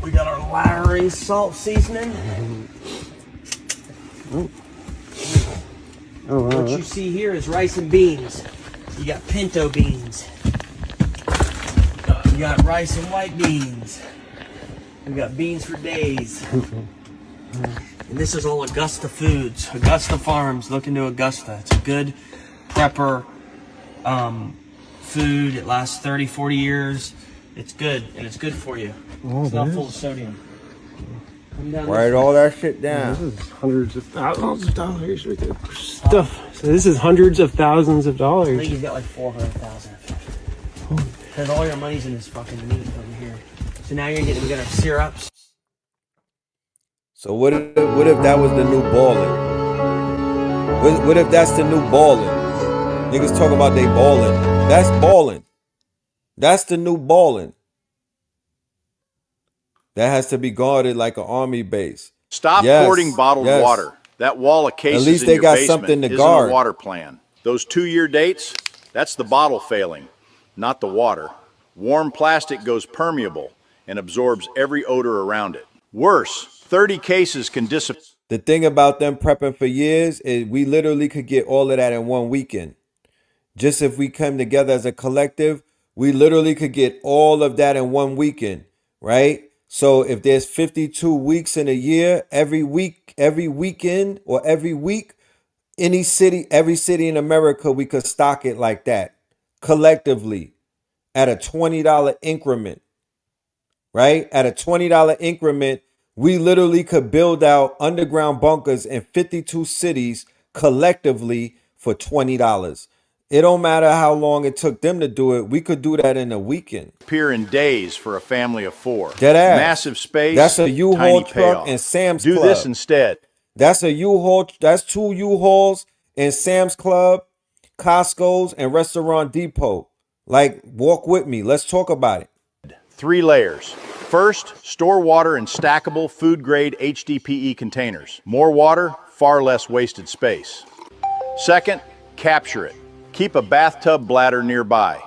We got our Lowry salt seasoning. What you see here is rice and beans. You got pinto beans. You got rice and white beans. We got beans for days. And this is all Augusta Foods. Augusta Farms. Look into Augusta. It's a good prepper food. It lasts 30, 40 years. It's good, and it's good for you. It's not full of sodium. Write all that shit down. This is hundreds of thousands of dollars right there. Stuff. So this is hundreds of thousands of dollars. I think he's got like 400,000. Because all your money's in this fucking meat over here. So now we got our syrups. So what if that was the new balling? What if that's the new balling? Niggas talking about they balling. That's balling. That's the new balling. That has to be guarded like an army base. Stop hoarding bottled water. That wall of cases At least in they your got basement something to isn't guard. a water plan. Those 2-year dates, that's the bottle failing, not the water. Warm plastic goes permeable and absorbs every odor around it. Worse, 30 cases can disappear. The thing about them prepping for years is we literally could get all of that in one weekend. Just if we come together as a collective, we literally could get all of that in one weekend, right? So if there's 52 weeks in a year, every weekend, or every week, every city in America, we could stock it like that collectively at a $20 increment, right? At a $20 increment, we literally could build out underground bunkers in 52 cities collectively for $20. It don't matter how long it took them to do it. We could do that in a weekend. Appear in days for a family of 4. Dead ass. Massive space. That's a U-Haul tiny truck payoff. and Sam's Do Club. this instead. That's a U-Haul. That's 2 U-Hauls and Sam's Club, Costco's, and Restaurant Depot. Like, walk with me. Let's talk about it. 3 layers. First, store water in stackable food-grade HDPE containers. More water, far less wasted space. Second, capture it. Keep a bathtub bladder nearby.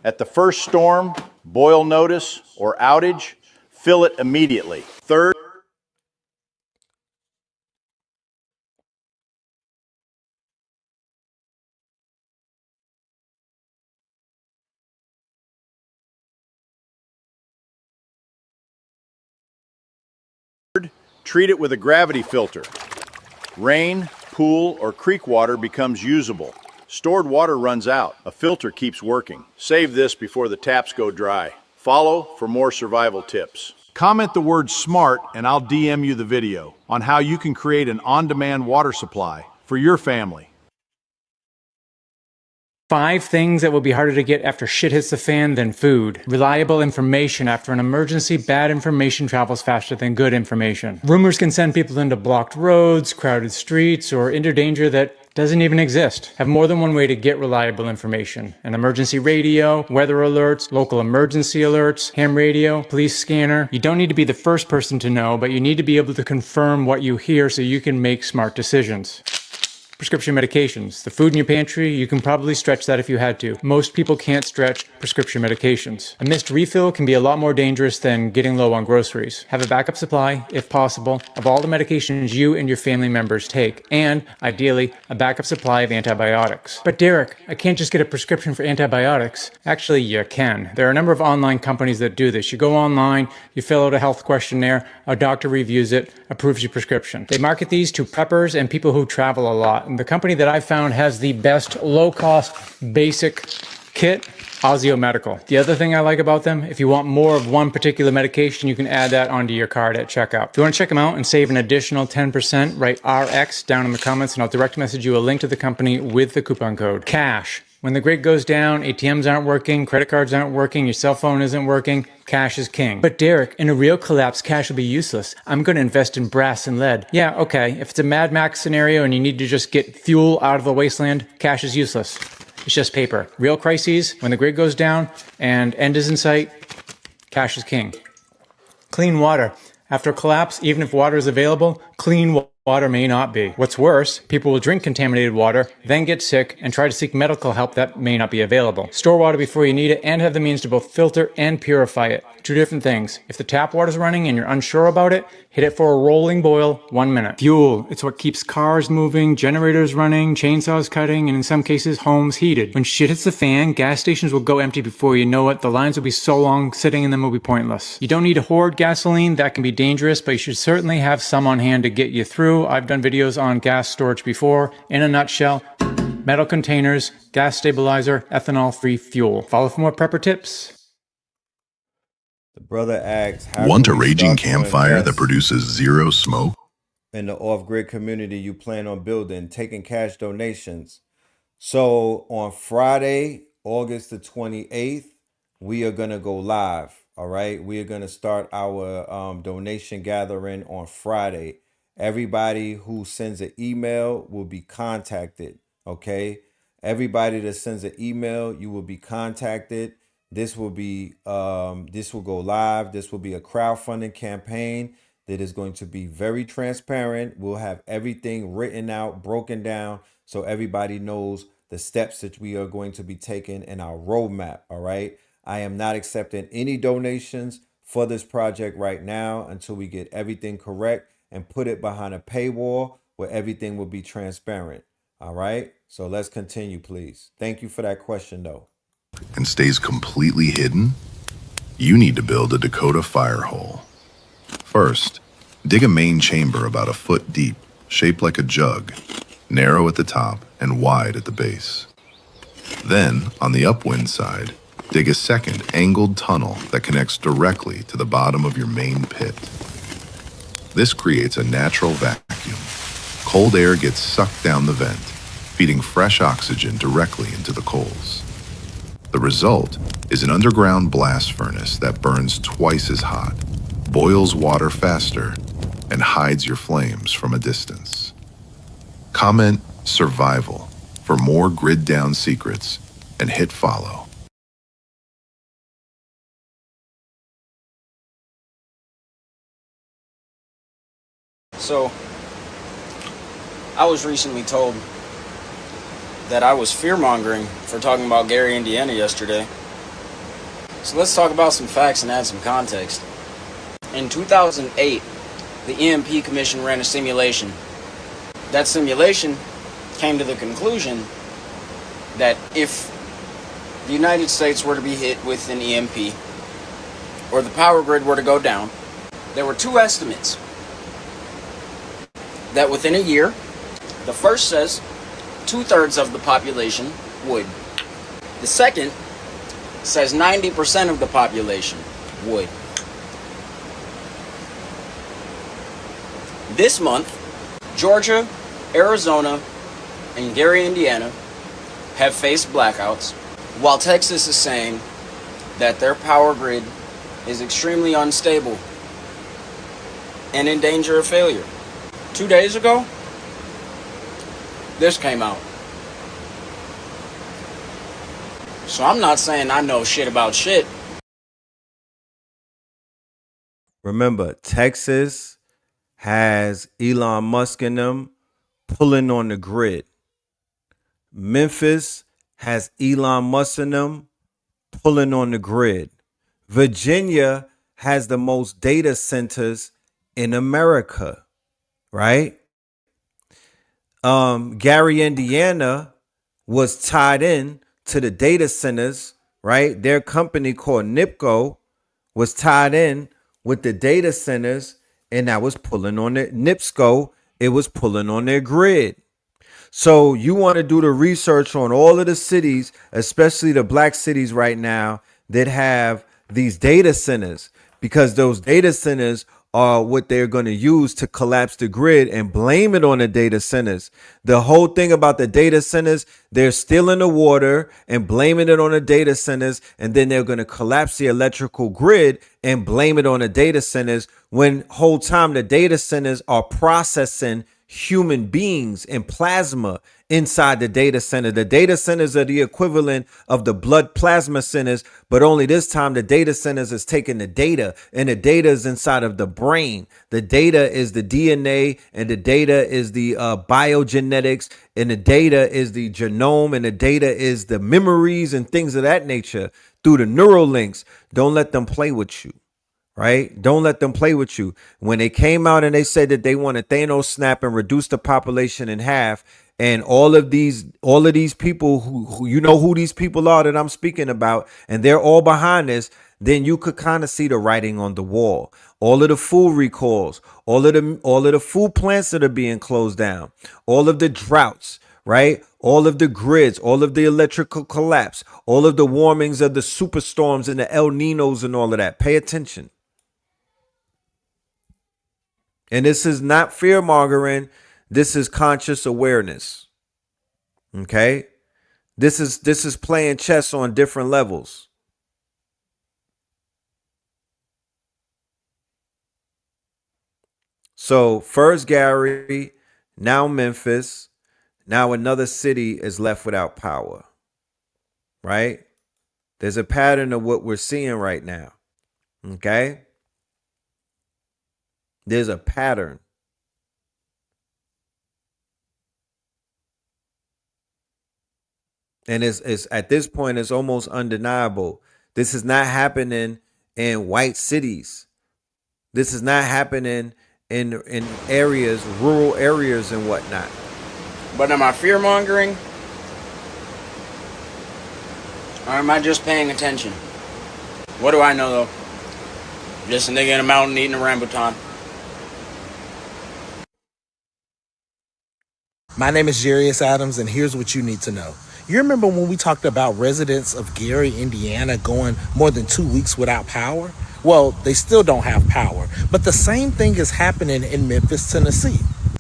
At the first storm, boil notice, or outage, fill it immediately. Third, treat it with a gravity filter. Rain, pool, or creek water becomes usable. Stored water runs out. A filter keeps working. Save this before the taps go dry. Follow for more survival tips. Comment the word SMART and I'll DM you the video on how you can create an on-demand water supply for your family. 5 things that will be harder to get after shit hits the fan than food. Reliable information after an emergency. Bad information travels faster than good information. Rumors can send people into blocked roads, crowded streets, or into danger that doesn't even exist. Have more than one way to get reliable information. An emergency radio, weather alerts, local emergency alerts, ham radio, police scanner. You don't need to be the first person to know, but you need to be able to confirm what you hear so you can make smart decisions. Prescription medications. The food in your pantry, you can probably stretch that if you had to. Most people can't stretch prescription medications. A missed refill can be a lot more dangerous than getting low on groceries. Have a backup supply, if possible, of all the medications you and your family members take, and, ideally, a backup supply of antibiotics. But Derek, I can't just get a prescription for antibiotics. Actually, you can. There are a number of online companies that do this. You go online, you fill out a health questionnaire, a doctor reviews it, approves your prescription. They market these to preppers and people who travel a lot. The company that I found has the best low-cost basic kit, Ozio Medical. The other thing I like about them, if you want more of one particular medication, you can add that onto your card at checkout. If you want to check them out and save an additional 10%, write RX down in the comments and I'll direct message you a link to the company with the coupon code. Cash. When the grid goes down, ATMs aren't working, credit cards aren't working, your cell phone isn't working, cash is king. But Derek, in a real collapse, cash will be useless. I'm going to invest in brass and lead. Yeah, okay, if it's a Mad Max scenario and you need to just get fuel out of the wasteland, cash is useless. It's just paper. Real crises, when the grid goes down and end is in sight, cash is king. Clean water. After a collapse, even if water is available, clean water may not be. What's worse, people will drink contaminated water, then get sick, and try to seek medical help that may not be available. Store water before you need it and have the means to both filter and purify it. 2 different things. If the tap water's running and you're unsure about it, hit it for a rolling boil, 1 minute. Fuel. It's what keeps cars moving, generators running, chainsaws cutting, and in some cases, homes heated. When shit hits the fan, gas stations will go empty before you know it. The lines will be so long, sitting in them will be pointless. You don't need to hoard gasoline. That can be dangerous, but you should certainly have some on hand to get you through. I've done videos on gas storage before. In a nutshell, metal containers, gas stabilizer, ethanol-free fuel. Follow for more prepper tips. The brother asks, Want a raging campfire that produces zero smoke? In the off-grid community you plan on building, taking cash donations. So on Friday, August the 28th, we are going to go live. All right. We are going to start our donation gathering on Friday. Everybody who sends an email will be contacted. Okay. Everybody that sends an email, you will be contacted. This will go live. This will be a crowdfunding campaign that is going to be very transparent. We'll have everything written out, broken down, so everybody knows the steps that we are going to be taking in our roadmap. All right. I am not accepting any donations for this project right now until we get everything correct and put it behind a paywall where everything will be transparent. All right. So let's continue, please. Thank you for that question, though. And stays completely hidden? You need to build a Dakota fire hole. First, dig a main chamber about a foot deep, shaped like a jug, narrow at the top and wide at the base. Then, on the upwind side, dig a second angled tunnel that connects directly to the bottom of your main pit. This creates a natural vacuum. Cold air gets sucked down the vent, feeding fresh oxygen directly into the coals. The result is an underground blast furnace that burns twice as hot, boils water faster, and hides your flames from a distance. Comment survival for more grid down secrets and hit follow. So I was recently told that I was fear-mongering for talking about Gary, Indiana yesterday. So let's talk about some facts and add some context. In 2008, the EMP Commission ran a simulation. That simulation came to the conclusion that if the United States were to be hit with an EMP, or the power grid were to go down, there were two estimates. That within a year, the first says 2/3 of the population would. The second says 90% of the population would. This month, Georgia, Arizona, and Gary, Indiana have faced blackouts, while Texas is saying that their power grid is extremely unstable and in danger of failure. 2 days ago, this came out. So I'm not saying I know shit about shit. Remember, Texas has Elon Musk in them pulling on the grid. Memphis has Elon Musk in them pulling on the grid. Virginia has the most data centers in America, right? Gary, Indiana was tied in to the data centers, right? Their company called NIPCO was tied in with the data centers, and that was pulling on it. NIPSCO, it was pulling on their grid. So you want to do the research on all of the cities, especially the black cities right now that have these data centers, because those data centers are what they're going to use to collapse the grid and blame it on the data centers. The whole thing about the data centers, they're stealing the water and blaming it on the data centers, and then they're going to collapse the electrical grid and blame it on the data centers, when whole time the data centers are processing human beings and plasma inside the data center. The data centers are the equivalent of the blood plasma centers, but only this time the data centers is taking the data, and the data is inside of the brain. The data is the DNA, and the data is the biogenetics, and the data is the genome, and the data is the memories and things of that nature through the neural links. Don't let them play with you. Right? Don't let them play with you. When they came out and they said that they want to Thanos snap and reduce the population in half, and all of these people who you know who these people are that I'm speaking about, and they're all behind this, then you could kind of see the writing on the wall. All of the food recalls, all of the food plants that are being closed down, all of the droughts, right? All of the grids, all of the electrical collapse, all of the warmings of the superstorms and the El Ninos and all of that. Pay attention. And this is not fear mongering. This is conscious awareness. Okay. This is playing chess on different levels. So first Gary, now Memphis, now another city is left without power. Right? There's a pattern of what we're seeing right now. Okay. There's a pattern. And it's at this point, it's almost undeniable. This is not happening in white cities. This is not happening in areas, rural areas and whatnot. But am I fear mongering? Or am I just paying attention? What do I know though? Just a nigga in a mountain eating a rambutan. My name is Jarius Adams, and here's what you need to know. You remember when we talked about residents of Gary, Indiana going more than 2 weeks without power? Well, they still don't have power, but the same thing is happening in Memphis, Tennessee.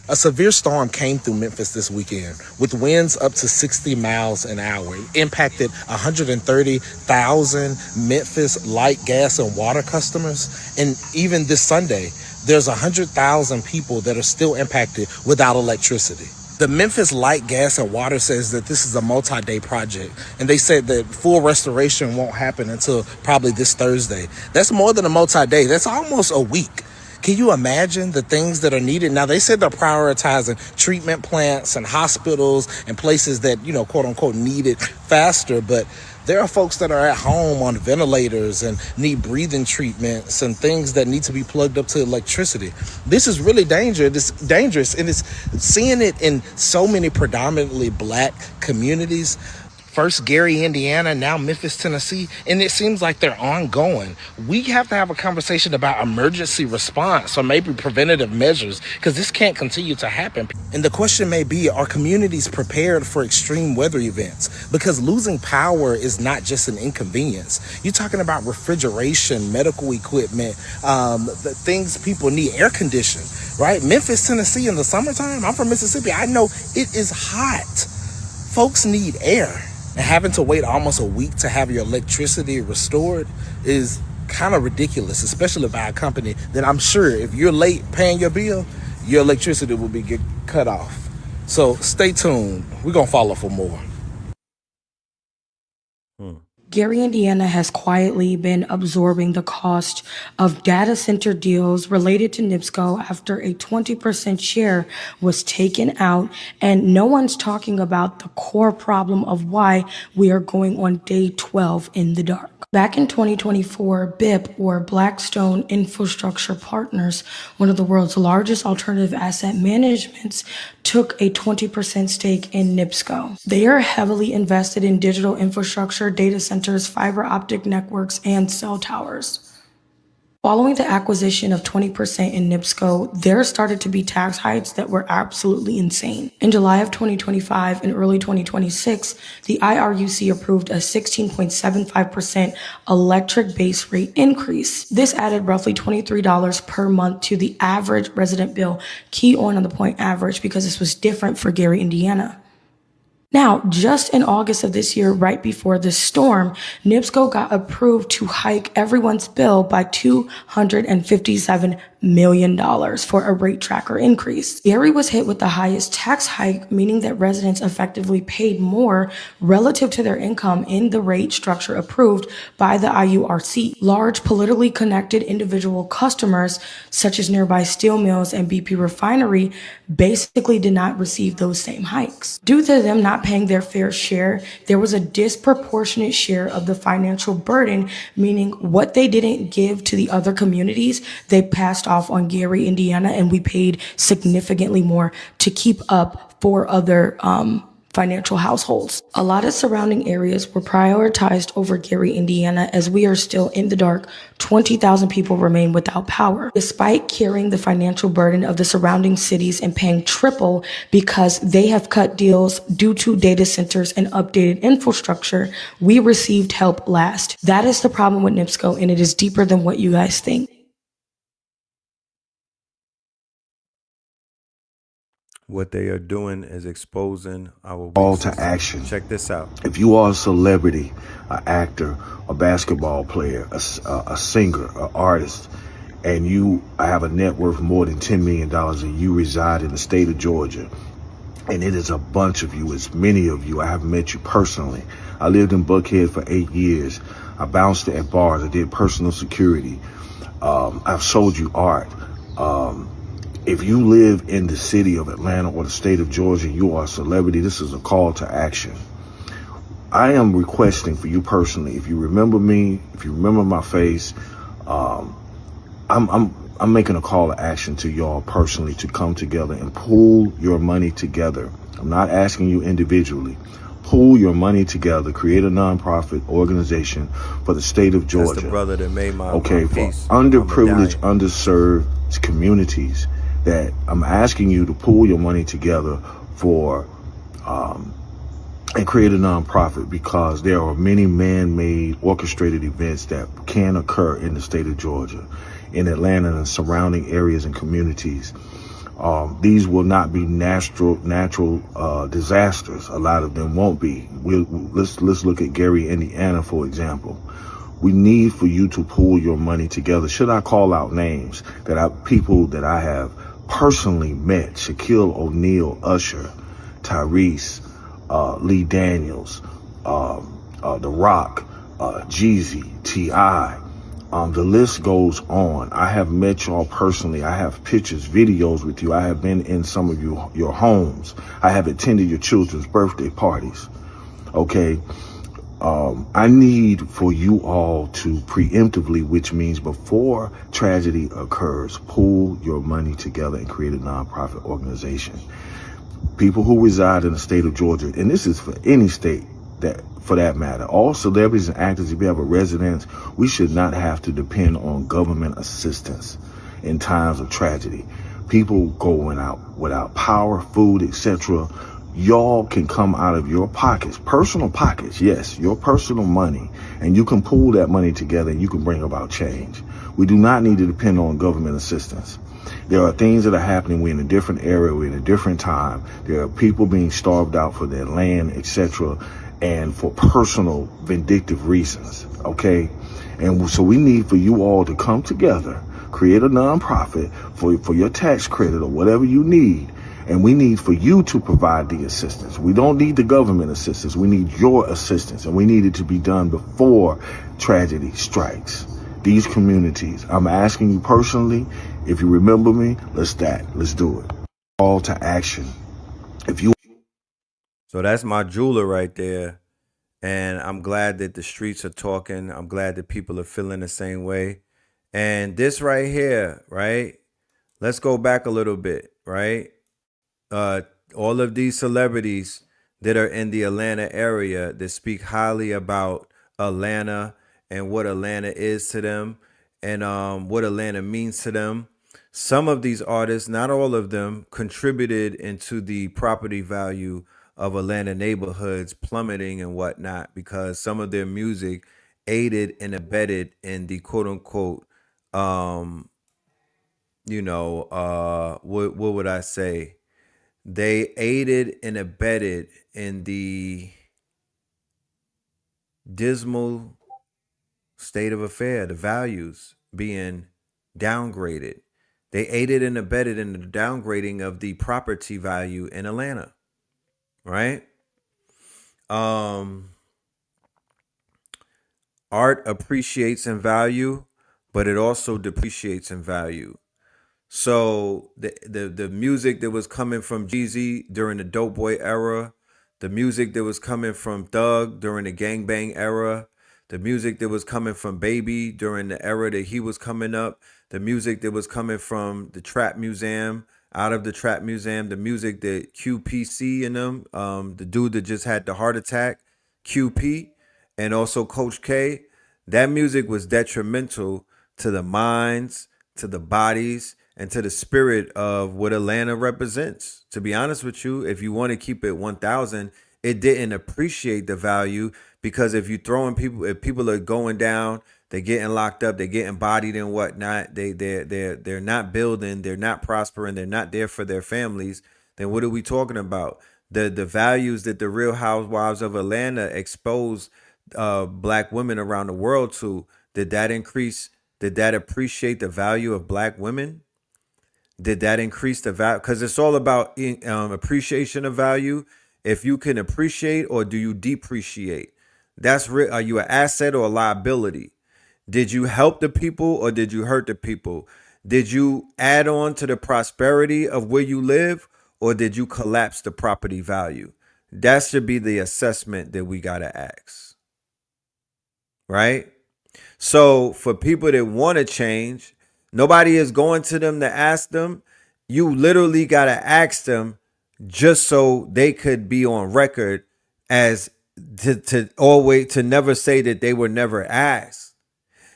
A severe storm came through Memphis this weekend with winds up to 60 miles an hour. It impacted 130,000 Memphis light, gas, and water customers. And even this Sunday, there's 100,000 people that are still impacted without electricity. The Memphis Light, Gas, and Water says that this is a multi-day project, and they said that full restoration won't happen until probably this Thursday. That's more than a multi-day. That's almost a week. Can you imagine the things that are needed? Now, they said they're prioritizing treatment plants and hospitals and places that, quote unquote, need it faster. But there are folks that are at home on ventilators and need breathing treatments and things that need to be plugged up to electricity. This is really dangerous, and it's seeing it in so many predominantly black communities. First Gary, Indiana, now Memphis, Tennessee, and it seems like they're ongoing. We have to have a conversation about emergency response or maybe preventative measures, because this can't continue to happen. And the question may be, are communities prepared for extreme weather events? Because losing power is not just an inconvenience. You're talking about refrigeration, medical equipment, the things people need, air conditioning, right? Memphis, Tennessee in the summertime, I'm from Mississippi, I know it is hot. Folks need air. And having to wait almost a week to have your electricity restored is kind of ridiculous, especially by a company that I'm sure if you're late paying your bill, your electricity will be cut off. So stay tuned. We're going to follow for more. Gary, Indiana has quietly been absorbing the cost of data center deals related to NIPSCO after a 20% share was taken out, and no one's talking about the core problem of why we are going on day 12 in the dark. Back in 2024, BIP, or Blackstone Infrastructure Partners, one of the world's largest alternative asset managements, took a 20% stake in NIPSCO. They are heavily invested in digital infrastructure, data centers, fiber optic networks, and cell towers. Following the acquisition of 20% in NIPSCO, there started to be tax hikes that were absolutely insane. In July of 2025 and early 2026, the IRUC approved a 16.75% electric base rate increase. This added roughly $23 per month to the average resident bill. Key on the point average, because this was different for Gary, Indiana. Now, just in August of this year, right before the storm, NIPSCO got approved to hike everyone's bill by $257 million for a rate tracker increase. Gary was hit with the highest tax hike, meaning that residents effectively paid more relative to their income in the rate structure approved by the IURC. Large politically connected individual customers, such as nearby steel mills and BP refinery, basically did not receive those same hikes. Due to them not paying their fair share, there was a disproportionate share of the financial burden, meaning what they didn't give to the other communities, they passed off on Gary, Indiana, and we paid significantly more to keep up for other financial households. A lot of surrounding areas were prioritized over Gary, Indiana, as we are still in the dark. 20,000 people remain without power, despite carrying the financial burden of the surrounding cities and paying triple because they have cut deals due to data centers and updated infrastructure. We received help last. That is the problem with NIPSCO, and it is deeper than what you guys think. What they are doing is exposing our call to action. Check this out. If you are a celebrity, an actor, a basketball player, a singer, an artist, and you have a net worth more than $10 million and you reside in the state of Georgia, and it is a bunch of you, it's many of you. I have met you personally. I lived in Buckhead for 8 years. I bounced at bars. I did personal security. I've sold you art. If you live in the city of Atlanta or the state of Georgia, you are a celebrity, this is a call to action. I am requesting for you personally, if you remember me, if you remember my face, I'm making a call to action to y'all personally to come together and pool your money together. I'm not asking you individually. Pool your money together, create a nonprofit organization for the state of Georgia. That's the brother that made my for piece. underprivileged, underserved communities, that I'm asking you to pool your money together for and create a nonprofit, because there are many man-made orchestrated events that can occur in the state of Georgia, in Atlanta and surrounding areas and communities. These will not be natural disasters. A lot of them won't be. Let's look at Gary, Indiana, for example. We need for you to pool your money together. Should I call out names people that I have personally met? Shaquille O'Neal, Usher, Tyrese, Lee Daniels, The Rock, Jeezy, T.I., The list goes on. I have met y'all personally. I have pictures, videos with you. I have been in some of your homes. I have attended your children's birthday parties. Okay. I need for you all to preemptively, which means before tragedy occurs, pull your money together and create a nonprofit organization. People who reside in the state of Georgia, and this is for any state that, for that matter, all celebrities and actors, if you have a residence, we should not have to depend on government assistance in times of tragedy. People going out without power, food, etc. Y'all can come out of your pockets, personal pockets, yes, your personal money, and you can pool that money together and you can bring about change. We do not need to depend on government assistance. There are things that are happening. We're in a different era. We're in a different time. There are people being starved out for their land, etc., and for personal vindictive reasons, okay? And so we need for you all to come together, create a nonprofit for your tax credit or whatever you need. And we need for you to provide the assistance. We don't need the government assistance. We need your assistance. And we need it to be done before tragedy strikes these communities. I'm asking you personally, if you remember me, let's do it. Call to action. If you. So that's my jeweler right there. And I'm glad that the streets are talking. I'm glad that people are feeling the same way. And this right here, right? Let's go back a little bit, right? All of these celebrities that are in the Atlanta area that speak highly about Atlanta and what Atlanta is to them and what Atlanta means to them. Some of these artists, not all of them, contributed into the property value of Atlanta neighborhoods plummeting and whatnot because some of their music aided and abetted in the quote unquote, what would I say? They aided and abetted in the dismal state of affair, the values being downgraded. They aided and abetted in the downgrading of the property value in Atlanta, right? Art appreciates in value, but it also depreciates in value. So the music that was coming from Jeezy during the Dope Boy era, the music that was coming from Thug during the Gangbang era, the music that was coming from Baby during the era that he was coming up, the music that was coming from the Trap Museum, out of the Trap Museum, the music that QPC in them, the dude that just had the heart attack, QP, and also Coach K, that music was detrimental to the minds, to the bodies, and to the spirit of what Atlanta represents. To be honest with you, if you want to keep it 1,000, it didn't appreciate the value because if people are going down, they're getting locked up, they're getting bodied and whatnot, they're not building, they're not prospering, they're not there for their families, then what are we talking about? The values that the Real Housewives of Atlanta expose black women around the world to, did that increase? Did that appreciate the value of black women? Did that increase the value? Because it's all about appreciation of value. If you can appreciate or do you depreciate? Are you an asset or a liability? Did you help the people or did you hurt the people? Did you add on to the prosperity of where you live or did you collapse the property value? That should be the assessment that we got to ask. Right? So for people that want to change, nobody is going to them to ask them. You literally got to ask them just so they could be on record as to never say that they were never asked.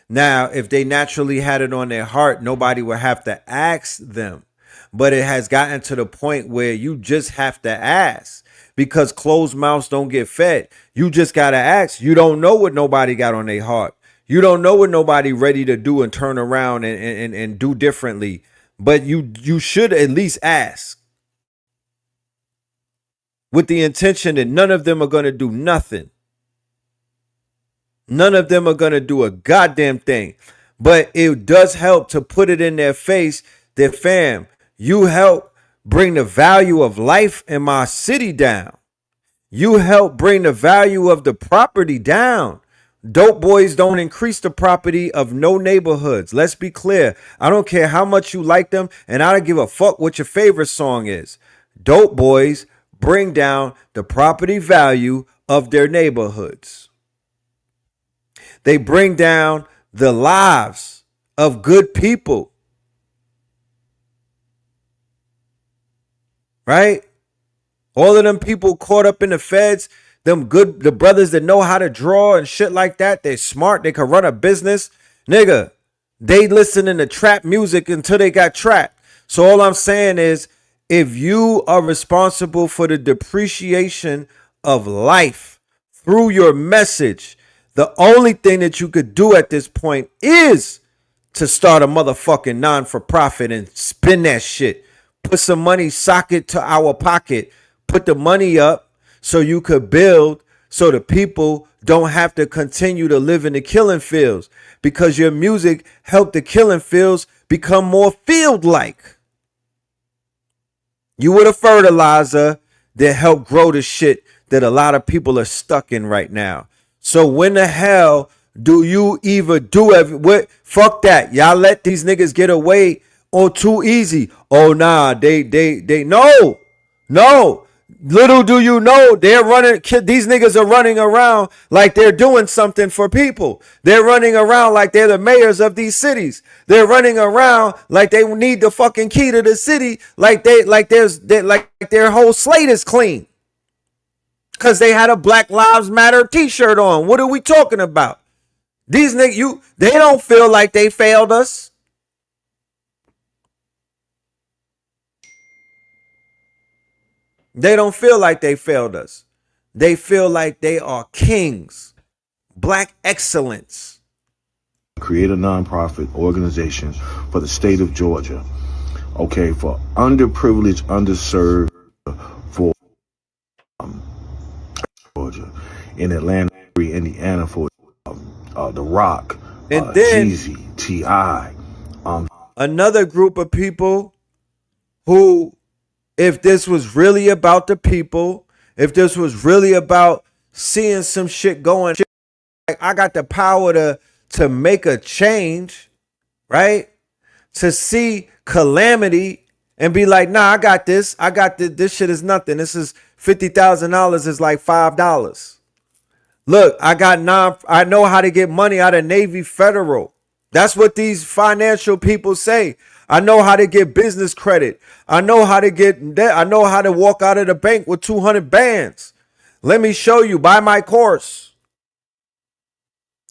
Now, if they naturally had it on their heart, nobody would have to ask them. But it has gotten to the point where you just have to ask because closed mouths don't get fed. You just got to ask. You don't know what nobody got on their heart. You don't know what nobody ready to do and turn around and do differently. But you should at least ask with the intention that none of them are going to do nothing. None of them are going to do a goddamn thing. But it does help to put it in their face that, fam, you help bring the value of life in my city down. You help bring the value of the property down. Dope boys don't increase the property of no neighborhoods. Let's be clear. I don't care how much you like them, and I don't give a fuck what your favorite song is. Dope boys bring down the property value of their neighborhoods. They bring down the lives of good people. Right? All of them people caught up in the feds, the brothers that know how to draw and shit like that, they smart, they can run a business. Nigga, they listening to trap music until they got trapped. So all I'm saying is, if you are responsible for the depreciation of life through your message, the only thing that you could do at this point is to start a motherfucking non-for-profit and spend that shit. Put some money, sock it to our pocket. Put the money up so you could build, so the people don't have to continue to live in the killing fields, because your music helped the killing fields become more field-like. You were the fertilizer that helped grow the shit that a lot of people are stuck in right now. So when the hell do you even do what? Fuck that. Y'all let these niggas get away on too easy. Oh nah, they no. Little do you know, they're running. These niggas are running around like they're doing something for people. They're running around like they're the mayors of these cities. They're running around like they need the fucking key to the city, like their whole slate is clean. Cause they had a Black Lives Matter t-shirt on. What are we talking about? These niggas, they don't feel like they failed us. They don't feel like they failed us. They feel like they are kings. Black excellence. Create a nonprofit organization for the state of Georgia. Okay, for underprivileged, underserved, for Georgia, in Atlanta, Indiana, for The Rock, and then Jeezy, T.I. Another group of people who, if this was really about the people, if this was really about seeing some shit going, like I got the power to make a change, right? To see calamity and be like, nah, I got this. This shit is nothing. This is $50,000 is like $5. Look, I know how to get money out of Navy Federal. That's what these financial people say. I know how to get business credit. I know how to walk out of the bank with 200 bands. Let me show you. Buy my course.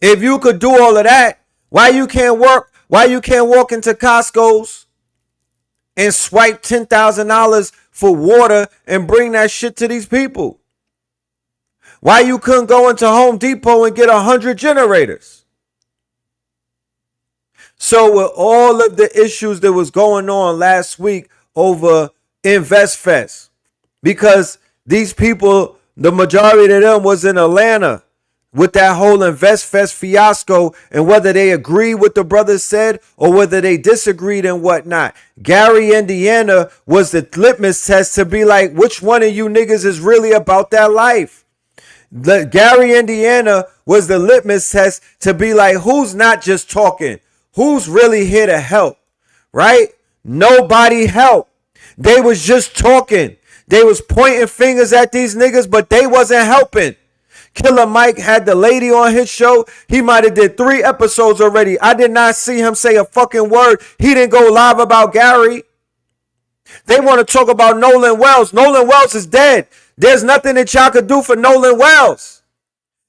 If you could do all of that, why you can't walk into Costco's and swipe $10,000 for water and bring that shit to these people? Why you couldn't go into Home Depot and get 100 generators? So with all of the issues that was going on last week over F.A.C.T.S, because these people, the majority of them was in Atlanta with that whole F.A.C.T.S fiasco, and whether they agreed with the brothers said or whether they disagreed and whatnot. Gary, Indiana was the litmus test to be like, which one of you niggas is really about that life? Gary, Indiana was the litmus test to be like, who's not just talking? Who's really here to help? Right? Nobody helped. They was just talking. They was pointing fingers at these niggas, but they wasn't helping. Killer Mike had the lady on his show. He might have did 3 episodes already. I did not see him say a fucking word. He didn't go live about Gary. They want to talk about Nolan Wells. Nolan Wells is dead. There's nothing that y'all could do for Nolan Wells.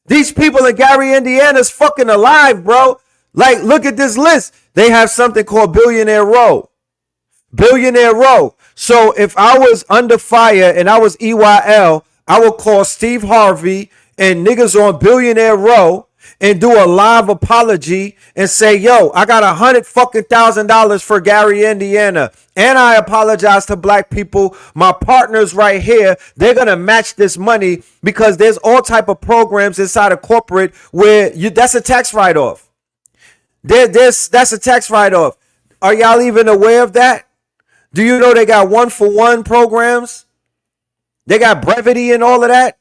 These people in Gary, Indiana is fucking alive, bro. Like, look at this list. They have something called Billionaire Row. Billionaire Row. So if I was under fire and I was EYL, I would call Steve Harvey and niggas on Billionaire Row and do a live apology and say, yo, I got $100,000 for Gary, Indiana. And I apologize to black people. My partners right here, they're going to match this money because there's all type of programs inside of corporate where that's a tax write-off. That's a tax write-off. Are y'all even aware of that? Do you know they got 1-for-1 programs? They got brevity and all of that.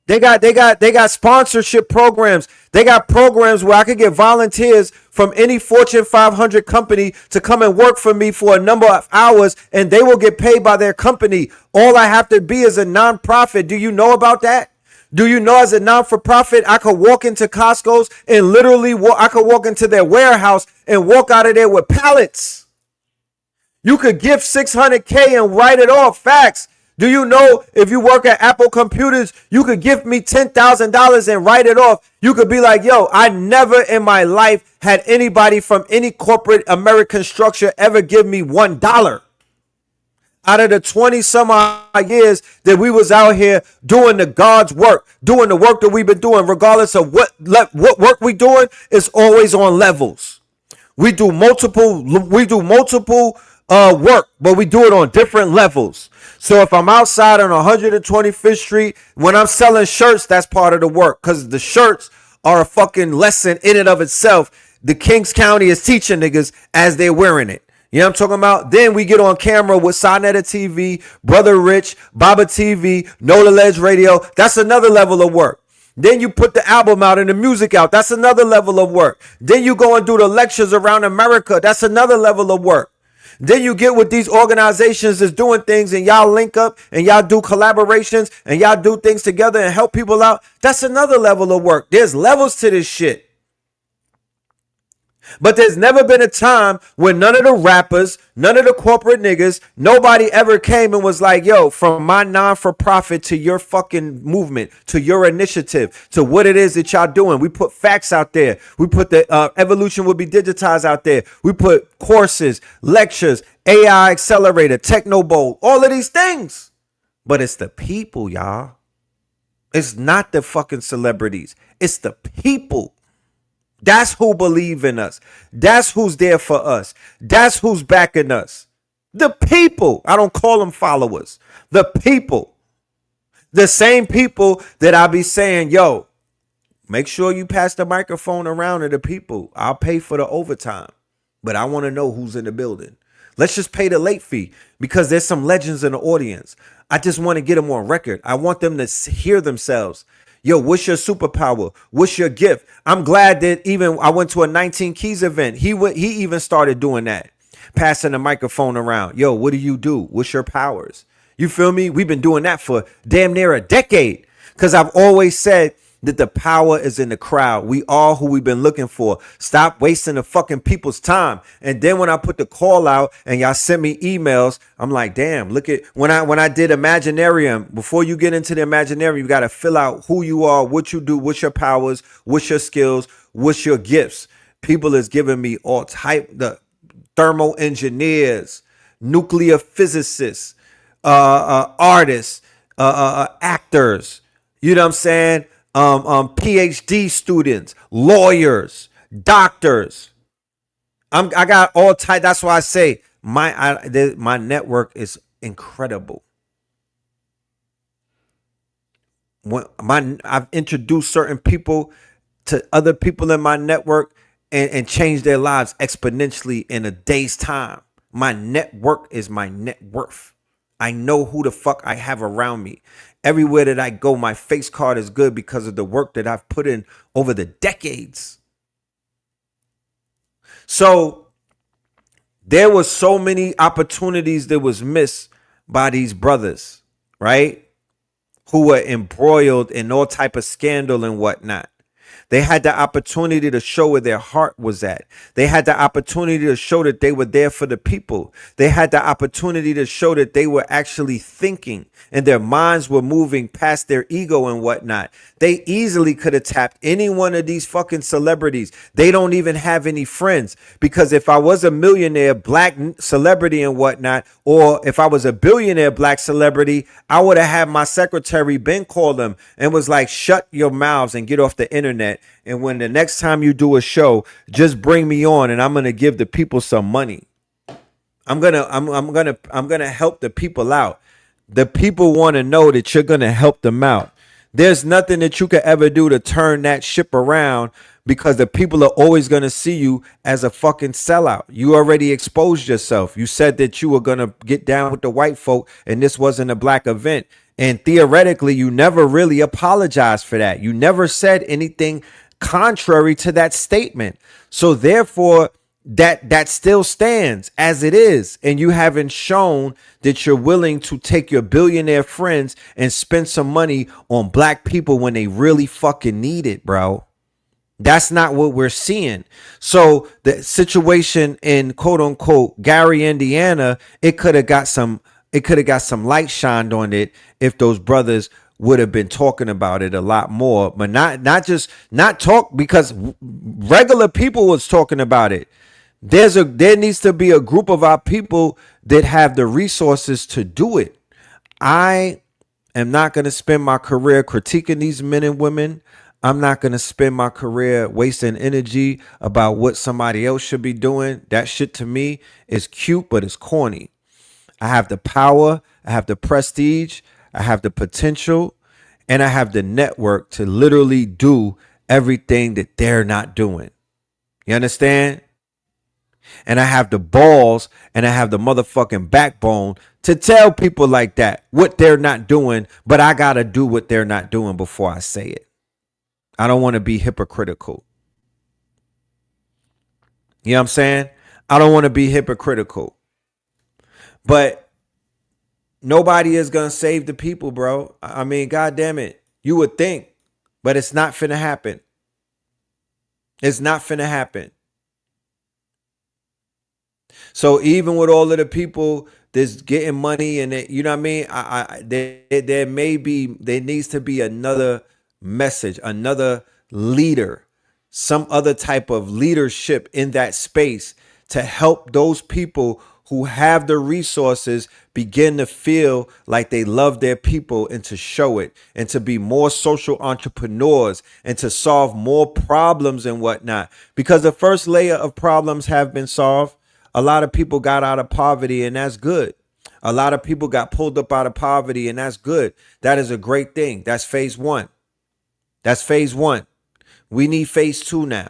They got sponsorship programs. They got programs where I could get volunteers from any Fortune 500 company to come and work for me for a number of hours, and they will get paid by their company. All I have to be is a nonprofit. Do you know about that? Do you know as a non-for-profit, I could walk into Costco's and literally I could walk into their warehouse and walk out of there with pallets. You could gift 600K and write it off. Facts. Do you know if you work at Apple Computers, you could gift me $10,000 and write it off? You could be like, yo, I never in my life had anybody from any corporate American structure ever give me $1. Out of the 20 some odd years that we was out here doing the God's work, doing the work that we've been doing, regardless of what work we doing, it's always on levels. We do multiple work, but we do it on different levels. So if I'm outside on 125th Street, when I'm selling shirts, that's part of the work, because the shirts are a fucking lesson in and of itself. The Kings County is teaching niggas as they're wearing it. You know what I'm talking about? Then we get on camera with Sonetta TV, Brother Rich, Baba TV, Nola Ledge Radio. That's another level of work. Then you put the album out and the music out. That's another level of work. Then you go and do the lectures around America. That's another level of work. Then you get with these organizations that's doing things and y'all link up and y'all do collaborations and y'all do things together and help people out. That's another level of work. There's levels to this shit. But there's never been a time when none of the rappers, none of the corporate niggas, nobody ever came and was like, yo, from my non-for-profit to your fucking movement, to your initiative, to what it is that y'all doing. We put facts out there. We put the evolution will be digitized out there. We put courses, lectures, AI accelerator, techno bowl, all of these things. But it's the people, y'all. It's not the fucking celebrities. It's the people. That's who believe in us. That's who's there for us. That's who's backing us. The people. I don't call them followers. The people. The same people that I be saying, yo, make sure you pass the microphone around to the people. I'll pay for the overtime. But I want to know who's in the building. Let's just pay the late fee because there's some legends in the audience. I just want to get them on record. I want them to hear themselves. Yo, what's your superpower? What's your gift? I'm glad that even I went to a 19 Keys event. He even started doing that, passing the microphone around. Yo, what do you do? What's your powers? You feel me? We've been doing that for damn near a decade because I've always said that the power is in the crowd. We are who we've been looking for. Stop wasting the fucking people's time. And then when I put the call out and y'all send me emails, I'm like, damn, look at when I did Imaginarium. Before you get into the Imaginarium, you got to fill out who you are, what you do, what's your powers, what's your skills, what's your gifts. People is giving me all type, the thermal engineers, nuclear physicists, artists, actors. You know what I'm saying? PhD students, lawyers, doctors. I got all type. That's why I say my network is incredible. I've introduced certain people to other people in my network and changed their lives exponentially in a day's time. My network is my net worth. I know who the fuck I have around me. Everywhere that I go, my face card is good because of the work that I've put in over the decades. So there was so many opportunities that was missed by these brothers, right? Who were embroiled in all type of scandal and whatnot. They had the opportunity to show where their heart was at. They had the opportunity to show that they were there for the people. They had the opportunity to show that they were actually thinking and their minds were moving past their ego and whatnot. They easily could have tapped any one of these fucking celebrities. They don't even have any friends, because if I was a millionaire black celebrity and whatnot, or if I was a billionaire black celebrity, I would have had my secretary Ben call them and was like, shut your mouths and get off the internet. And when the next time you do a show, just bring me on and I'm going to give the people some money. I'm going to help the people out. The people want to know that you're going to help them out. There's nothing that you could ever do to turn that ship around because the people are always going to see you as a fucking sellout. You already exposed yourself. You said that you were going to get down with the white folk and this wasn't a black event. And theoretically, you never really apologized for that. You never said anything contrary to that statement. So therefore, that still stands as it is. And you haven't shown that you're willing to take your billionaire friends and spend some money on black people when they really fucking need it, bro. That's not what we're seeing. So the situation in quote unquote Gary, Indiana, it could have got some light shined on it if those brothers would have been talking about it a lot more, but not talk, because regular people was talking about it. There needs to be a group of our people that have the resources to do it. I am not going to spend my career critiquing these men and women. I'm not going to spend my career wasting energy about what somebody else should be doing. That shit to me is cute, but it's corny. I have the power, I have the prestige, I have the potential, and I have the network to literally do everything that they're not doing. You understand? And I have the balls and I have the motherfucking backbone to tell people like that what they're not doing, but I got to do what they're not doing before I say it. I don't want to be hypocritical. You know what I'm saying? I don't want to be hypocritical. But nobody is going to save the people, bro. I mean, God damn it. You would think, but it's not finna happen. It's not finna happen. So even with all of the people that's getting money and you know what I mean, there needs to be another message, another leader, some other type of leadership in that space to help those people who have the resources begin to feel like they love their people and to show it and to be more social entrepreneurs and to solve more problems and whatnot. Because the first layer of problems have been solved. A lot of people got out of poverty, and that's good. A lot of people got pulled up out of poverty, and that's good. That is a great thing. That's phase one. That's phase one. We need phase two now.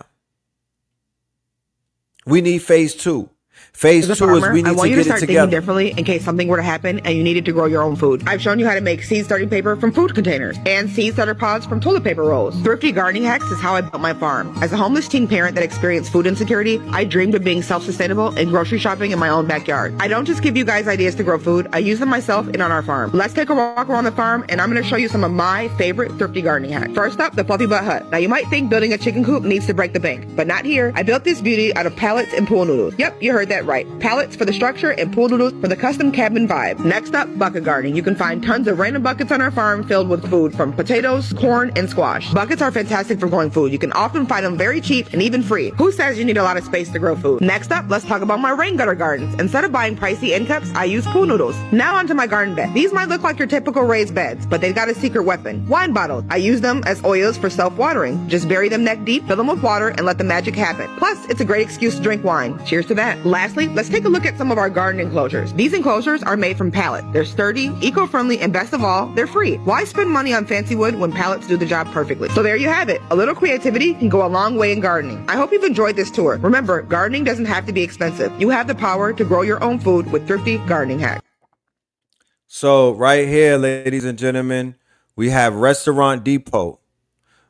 We need phase two. Phase two is we need to get it together. I want you to start thinking differently in case something were to happen and you needed to grow your own food. I've shown you how to make seed starting paper from food containers and seed starter pods from toilet paper rolls. Thrifty gardening hacks is how I built my farm. As a homeless teen parent that experienced food insecurity, I dreamed of being self-sustainable and grocery shopping in my own backyard. I don't just give you guys ideas to grow food, I use them myself and on our farm. Let's take a walk around the farm and I'm going to show you some of my favorite thrifty gardening hacks. First up, the Fluffy Butt Hut. Now you might think building a chicken coop needs to break the bank, but not here. I built this beauty out of pallets and pool noodles. Yep, you heard that right. Pallets for the structure and pool noodles for the custom cabin vibe. Next up, bucket gardening. You can find tons of random buckets on our farm filled with food from potatoes, corn, and squash. Buckets are fantastic for growing food. You can often find them very cheap and even free. Who says you need a lot of space to grow food? Next up, let's talk about my rain gutter gardens. Instead of buying pricey end cups, I use pool noodles. Now onto my garden bed. These might look like your typical raised beds, but they've got a secret weapon. Wine bottles. I use them as oils for self-watering. Just bury them neck deep, fill them with water, and let the magic happen. Plus, it's a great excuse to drink wine. Cheers to that. Lastly, let's take a look at some of our garden enclosures. These enclosures are made from pallet. They're sturdy, eco-friendly, and best of all, they're free. Why spend money on fancy wood when pallets do the job perfectly? So there you have it. A little creativity can go a long way in gardening. I hope you've enjoyed this tour. Remember, gardening doesn't have to be expensive. You have the power to grow your own food with thrifty gardening hacks. So right here, ladies and gentlemen, we have Restaurant Depot.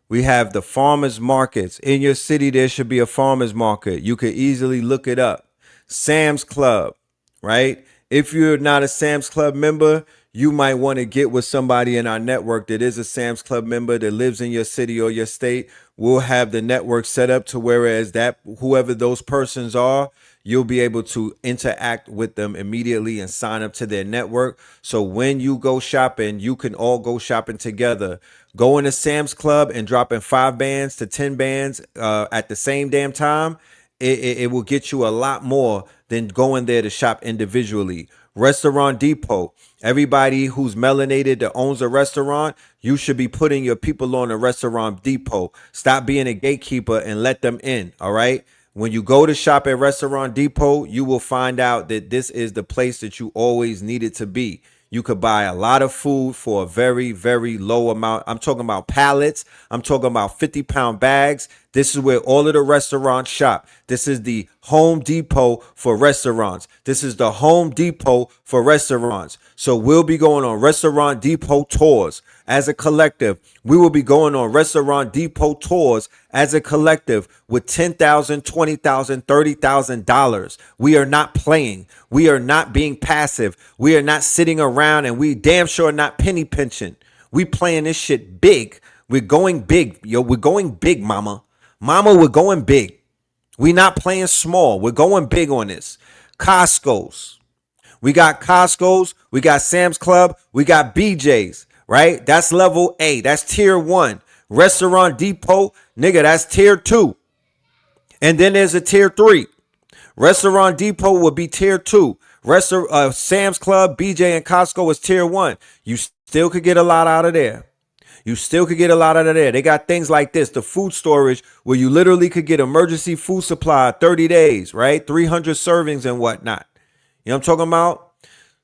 We have the farmers markets. In your city, there should be a farmers market. You could easily look it up. Sam's Club, right? If you're not a Sam's Club member, you might want to get with somebody in our network that is a Sam's Club member that lives in your city or your state. We'll have the network set up to whereas that whoever those persons are, you'll be able to interact with them immediately and sign up to their network. So when you go shopping, you can all go shopping together. Going to Sam's Club and dropping 5 bands to 10 bands at the same damn time, it will get you a lot more than going there to shop individually. Restaurant Depot. Everybody who's melanated that owns a restaurant, you should be putting your people on a Restaurant Depot. Stop being a gatekeeper and let them in, all right? When you go to shop at Restaurant Depot, you will find out that this is the place that you always needed to be. You could buy a lot of food for a very, very low amount. I'm talking about pallets. I'm talking about 50-pound bags. This is where all of the restaurants shop. This is the Home Depot for restaurants. This is the Home Depot for restaurants. So we'll be going on Restaurant Depot tours as a collective. We will be going on Restaurant Depot tours as a collective with $10,000, $20,000, $30,000. We are not playing. We are not being passive. We are not sitting around, and we damn sure not penny pinching. We playing this shit big. We're going big, yo. We're going big, mama. Mama, we're going big. We not playing small. We're going big on this. Costco's. We got Costco's. We got Sam's Club. We got BJ's, right? That's level A. That's tier 1. Restaurant Depot, nigga, that's tier 2. And then there's a tier 3. Restaurant Depot would be tier 2. Sam's Club, BJ, and Costco is tier 1. You still could get a lot out of there. They got things like this, the food storage, where you literally could get emergency food supply 30 days, right? 300 servings and whatnot. You know what I'm talking about?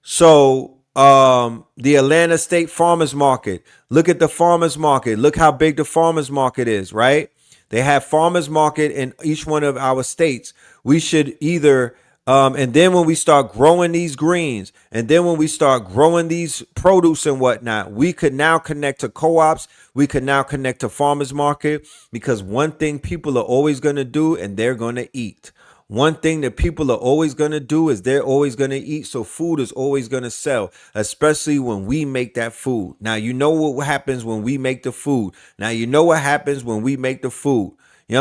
So the Atlanta State Farmers Market. Look at the farmers market. Look how big the farmers market is, right? They have farmers market in each one of our states. We should either and then when we start growing these greens, and then when we start growing these produce and whatnot, we could now connect to co-ops. We could now connect to farmers market, because one thing people are always going to do, and they're going to eat. One thing that people are always going to do is they're always going to eat. So food is always going to sell, especially when we make that food. Now, you know what happens when we make the food. You know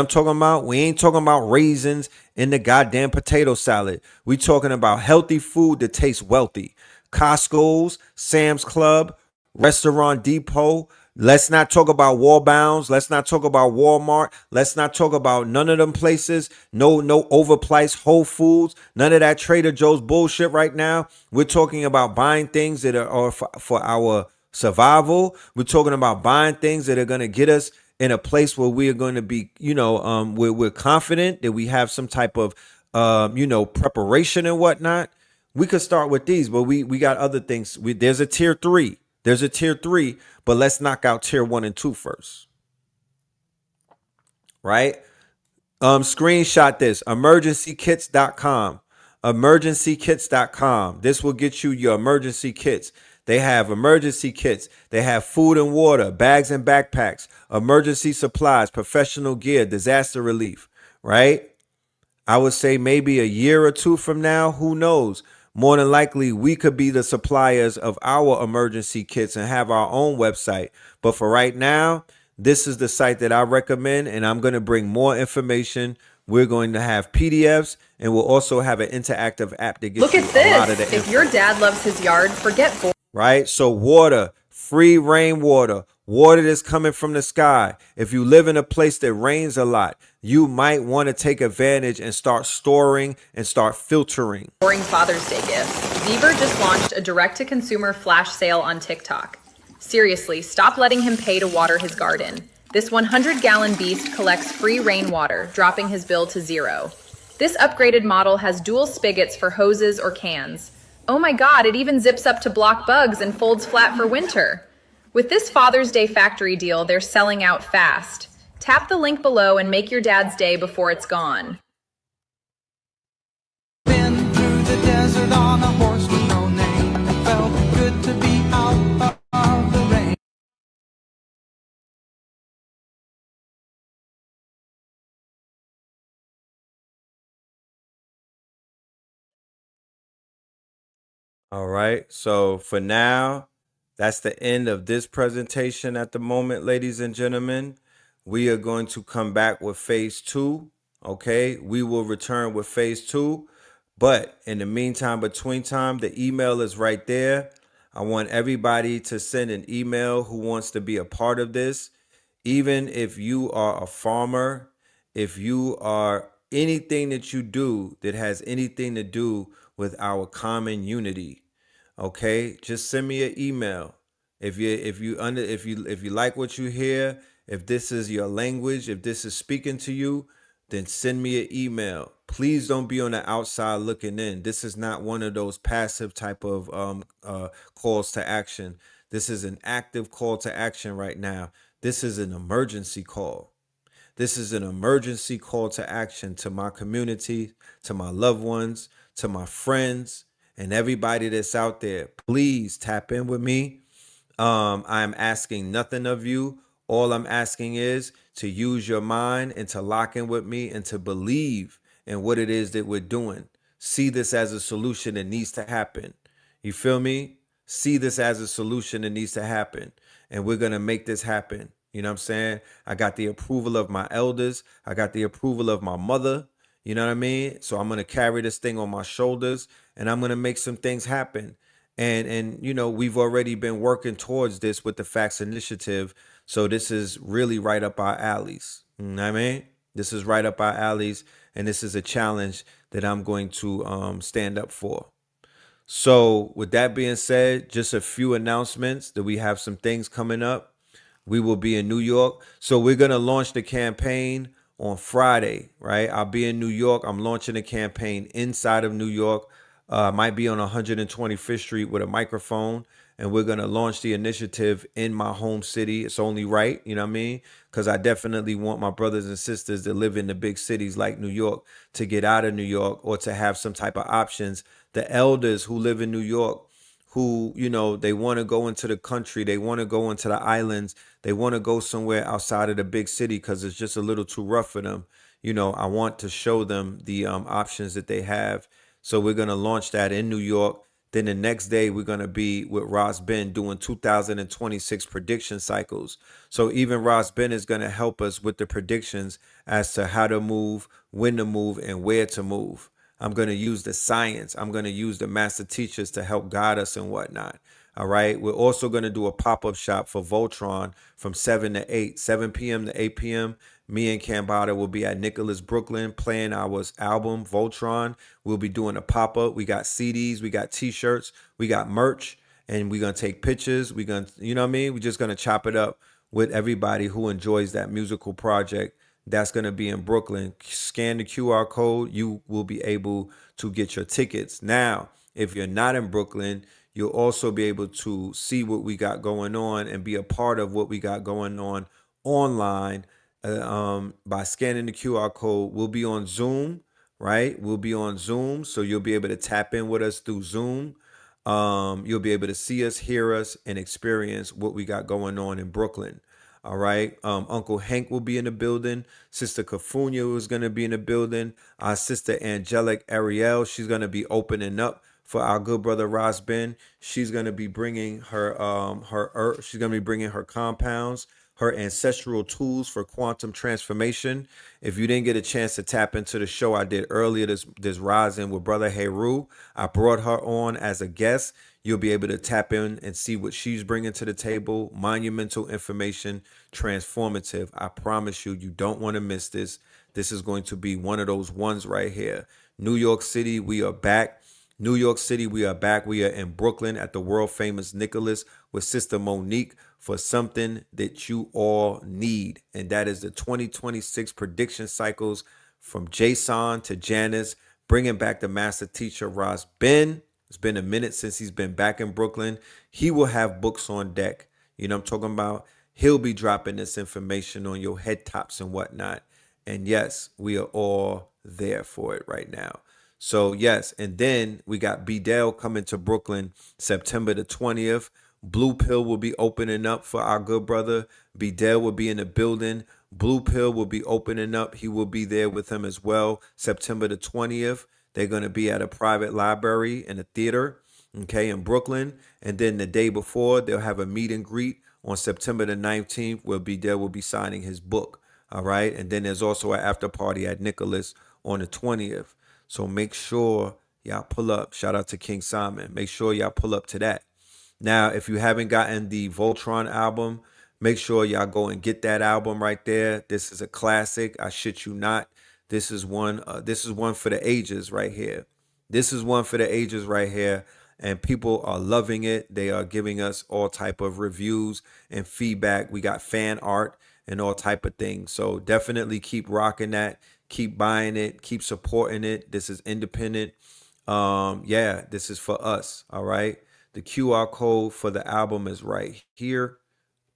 what I'm talking about? We ain't talking about raisins in the goddamn potato salad. We talking about healthy food that tastes wealthy. Costco's, Sam's Club, Restaurant Depot. Let's not talk about Walbounds. Let's not talk about Walmart. Let's not talk about none of them places. No overpriced Whole Foods. None of that Trader Joe's bullshit right now. We're talking about buying things that are for our survival. We're talking about buying things that are going to get us in a place where we are going to be, we're confident that we have some type of, preparation and whatnot. We could start with these, but we got other things. There's a tier 3. But let's knock out tier 1 and 2 first. Right? Screenshot this. Emergencykits.com. Emergencykits.com. This will get you your emergency kits. They have emergency kits. They have food and water, bags and backpacks, emergency supplies, professional gear, disaster relief, right? I would say maybe a year or 2 from now, who knows? More than likely, we could be the suppliers of our emergency kits and have our own website. But for right now, this is the site that I recommend, and I'm going to bring more information. We're going to have PDFs, and we'll also have an interactive app that gets you a lot of the info. If your dad loves his yard, forget right? So water, free rainwater, water that's coming from the sky. If you live in a place that rains a lot, you might want to take advantage and start storing and start filtering. boring Father's Day gifts. Beaver just launched a direct-to-consumer flash sale on TikTok. Seriously, stop letting him pay to water his garden. This 100-gallon beast collects free rainwater, dropping his bill to 0. This upgraded model has dual spigots for hoses or cans. Oh my god, it even zips up to block bugs and folds flat for winter. With this Father's Day factory deal, they're selling out fast. Tap the link below and make your dad's day before it's gone. Been through the desert on a horse with no name. It felt good to be out of the rain. All right. So for now, that's the end of this presentation at the moment, ladies and gentlemen. We are going to come back with phase 2. Okay. We will return with phase 2. But in the meantime, between time, the email is right there. I want everybody to send an email who wants to be a part of this. Even if you are a farmer, if you are anything that you do that has anything to do with our common unity, okay, just send me an email. If you like what you hear, if this is your language, if this is speaking to you, then send me an email. Please don't be on the outside looking in. This is not one of those passive type of calls to action. This is an active call to action right now. This is an emergency call. This is an emergency call to action to my community, to my loved ones, to my friends, and everybody that's out there. Please tap in with me. I'm asking nothing of you. All I'm asking is to use your mind and to lock in with me and to believe in what it is that we're doing. See this as a solution that needs to happen. You feel me? See this as a solution that needs to happen. And we're going to make this happen. You know what I'm saying? I got the approval of my elders. I got the approval of my mother. You know what I mean? So I'm going to carry this thing on my shoulders and I'm going to make some things happen. And you know, we've already been working towards this with the F.A.C.T.S initiative. So this is really right up our alleys. You know what I mean? This is right up our alleys. And this is a challenge that I'm going to stand up for. So with that being said, just a few announcements that we have some things coming up. We will be in New York. So we're going to launch the campaign on Friday, right? I'll be in New York. I'm launching a campaign inside of New York. Might be on 125th Street with a microphone. And we're going to launch the initiative in my home city. It's only right, you know what I mean? Because I definitely want my brothers and sisters that live in the big cities like New York to get out of New York or to have some type of options. The elders who live in New York, who, you know, they want to go into the country, they want to go into the islands, they want to go somewhere outside of the big city because it's just a little too rough for them. You know, I want to show them the options that they have. So we're going to launch that in New York. Then the next day, we're going to be with Ross Ben doing 2026 prediction cycles. So even Ross Ben is going to help us with the predictions as to how to move, when to move, and where to move. I'm going to use the science. I'm going to use the master teachers to help guide us and whatnot. All right. We're also going to do a pop-up shop for Voltron from 7 to 8, 7 p.m. to 8 p.m. Me and Cambada will be at Nicholas, Brooklyn, playing our album, Voltron. We'll be doing a pop-up. We got CDs, we got T-shirts, we got merch, and we're going to take pictures. We're going to, you know what I mean? We're just going to chop it up with everybody who enjoys that musical project. That's going to be in Brooklyn. Scan the QR code. You will be able to get your tickets. Now, if you're not in Brooklyn, you'll also be able to see what we got going on and be a part of what we got going on online by scanning the QR code. We'll be on Zoom, right? We'll be on Zoom. So you'll be able to tap in with us through Zoom. You'll be able to see us, hear us, and experience what we got going on in Brooklyn. All right. Uncle Hank will be in the building. Sister Cafunia is going to be in the building. Our sister Angelic Ariel, she's going to be opening up for our good brother Ross Ben. She's going to be bringing her she's going to be bringing her compounds, her ancestral tools for quantum transformation. If you didn't get a chance to tap into the show I did earlier this rising with brother Heru, I brought her on as a guest. You'll be able to tap in and see what she's bringing to the table. Monumental information, transformative. I promise you, you don't want to miss this. This is going to be one of those ones right here. New York City, we are back. New York City, we are back. We are in Brooklyn at the world famous Nicholas with Sister Monique for something that you all need. And that is the 2026 prediction cycles from Jason to Janice, bringing back the master teacher Ross Ben. It's been a minute since he's been back in Brooklyn. He will have books on deck. You know what I'm talking about? He'll be dropping this information on your head tops and whatnot. And yes, we are all there for it right now. So yes, and then we got B-Dell coming to Brooklyn September the 20th. Blue Pill will be opening up for our good brother. B-Dell will be in the building. Blue Pill will be opening up. He will be there with him as well. September the 20th. They're going to be at a private library in a theater, okay, in Brooklyn. And then the day before, they'll have a meet and greet on September the 19th where B-Dell will be signing his book, all right? And then there's also an after party at Nicholas on the 20th. So make sure y'all pull up. Shout out to King Simon. Make sure y'all pull up to that. Now, if you haven't gotten the Voltron album, make sure y'all go and get that album right there. This is a classic. I shit you not. This is one for the ages right here. This is one for the ages right here. and people are loving it. They are giving us all type of reviews and feedback. We got fan art and all type of things. So definitely keep rocking that. Keep buying it. Keep supporting it. This is independent. Yeah, this is for us. All right. The QR code for the album is right here.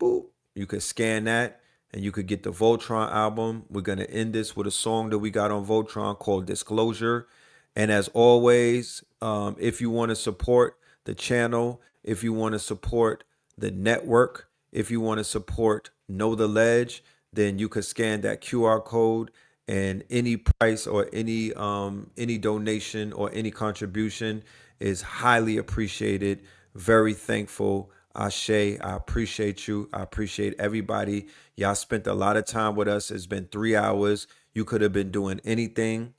Boop. You could scan that and you could get the Voltron album. We're going to end this with a song that we got on Voltron called Disclosure. And as always, if you want to support the channel, if you want to support the network, if you want to support Know the Ledge, then you could scan that QR code, and any price or any donation or any contribution is highly appreciated. Very thankful. Ashe, I appreciate you. I appreciate everybody. Y'all spent a lot of time with us. It's been 3 hours. You could have been doing anything.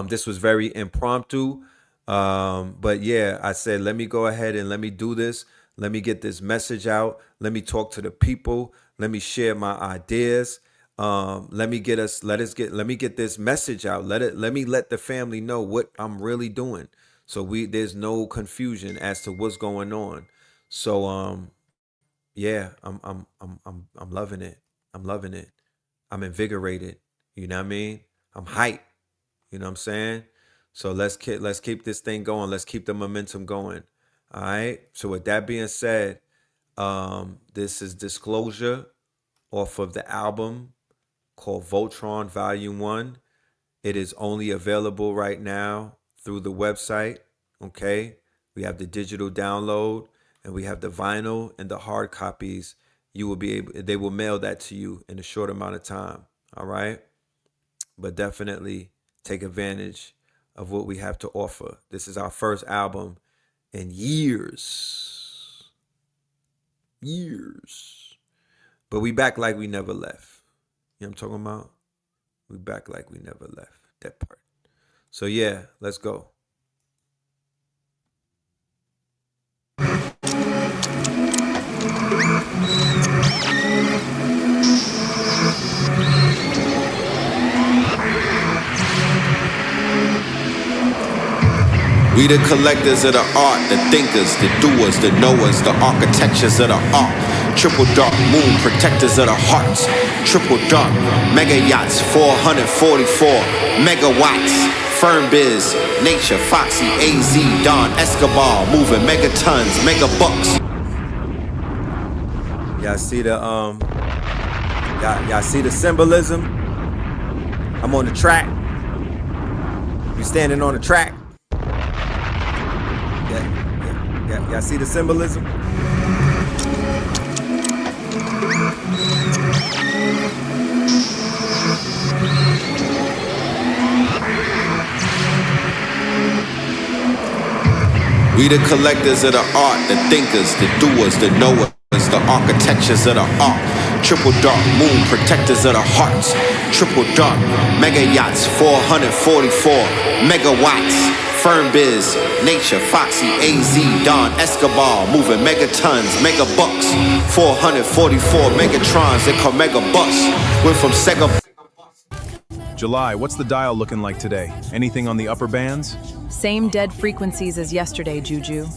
This was very impromptu. But yeah, I said, let me go ahead and let me do this. Let me get this message out. Let me talk to the people. Let me share my ideas. Let me get this message out. Let me let the family know what I'm really doing. So there's no confusion as to what's going on. So yeah, I'm loving it. I'm loving it. I'm invigorated. You know what I mean? I'm hyped. You know what I'm saying? So let's keep this thing going. Let's keep the momentum going. All right. So with that being said, this is Disclosure off of the album called Voltron Volume 1. It is only available right now through the website. Okay. We have the digital download and we have the vinyl and the hard copies. They will mail that to you in a short amount of time. All right. But definitely take advantage of what we have to offer. This is our first album in years. But we back like we never left. You know what I'm talking about? We back like we never left. That part. So yeah, let's go. We the collectors of the art, the thinkers, the doers, the knowers, the architectures of the art. Triple dark moon protectors of the hearts. Triple dark mega yachts, 444 megawatts. Firm biz, nature, Foxy, AZ, Don, Escobar, moving megatons, mega bucks. Y'all see the y'all see the symbolism? I'm on the track. We standing on the track. Yeah, y'all see the symbolism? We the collectors of the art, the thinkers, the doers, the knowers, the architectures of the art. Triple dark moon protectors of the hearts. Triple dark mega yachts, 444 megawatts. Firm biz, nature, Foxy, AZ, Don, Escobar, moving megatons, mega bucks. 444 megatrons, they call mega bus. Went from Sega. July, what's the dial looking like today? Anything on the upper bands? Same dead frequencies as yesterday, Juju.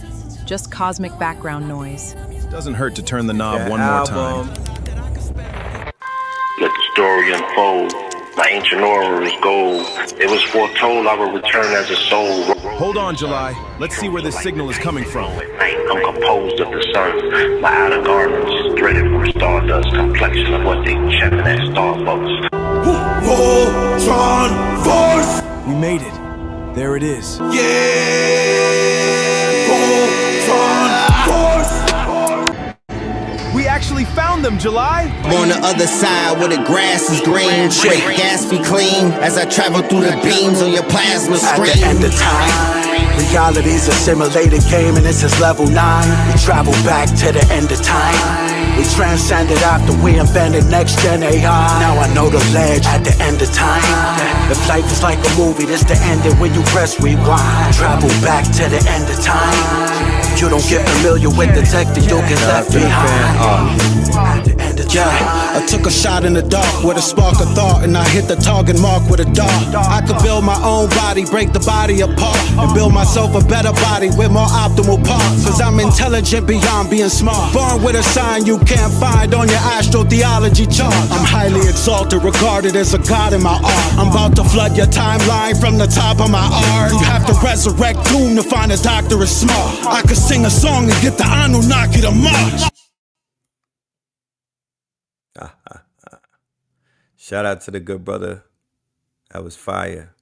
Just cosmic background noise. Doesn't hurt to turn the knob one more time. Let the story unfold. My ancient aura is gold. It was foretold I would return as a soul. Hold on, July. Let's see where this signal is coming from. I'm composed of the sun. My outer garments threaded from stardust. Complexion of what they checking at Starbucks. Voltron Force! We made it. There it is. Yeah! Voltron Force! We actually found them, July! On the other side where the grass is green, straight gas be clean as I travel through the beams on your plasma screen. At the end of time, reality's a simulated game and this is level 9. We travel back to the end of time. We transcended after we invented next gen AI. Now I know the ledge at the end of time. If life is like a movie, this the ending when you press rewind. Travel back to the end of time. You don't get familiar with the tech, then you'll get left behind. At the end of Yeah, I took a shot in the dark with a spark of thought, and I hit the target mark with a dart. I could build my own body, break the body apart, and build myself a better body with more optimal parts. Cause I'm intelligent beyond being smart. Born with a sign you can't find on your astrotheology chart. I'm highly exalted, regarded as a god in my art. I'm about to flood your timeline from the top of my art. You have to resurrect doom to find a doctor is smart. I could sing a song and get the Anunnaki to march. Shout out to the good brother. That was fire.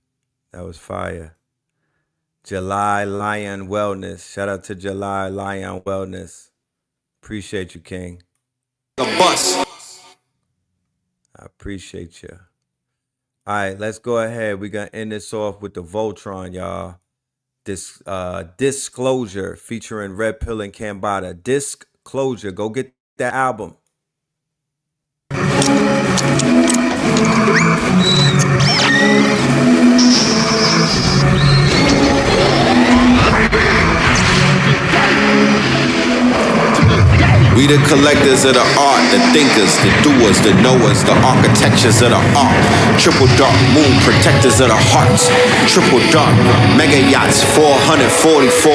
That was fire. July Lion Wellness. Shout out to July Lion Wellness. Appreciate you, King. A bus. I appreciate you. All right, let's go ahead. We're going to end this off with the Voltron, y'all. This Disclosure featuring Red Pill and Cambada. Disclosure. Go get that album. We the collectors of the art, the thinkers, the doers, the knowers, the architectures of the art. Triple dark moon protectors of the hearts. Triple dark mega yachts, 444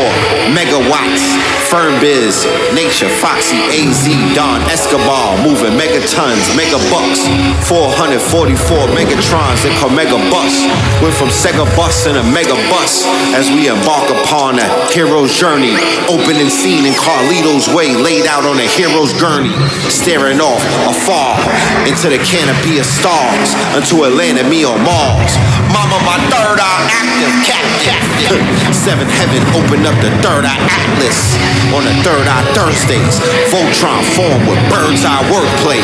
megawatts. Firm biz, nature, Foxy, AZ, Don Escobar, moving megatons, mega bucks. 444 megatrons, they call mega bus. Went from Sega bus and a mega bus as we embark upon a hero's journey. Opening scene in Carlito's Way, laid out on a hero's gurney, staring off afar into the canopy of stars, unto Atlanta, me on Mars. Mama, my third eye active, captive. Seventh heaven opened up the third eye atlas on the third eye Thursdays. Voltron formed with bird's eye wordplay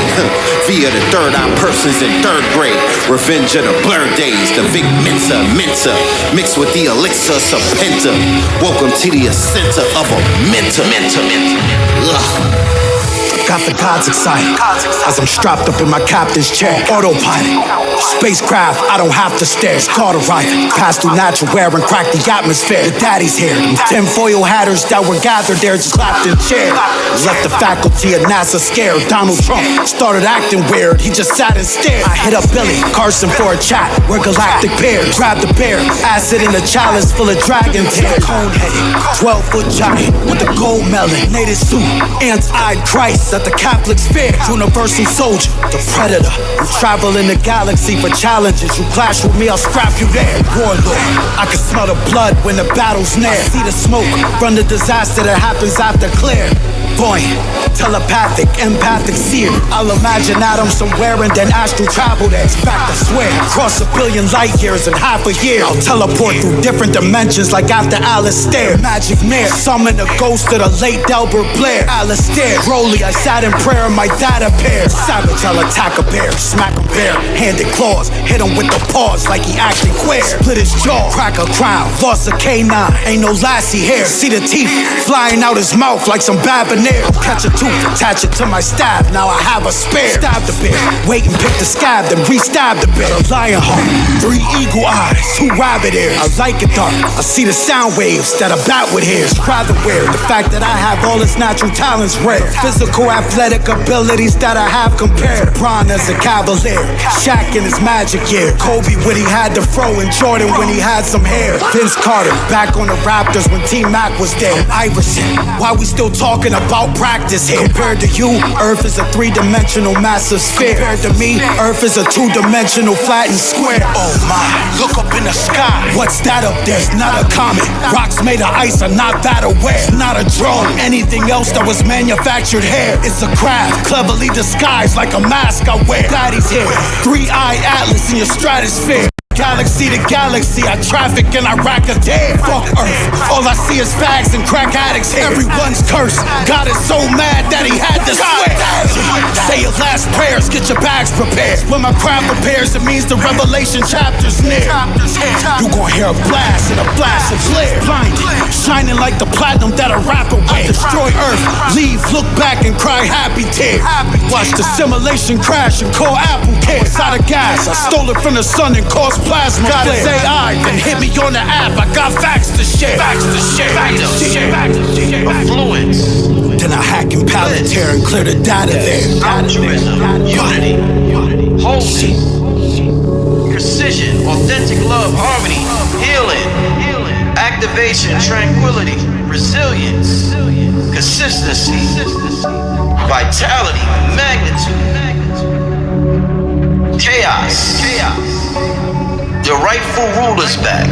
via the third eye persons in third grade. Revenge of the blur days, the Vic Mensa, mixed with the elixir Serpenta. Welcome to the center of a mentor. Got the gods excited as I'm strapped up in my captain's chair. Autopilot, spacecraft, I don't have to stare. Caught arriving, pass through natural air and crack the atmosphere. The daddy's here, them tinfoil hatters that were gathered there just clapped in chairs. Left the faculty at NASA scared. Donald Trump started acting weird, he just sat and stared. I hit up Billy Carson for a chat, we're galactic pairs. Grabbed the bear, acid in a chalice full of dragon tears. Cone-headed, 12-foot giant with a gold melon. Native suit, anti Christ that the Catholics fear. Universal soldier, the predator. You travel in the galaxy for challenges. You clash with me, I'll scrap you there. Warlord, I can smell the blood when the battle's near. See the smoke from the disaster that happens after clear. Buoyant, telepathic, empathic seer. I'll imagine atoms somewhere and then astral travel there. In fact, I swear, cross 1 billion light years in half a year. I'll teleport through different dimensions like after Alistair. Magic Mare, summon the ghost of the late Delbert Blair. Alistair, Broly, I sat in prayer and my dad appeared. Savage, I'll attack a bear, smack a bear, handed claws, hit him with the paws like he acting queer. Split his jaw, crack a crown, lost a canine, ain't no lassie hair. See the teeth flying out his mouth like some babonaire. Catch a tooth, attach it to my stab, now I have a spare. Stab the bear, wait and pick the scab, then re-stab the bear. A lion heart, 3 eagle eyes, 2 rabbit ears. I like it dark, I see the sound waves that a bat would hear. Rather wear the fact that I have all its natural talents rare. Physical athletic abilities that I have compared. Bron as a cavalier, Shaq in his magic year. Kobe when he had the fro and Jordan when he had some hair. Vince Carter back on the Raptors when T-Mac was there. Iverson, why we still talking about practice here? Compared to you, Earth is a 3-dimensional massive sphere. Compared to me, Earth is a 2-dimensional flattened square. Oh my, look up in the sky. What's that up there? It's not a comet. Rocks made of ice are not that aware. It's not a drone. Anything else that was manufactured here. It's a craft, cleverly disguised like a mask I wear. Daddy's here, 3-eye atlas in your stratosphere. Galaxy to galaxy, I traffic and I rack a dare. Fuck Earth, all I see is fags and crack addicts here. Everyone's cursed, God is so mad that he had to swear. Say your last prayer, prayers, get your bags prepared. When my craft prepares, it means the revelation chapter's near. You gon' hear a blast and a flash of glare. Blinded, shining like the platinum that a rapper wears. Destroy earth, leave, look back and cry happy tears. Watch the simulation crash and call Apple care. It's out of gas, I stole it from the sun and caused plasma flare. Gotta say I, then hit me on the app, I got facts to share. Facts to share. Affluence. Then I hack and Palantir and clear the data there. Altruism, unity, wholeness, precision, authentic love, harmony, healing, activation, tranquility, resilience, consistency, vitality, magnitude, chaos. The rightful ruler's back.